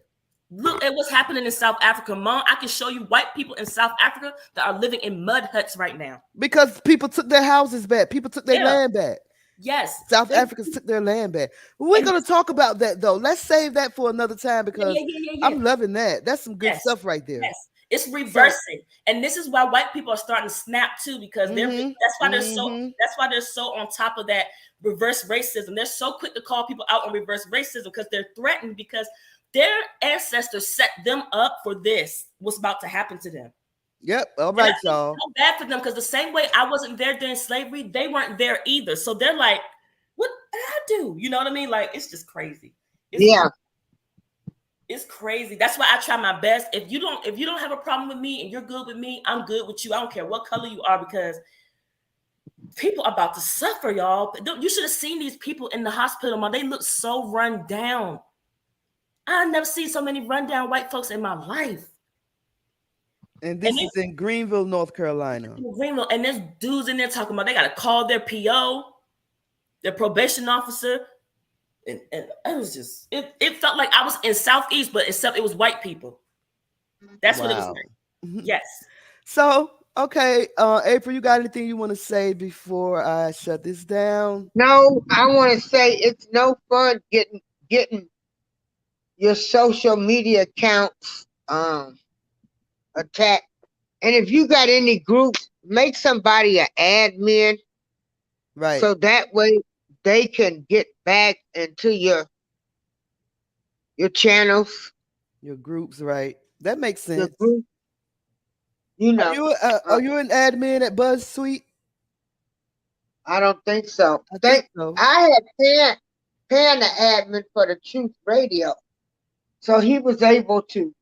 Look at what's happening in South Africa, Mom. I can show you white people in South Africa that are living in mud huts right now. Because people took their houses back. People took their land back. Yes. South Africans took their land back. We're going to talk about that, though. Let's save that for another time, because I'm loving that. That's some good stuff right there. Yes. It's reversing. And this is why white people are starting to snap too, because that's why they're so on top of that reverse racism. They're so quick to call people out on reverse racism because they're threatened, because their ancestors set them up for what's about to happen to them. Yep. All right, y'all. So bad for them, because the same way I wasn't there during slavery, they weren't there either. So they're like, what did I do? You know what I mean? Like, it's just crazy. It's crazy. That's why I try my best. If you don't have a problem with me and you're good with me, I'm good with you. I don't care what color you are, because people are about to suffer, y'all. You should have seen these people in the hospital, man. They look so run down. I've never seen so many rundown white folks in my life. And this is in Greenville, North Carolina. Greenville, and there's dudes in there talking about they got to call their PO, their probation officer. And it was just it felt like I was in Southeast, but except it was white people. That's what it was like. Yes. So, okay, April, you got anything you want to say before I shut this down? No, I want to say it's no fun getting your social media accounts attacked. And if you got any groups, make somebody an admin, right? So that way they can get back into your channels, your groups, right? That makes sense. Your group, you know, are you an admin at BuzzzTweet? I don't think so. I think so. I had Pan the admin for the Truth Radio, so he was able to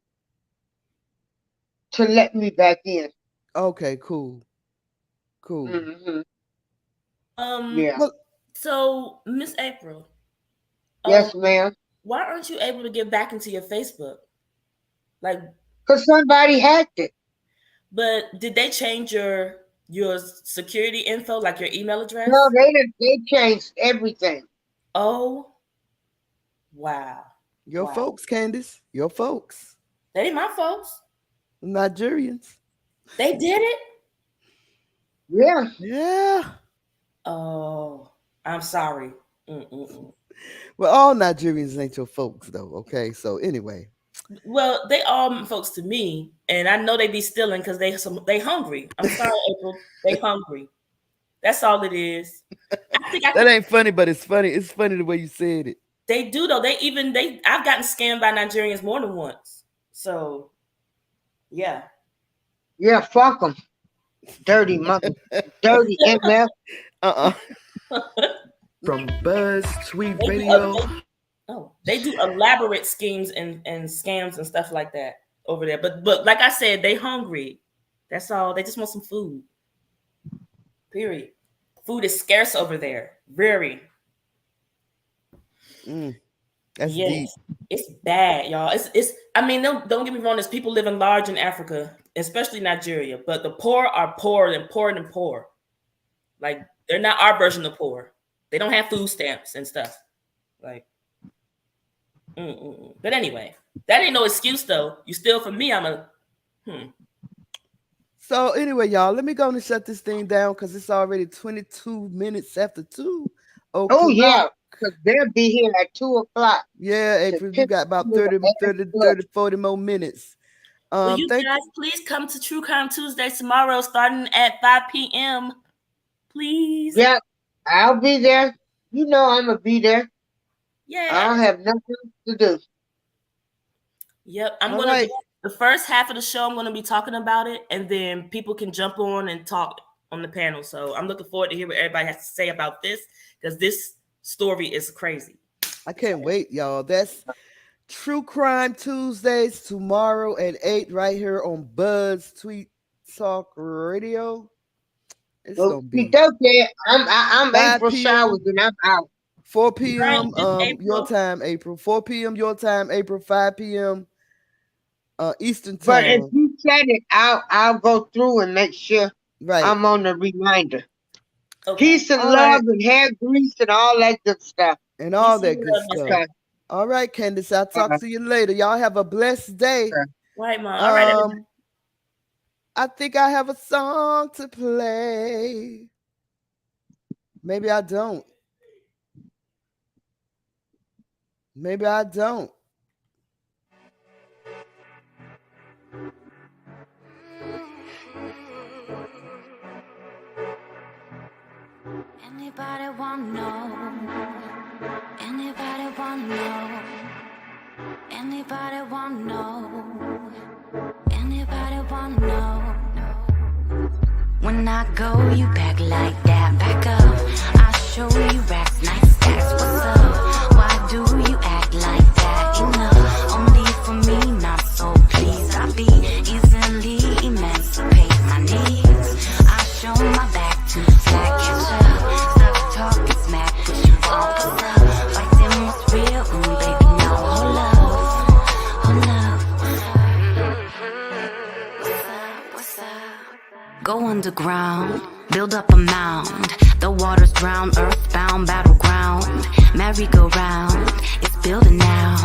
let me back in. Okay, cool. Mm-hmm. Yeah. So, Miss April. Yes, ma'am. Why aren't you able to get back into your Facebook? Like, because somebody hacked it. But did they change your security info, like your email address? No, they changed everything. Oh, wow. Your folks, Candace. Your folks. They ain't my folks. Nigerians. They did it? Yeah. Yeah. Oh, I'm sorry. Well, all Nigerians ain't your folks, though. Okay, so anyway. Well, they all folks to me, and I know they be stealing because they hungry. I'm sorry, April. They hungry. That's all it is. I think that ain't funny, but it's funny. It's funny the way you said it. They do though. I've gotten scammed by Nigerians more than once. So, yeah. Yeah, fuck them. Dirty mother. Dirty MF. From BuzzzTweet Radio. They do elaborate schemes and scams and stuff like that over there. But like I said, they hungry. That's all. They just want some food. Period. Food is scarce over there. Very. That's deep. It's bad, y'all. It's. I mean, don't get me wrong. There's people living large in Africa, especially Nigeria. But the poor are poorer and poorer and poor. Like they're not our version of poor. They don't have food stamps and stuff. Like. But anyway, that ain't no excuse though. You steal from me, I'm a. So anyway, y'all, let me go and shut this thing down because it's already 22 minutes after 2. Oh yeah, because they'll be here at 2:00. Yeah, April, you got about 30, 40 more minutes. Will you guys please come to True Crime Tuesday tomorrow, starting at 5 p.m. Please. Yeah, I'll be there. You know I'm gonna be there. Yeah. I don't have nothing to do. Yep. I'm going to the first half of the show, I'm going to be talking about it, and then people can jump on and talk on the panel. So I'm looking forward to hear what everybody has to say about this, because this story is crazy. I can't wait, y'all. That's True Crime Tuesdays tomorrow at 8 right here on BuzzzTweet Talk Radio. It's gonna be okay. I'm April Showers and I'm out. 4 p.m. Your time, April. 4 p.m. your time, April. 5 p.m. Eastern time. But if you set it out, I'll go through and make sure I'm on the reminder. Okay. Peace and love and hair grease and all that good stuff. And all that good stuff. Okay. All right, Candace. I'll talk to you later. Y'all have a blessed day. Right, Mom. All right. I think I have a song to play. Maybe I don't. Maybe I don't. Anybody wanna know? Anybody wanna know? Anybody wanna know? Anybody wanna know? When I go, you back like that. Back up. I show you racks, nice stacks. What's up? Why do you act like that? Enough, only for me, not so please. I be easily emancipate my needs. I show my back to flat catch up. Stop talking smack, but you won't put up. Fighting what's real, baby, no, hold up, hold up. What's up, what's up? Go underground. build up a mound. The waters drown, earthbound, battleground. Merry-go-round, it's building now.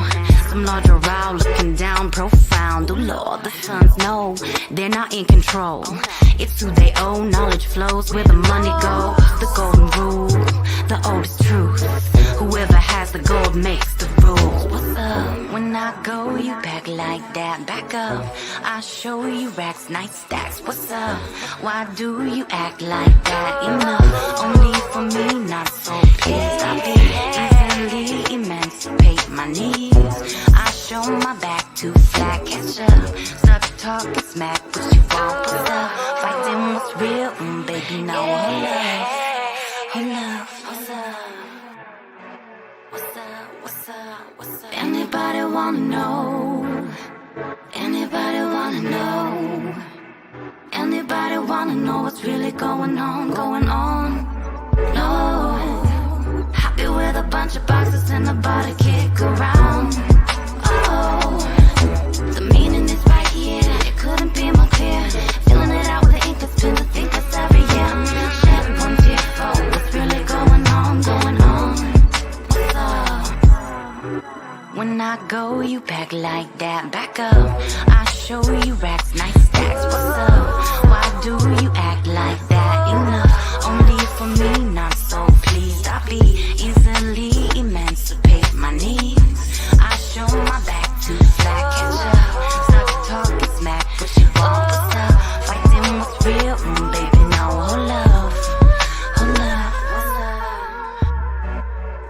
Some larger row looking down, profound. Oh Lord, the sons know they're not in control. It's who they owe, knowledge flows where the money goes. The golden rule, the oldest truth. Whoever has the gold makes the rules. What's up? When I go, you back like that. Back up, I show you racks, nice stacks. What's up? Why do you act like that? Enough, only for me, not so pleased. I be easily emancipate my knees. I show my back to flat, catch up. Start talking smack, what you want, what's up? Fighting what's real, baby, now hold up. Hold up, what's up? What's up, what's up, what's up? Anybody wanna know? Anybody wanna know? Anybody wanna know what's really going on, going on? No. Happy with a bunch of boxes and a body kick around. Oh, the meaning is right here. It couldn't be more clear. Feeling it out with the ink that's been the think that's every year. Shed one tear for what's really going on, going on. What's up? When I go, you back like that. Back up, I show you racks, nice stacks. What's up? Why do you act like that? Enough, only for me, not so pleased. I be easily emancipate my knees. I show my back to flat, catch up. Start talking smack, what you want, what's up? Fighting what's real, baby, now hold up. Hold up,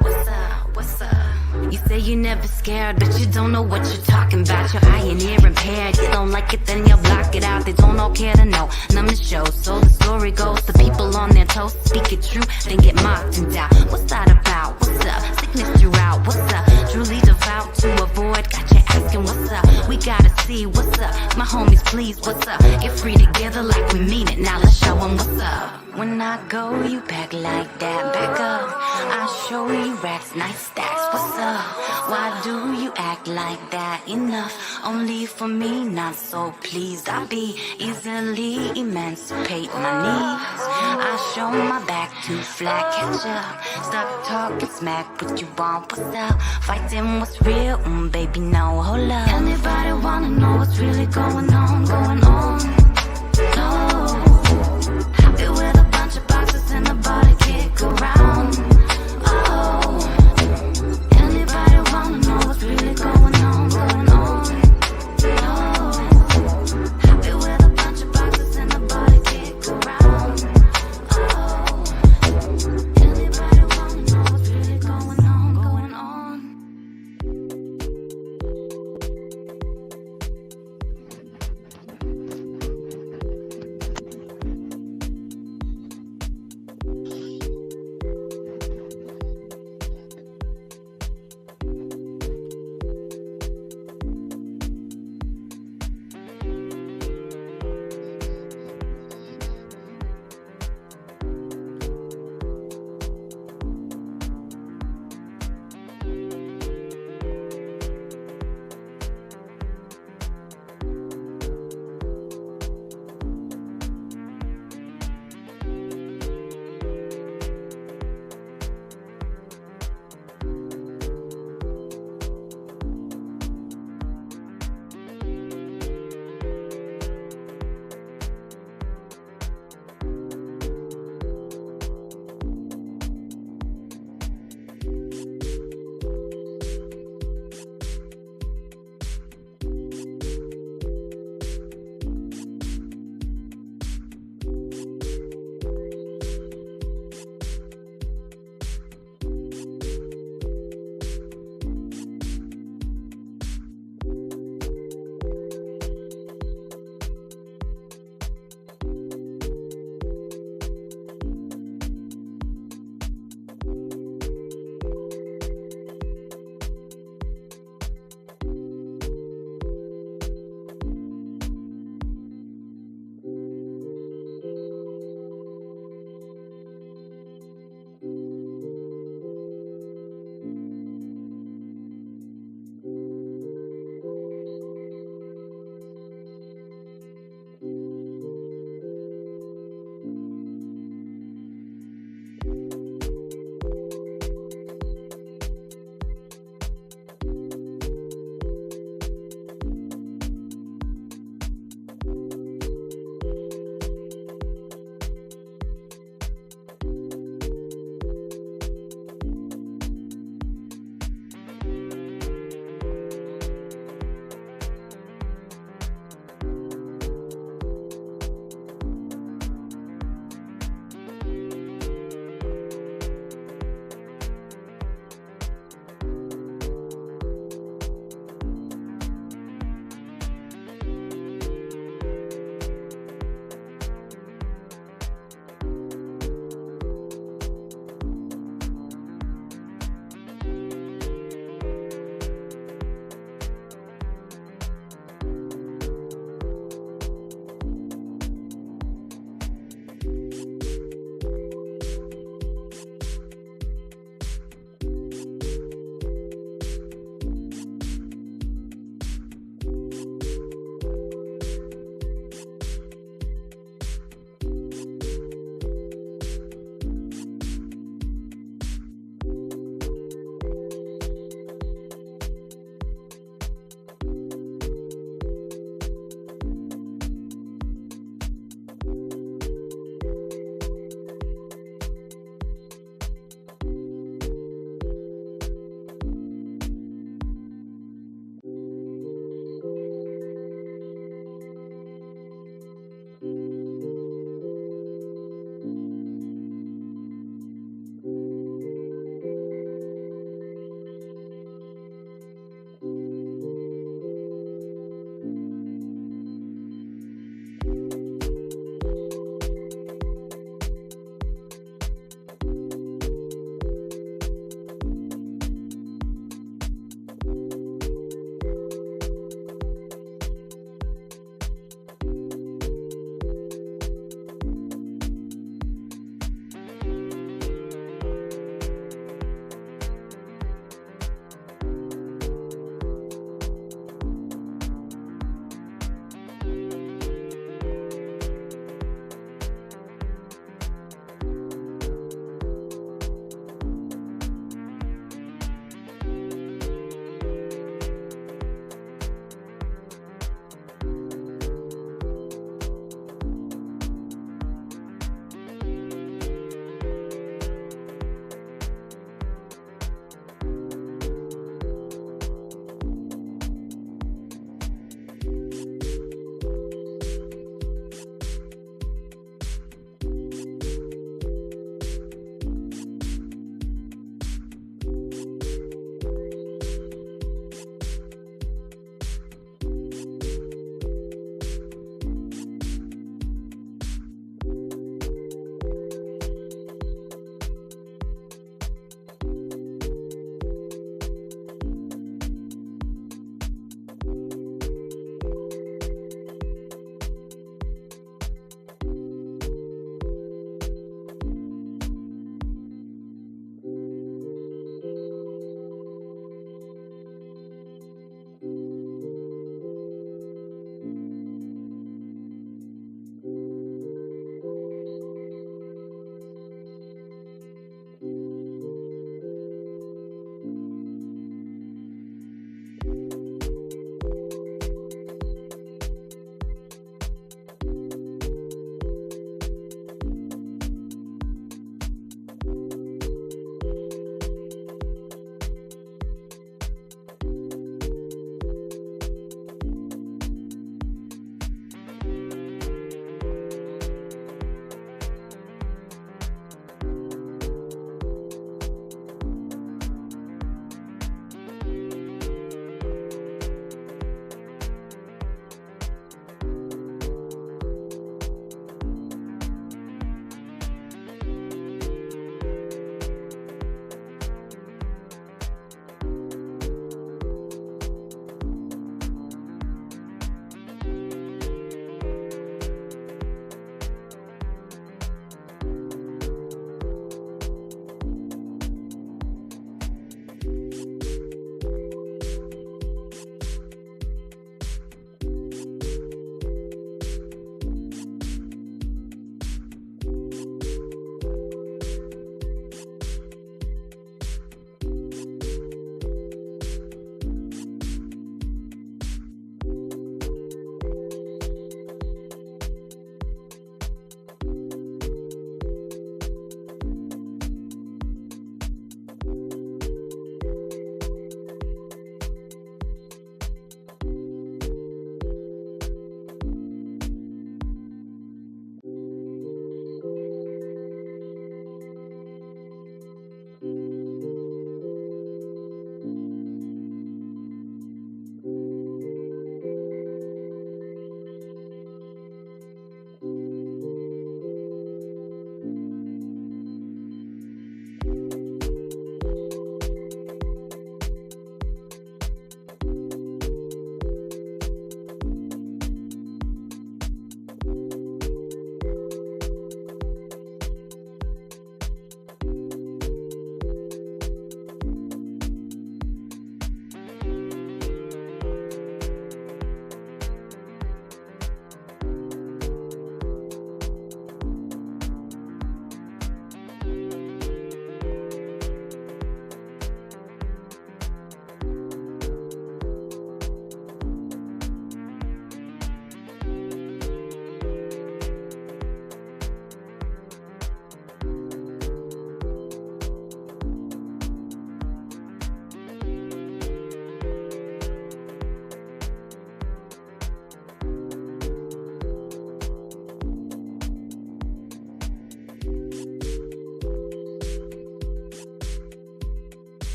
what's up? What's up? You say you're never scared, but you don't know what you're talking about. Your eye and ear impaired. You don't like it, then you block it out. They don't all care to know. None of the shows. So the story goes. The people on their toes speak it true, then get mocked and doubt. What's that about? What's up? Sickness throughout. What's up? Truly devout to avoid. Got you asking what's up? We gotta see what's up. My homies, please, what's up? Get free together like we mean it. Now let's show them what's up. When I go, you back like that. Back up, I show you racks, nice stacks. What's up? Why do you act like that? Enough, only for me, not so pleased. I be easily emancipate my knees. I show my back to flat, catch up. Stop talking smack, what you want, what's up? Fighting what's real, baby, now hold up. Anybody wanna know what's really going on, going on?